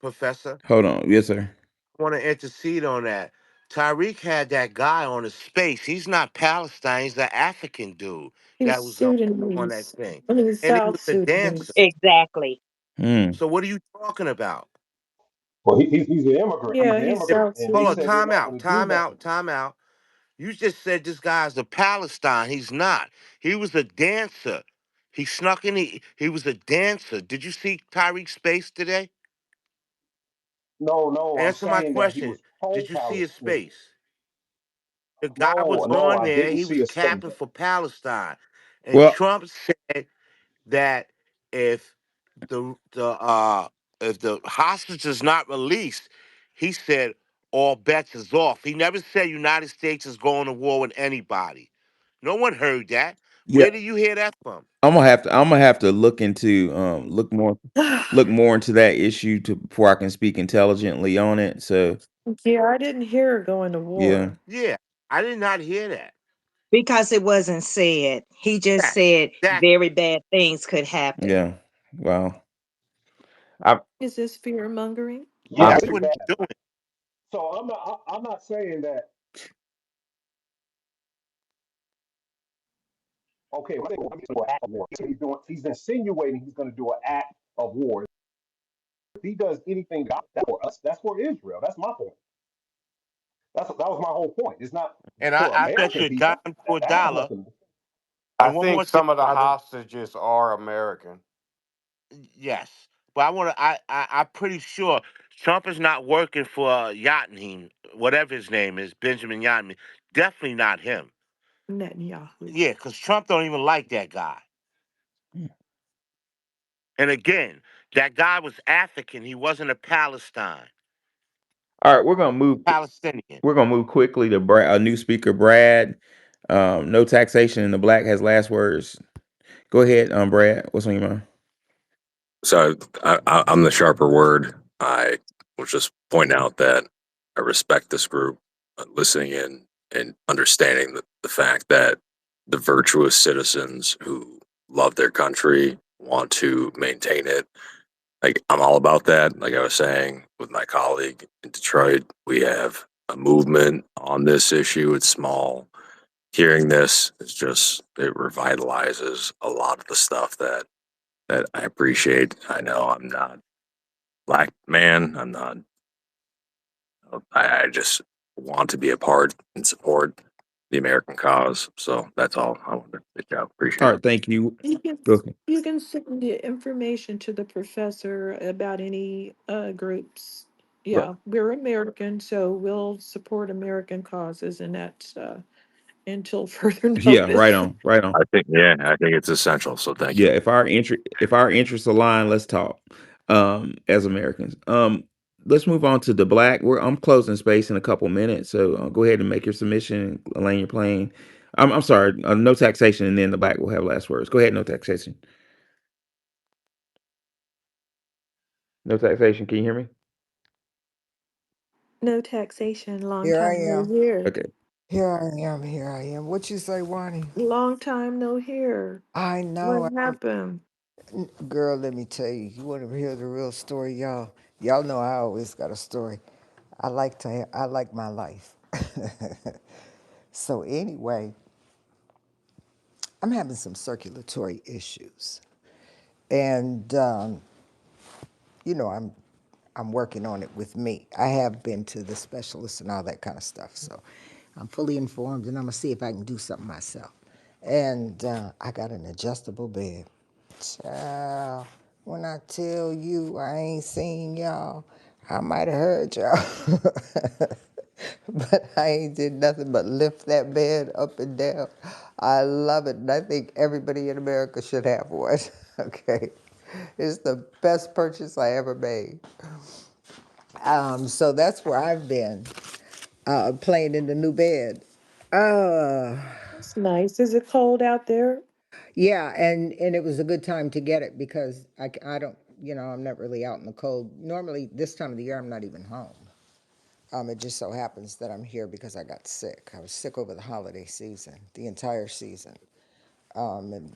Professor, Hold on, yes, sir. I want to intercede on that. Tariq had that guy on his space. He's not Palestine. He's an African dude He's that was on that Sudanese. thing, I mean, and he South was a dancer. Sudanese. Exactly. Hmm. So what are you talking about? Well, he's an immigrant. He's Yeah, an he's immigrant, South and they Hold on, said they're Sudanese. time not out, going to do time nothing. out, time out. You just said this guy's a Palestine. He's not. He was a dancer. He snuck in. He was a dancer. Did you see Tyreek's space today? No, no, I'm Answer my saying that he question. was Did you see his pro-Palestinian. space? The guy was No, no, on I there. didn't He see was a space. capping for Palestine, and Well, Trump said that if the if the hostage is not released, he said all bets is off. He never said United States is going to war with anybody. No one heard that. yeah, Where did you hear that from? I'm gonna have to look into look more into that issue to before I can speak intelligently on it. So Yeah, I didn't hear her going to yeah, war. Yeah, I did not hear that. Because it wasn't said. He just Exactly. said Exactly. very bad things could happen. yeah. Wow. I Is this fear mongering? Yeah, I That's pretty what bad. he's doing. So I'm not saying that. Okay, well, he's doing an act of war. He's insinuating he's going to do an act of war. If he does anything, that's for us. That's for Israel. That's my point. That was my whole point. It's not And for I bet American you a dime people. to a That has dollar. nothing. I And one think more thing, some of the brother. hostages are American. Yes, but I want to. I'm pretty sure Trump is not working for Yatney, whatever his name is, Benjamin Yatney. Definitely not him. Netanyahu. Yeah, because Trump don't even like that guy. And again, that guy was African. He wasn't a Palestine All right, we're gonna move. Palestinian. We're gonna move quickly to a new speaker, Brad. No taxation in the black has last words. Go ahead, Brad. What's on your mind? So I'm the sharper word. I was just pointing out that I respect this group, listening in and understanding the fact that the virtuous citizens who love their country want to maintain it. Like I'm all about that. Like I was saying with my colleague in Detroit, we have a movement on this issue. It's small. Hearing this is just it revitalizes a lot of the stuff that I appreciate. I know I'm not black man. I'm not. I just want to be a part and support the American cause. So that's all I wanted to pitch out. All Appreciate it. right, thank you. You can Go ahead. you can send the information to the professor about any groups. Right. Yeah, we're American, so we'll support American causes, and that's until further Yeah, right notice. on, right on. I think it's essential. So thank Yeah, you. if our interests align, let's talk. As Americans. Let's move on to the black. I'm closing space in a couple minutes, so go ahead and make your submission, land your plane. I'm sorry, no taxation, and then the black will have last words. Go ahead, no taxation. No taxation. Can you hear me? No taxation, long Here I time no am. here. Okay. Here I am. Here I am. What you say, Wani? Long time no here. I What know. happened? Girl, let me tell you. You want to hear the real story, y'all? Y'all know I always got a story. I like my life. So anyway, I'm having some circulatory issues, and I'm working on it with me. I have been to the specialist and all that kind of stuff, so I'm fully informed, and I'm gonna see if I can do something myself. And I got an adjustable bed. Child, when I tell you I ain't seen y'all, I might have heard y'all. But I ain't did nothing but lift that bed up and down. I love it, and I think everybody in America should have one. Okay, it's the best purchase I ever made. So that's where I've been, playing in the new bed. Uh, That's nice. Is it cold out there? yeah, and it was a good time to get it because I don't, I'm not really out in the cold. Normally, this time of the year, I'm not even home. It just so happens that I'm here because I got sick. I was sick over the holiday season, the entire season. And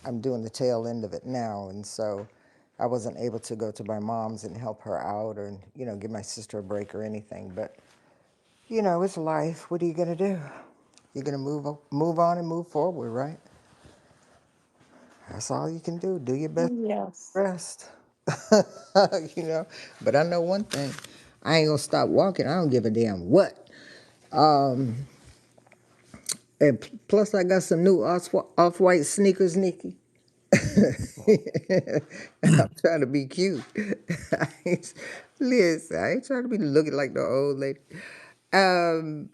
I'm doing the tail end of it now, and so I wasn't able to go to my mom's and help her out, or give my sister a break or anything. But it's life. What are you gonna do? You're gonna move on and move forward, right? That's all you can do. Do your best. Yes. Rest. you know. But I know one thing. I ain't gonna stop walking. I don't give a damn what. Um, and plus, I got some new off-white sneakers, Nikki. I'm trying to be cute. Listen, I ain't trying to be looking like the old lady. Um,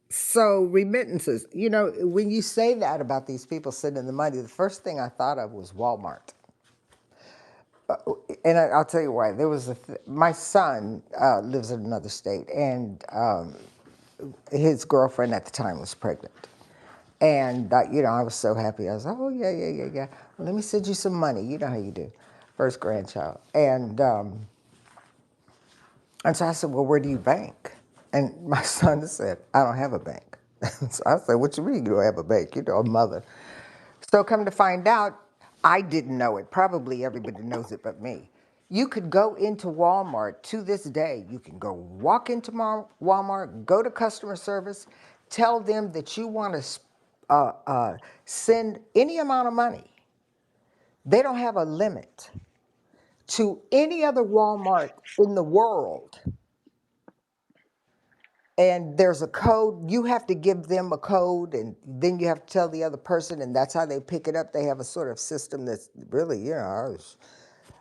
so remittances. When you say that about these people sending the money, the first thing I thought of was Walmart. And I'll tell you why. There was my son lives in another state, and his girlfriend at the time was pregnant. And I was so happy. I was like, oh yeah, yeah, yeah, yeah. Well, let me send you some money. You know how you do, first grandchild. And so I said, well, where do you bank? And my son said, I don't have a bank. So I said, what you mean you don't have a bank? A mother. So come to find out, I didn't know it. Probably everybody knows it but me. You could go into Walmart to this day. You can go walk into Walmart, go to customer service, tell them that you want to send any amount of money. They don't have a limit to any other Walmart in the world. And there's a code. You have to give them a code, and then you have to tell the other person, and that's how they pick it up. They have a sort of system that's really,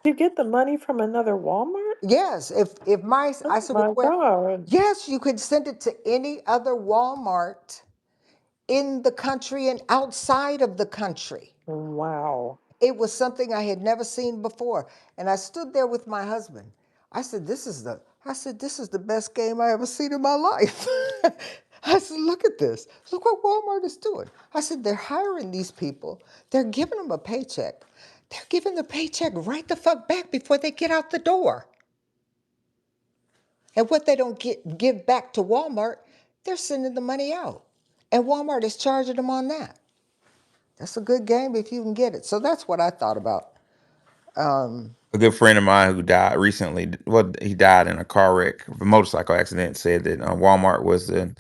You get the money from another Walmart? yes. If I Oh said, well, my God. yes, you could send it to any other Walmart in the country and outside of the country. Wow. It was something I had never seen before. And I stood there with my husband. I said, this is the best game I ever seen in my life. I said, look at this. Look what Walmart is doing. I said, they're hiring these people. They're giving them a paycheck. They're giving the paycheck right the fuck back before they get out the door. And what they don't give back to Walmart, they're sending the money out. And Walmart is charging them on that. That's a good game if you can get it. So that's what I thought about. A good friend of mine who died recently, well, he died in a car wreck, a motorcycle accident, said that Walmart was the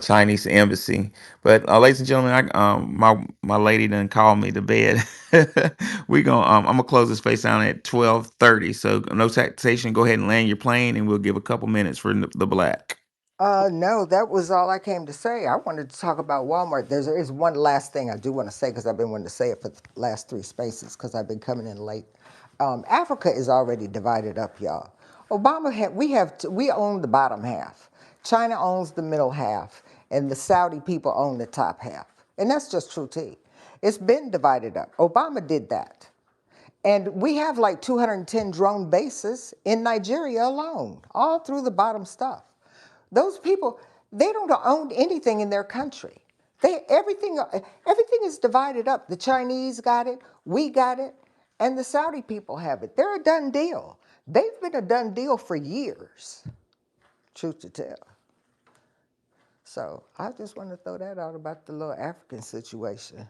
Chinese embassy. But ladies and gentlemen, my lady done called me to bed. I'm gonna close this space down at 12:30. So no taxation. Go ahead and land your plane, and we'll give a couple minutes for the black. No, that was all I came to say. I wanted to talk about Walmart. There is one last thing I do want to say because I've been wanting to say it for the last three spaces because I've been coming in late. Africa is already divided up, y'all. We own the bottom half. China owns the middle half, and the Saudi people own the top half. And that's just true tea. It's been divided up. Obama did that. And we have like 210 drone bases in Nigeria alone, all through the bottom stuff. Those people, they don't own anything in their country. Everything is divided up. The Chinese got it, we got it, and the Saudi people have it. They're a done deal. They've been a done deal for years, truth to tell. So I just want to throw that out about the little African situation.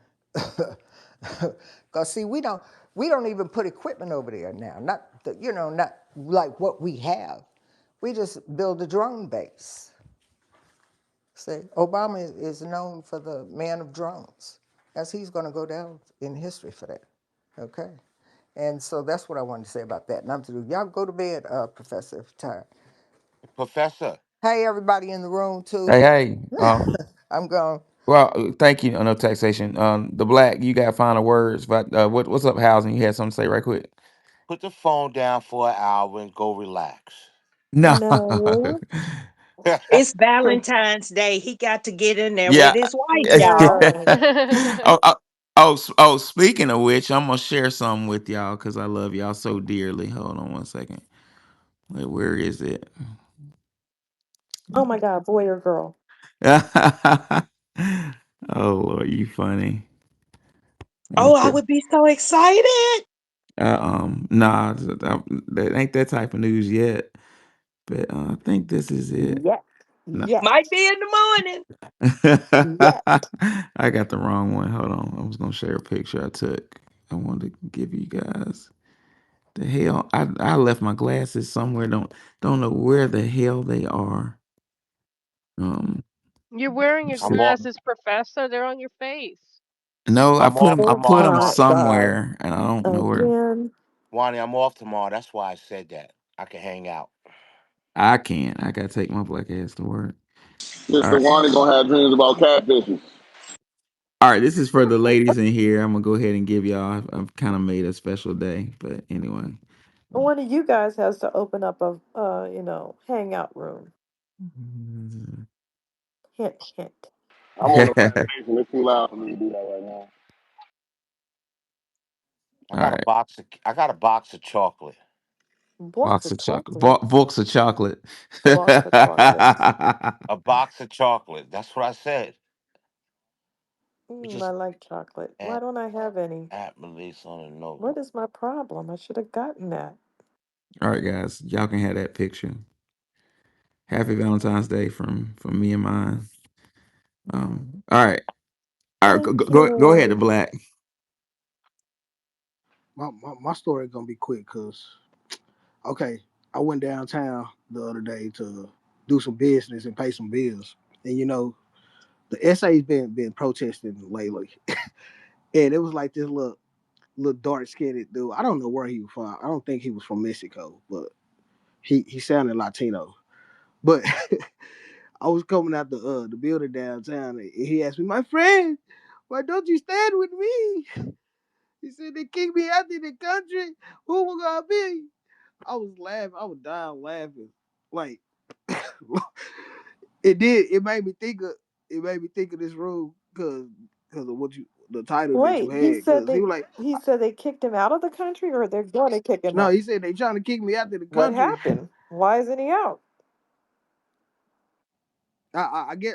Cause see, we don't even put equipment over there now. Not like what we have. We just build a drone base. See, Obama is known for the man of drones, as he's going to go down in history for that. Okay, and so that's what I wanted to say about that. And I'm through. Y'all go to bed, Professor, if you're tired. Professor. Hey, everybody in the room too. Hey, hey. I'm gone. Well, thank you. No taxation. The black, you got final words. But what's up, housing? You had something to say right quick. Put the phone down for an hour and go relax. No. No. It's Valentine's Day. He got to get in there with Yeah. his wife, y'all. Yes. Oh, speaking of which, I'm gonna share something with y'all because I love y'all so dearly. Hold on one second. Wait, where is it? Oh my God, boy or girl? Oh Lord, you funny. Let me Oh, I share. would be so excited. Nah, that ain't that type of news yet. but I think this is it. Yet. No. Yet. Might be in the morning. Yet. I got the wrong one. Hold on. I was gonna share a picture I took. I wanted to give you guys the hell. I left my glasses somewhere. Don't know where the hell they are. Um, You're wearing your let's I'm see. off. glasses, Professor. They're on your face. No, I I'm put off them. I Oh put tomorrow, them my Wani. God. somewhere, and I don't know where. Again. Wani, I'm off tomorrow. That's why I said that. I can hang out. I can't. I gotta take my black ass to work. All Mr. right. Wani gonna have dreams about catfishing. All right. This is for the ladies in here. I'm gonna go ahead and give y'all. I've kind of made a special day, but anyway. One of you guys has to open up a hangout room. Hint, hint. I'm on the plantation. It's too loud for me to do that right now. I All got a right. box of I got a box of chocolate. Box Box of of chocolate. chocolate. Box of chocolate. Box of chocolate. A box of chocolate. That's what I said. We Mm, just I like chocolate. Why at don't I have any? at release on a What notebook. is my problem? I should have gotten that. All right, guys. Y'all can have that picture. Happy Valentine's Day from me and mine. All right. All right. Thank Go ahead, the you. black. My story gonna be quick because okay, I went downtown the other day to do some business and pay some bills, and the SA's been protesting lately, and it was like this little dark skinned dude. I don't know where he was from. I don't think he was from Mexico, but he sounded Latino. But I was coming out the building downtown, and he asked me, "My friend, why don't you stand with me?" He said, "They kicked me out of the country. Who will gonna be?" I was laughing. I was dying laughing. Like it did. It made me think of this room because of the title that you Wait, he had. said Because he they was like, he said they kicked him out of the country or they're going to kick him no, out. he said they trying to kick me out of the What country. happened? Why isn't he out?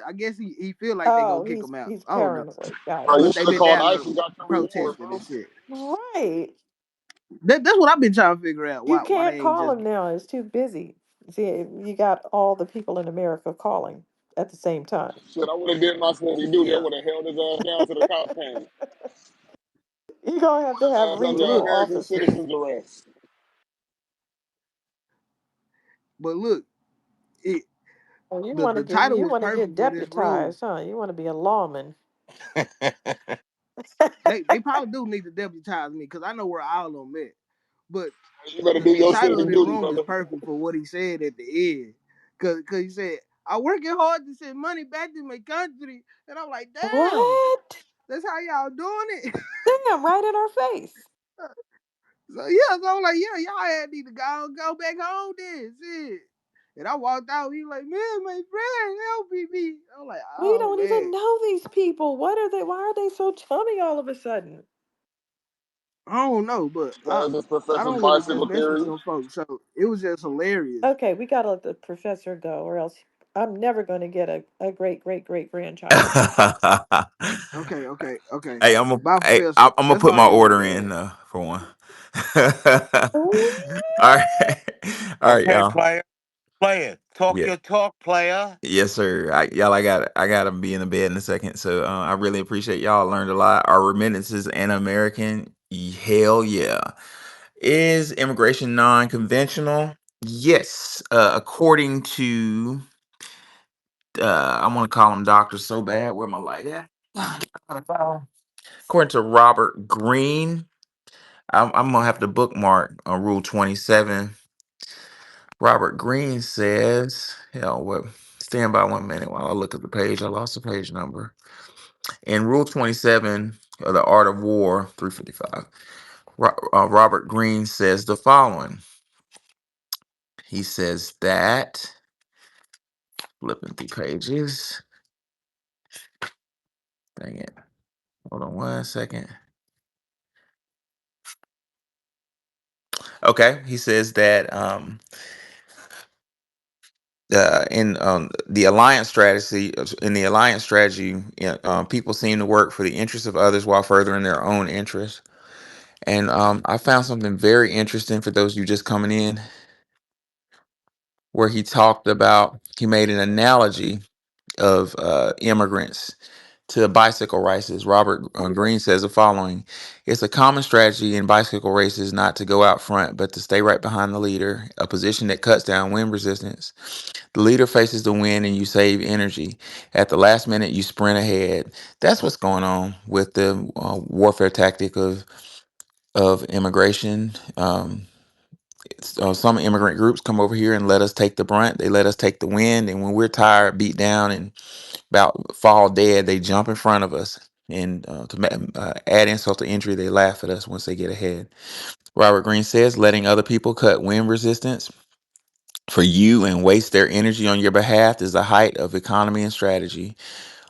I guess he feel like they Oh, gonna kick him out. he's I don't know, paranoid. Got Bro, it. you but they should have been called down ICE there and got your reward, protesting bro. and shit. Right. That's what I've been trying to figure out. You Why they can't ain't call just him now. It's too busy. See, you got all the people in America calling at the same time. shit. I would have did my Scooby Doo. They yeah. would have held his ass down to the cops came. You're gonna have Put to his have ass But under regional look, American officers. citizens arrest. but look, it Oh, the title you was want to get perfect for this room. deputized, huh? You want to be a lawman. They probably do need to deputize me because I know where all of them at. But You better do the your title of civic this duty, room is brother. perfect for what he said at the end. Cause he said, "I'm working hard to send money back to my country," and I'm like, "Damn, What? that's how y'all doing it." Damn, right in our face. So yeah, so I'm like, "Yeah, y'all had need to go back home then." Shit. And I walked out. He like, "Man, my friend, help me." I'm like, We "Oh don't even man." know these people. What are they? Why are they so chummy all of a sudden? I don't know, but That's just I Professor's don't really just bicycle mess with theory. them folks. So it was just hilarious. Okay, we gotta let the professor go, or else I'm never going to get a great great great grandchild. Okay. Hey, Bye, Professor. I'm gonna That's put all I my wanted order to add. in for one. What? All right, all right, Okay, y'all. player. Player. Talk Yeah, your talk, player. yes, sir. Y'all, I gotta be in the bed in a second. So I really appreciate y'all. Learned a lot. Are remittances an American? Hell yeah. Is immigration non-conventional? Yes. According to I want to call him doctor so bad. Where my light at? According to Robert Greene, I'm gonna have to bookmark on Rule 27. Robert Greene says, hell, what? Stand by 1 minute while I look at the page. I lost the page number. In Rule 27 of the Art of War, 355, Robert Greene says the following. He says that, flipping through pages. Dang it. Hold on 1 second. Okay. He says that in the alliance strategy, people seem to work for the interests of others while furthering their own interests. And I found something very interesting for those of you just coming in. where he made an analogy of immigrants to bicycle races. Robert Greene says the following: "It's a common strategy in bicycle races not to go out front, but to stay right behind the leader, a position that cuts down wind resistance. The leader faces the wind and you save energy. At the last minute, you sprint ahead." That's what's going on with the warfare tactic of immigration. Some immigrant groups come over here and let us take the brunt. They let us take the wind, and when we're tired, beat down, and about fall dead, they jump in front of us. And add insult to injury, they laugh at us once they get ahead. Robert Greene says, letting other people cut wind resistance for you and waste their energy on your behalf is the height of economy and strategy.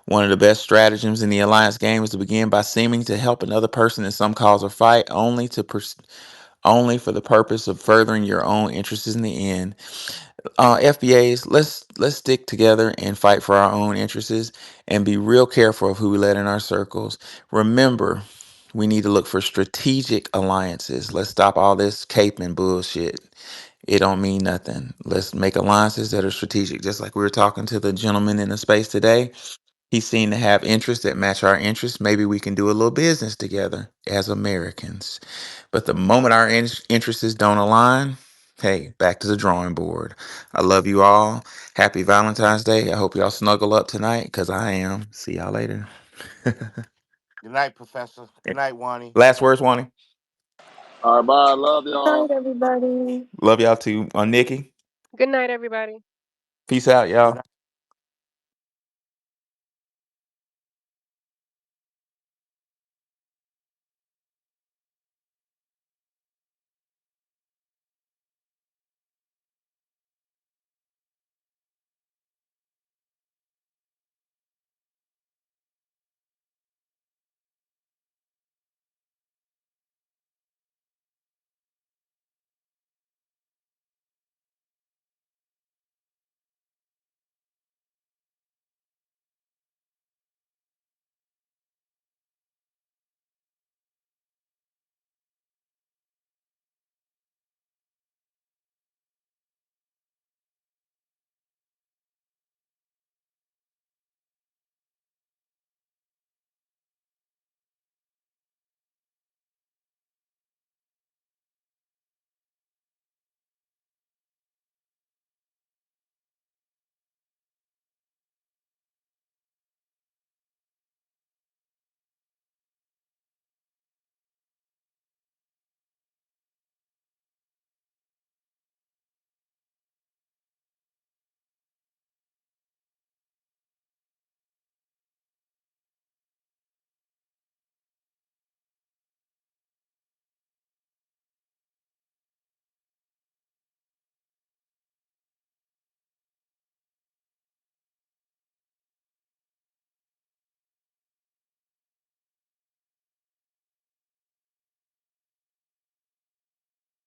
One of the best stratagems in the alliance game is to begin by seeming to help another person in some cause or fight, only for the purpose of furthering your own interests in the end. FBAs, let's stick together and fight for our own interests and be real careful of who we let in our circles. Remember, we need to look for strategic alliances. Let's stop all this caping bullshit. It don't mean nothing. Let's make alliances that are strategic. Just like we were talking to the gentleman in the space today. He seemed to have interests that match our interests. Maybe we can do a little business together as Americans. But the moment our interests don't align, hey, back to the drawing board. I love you all. Happy Valentine's Day. I hope y'all snuggle up tonight because I am. See y'all later. Good night, Professor. Good night, Wani. Last words, Wani. All right, bye. Love Good y'all. night, everybody. Love y'all too. On Nikki. Good night, everybody. Peace out, Good y'all. night.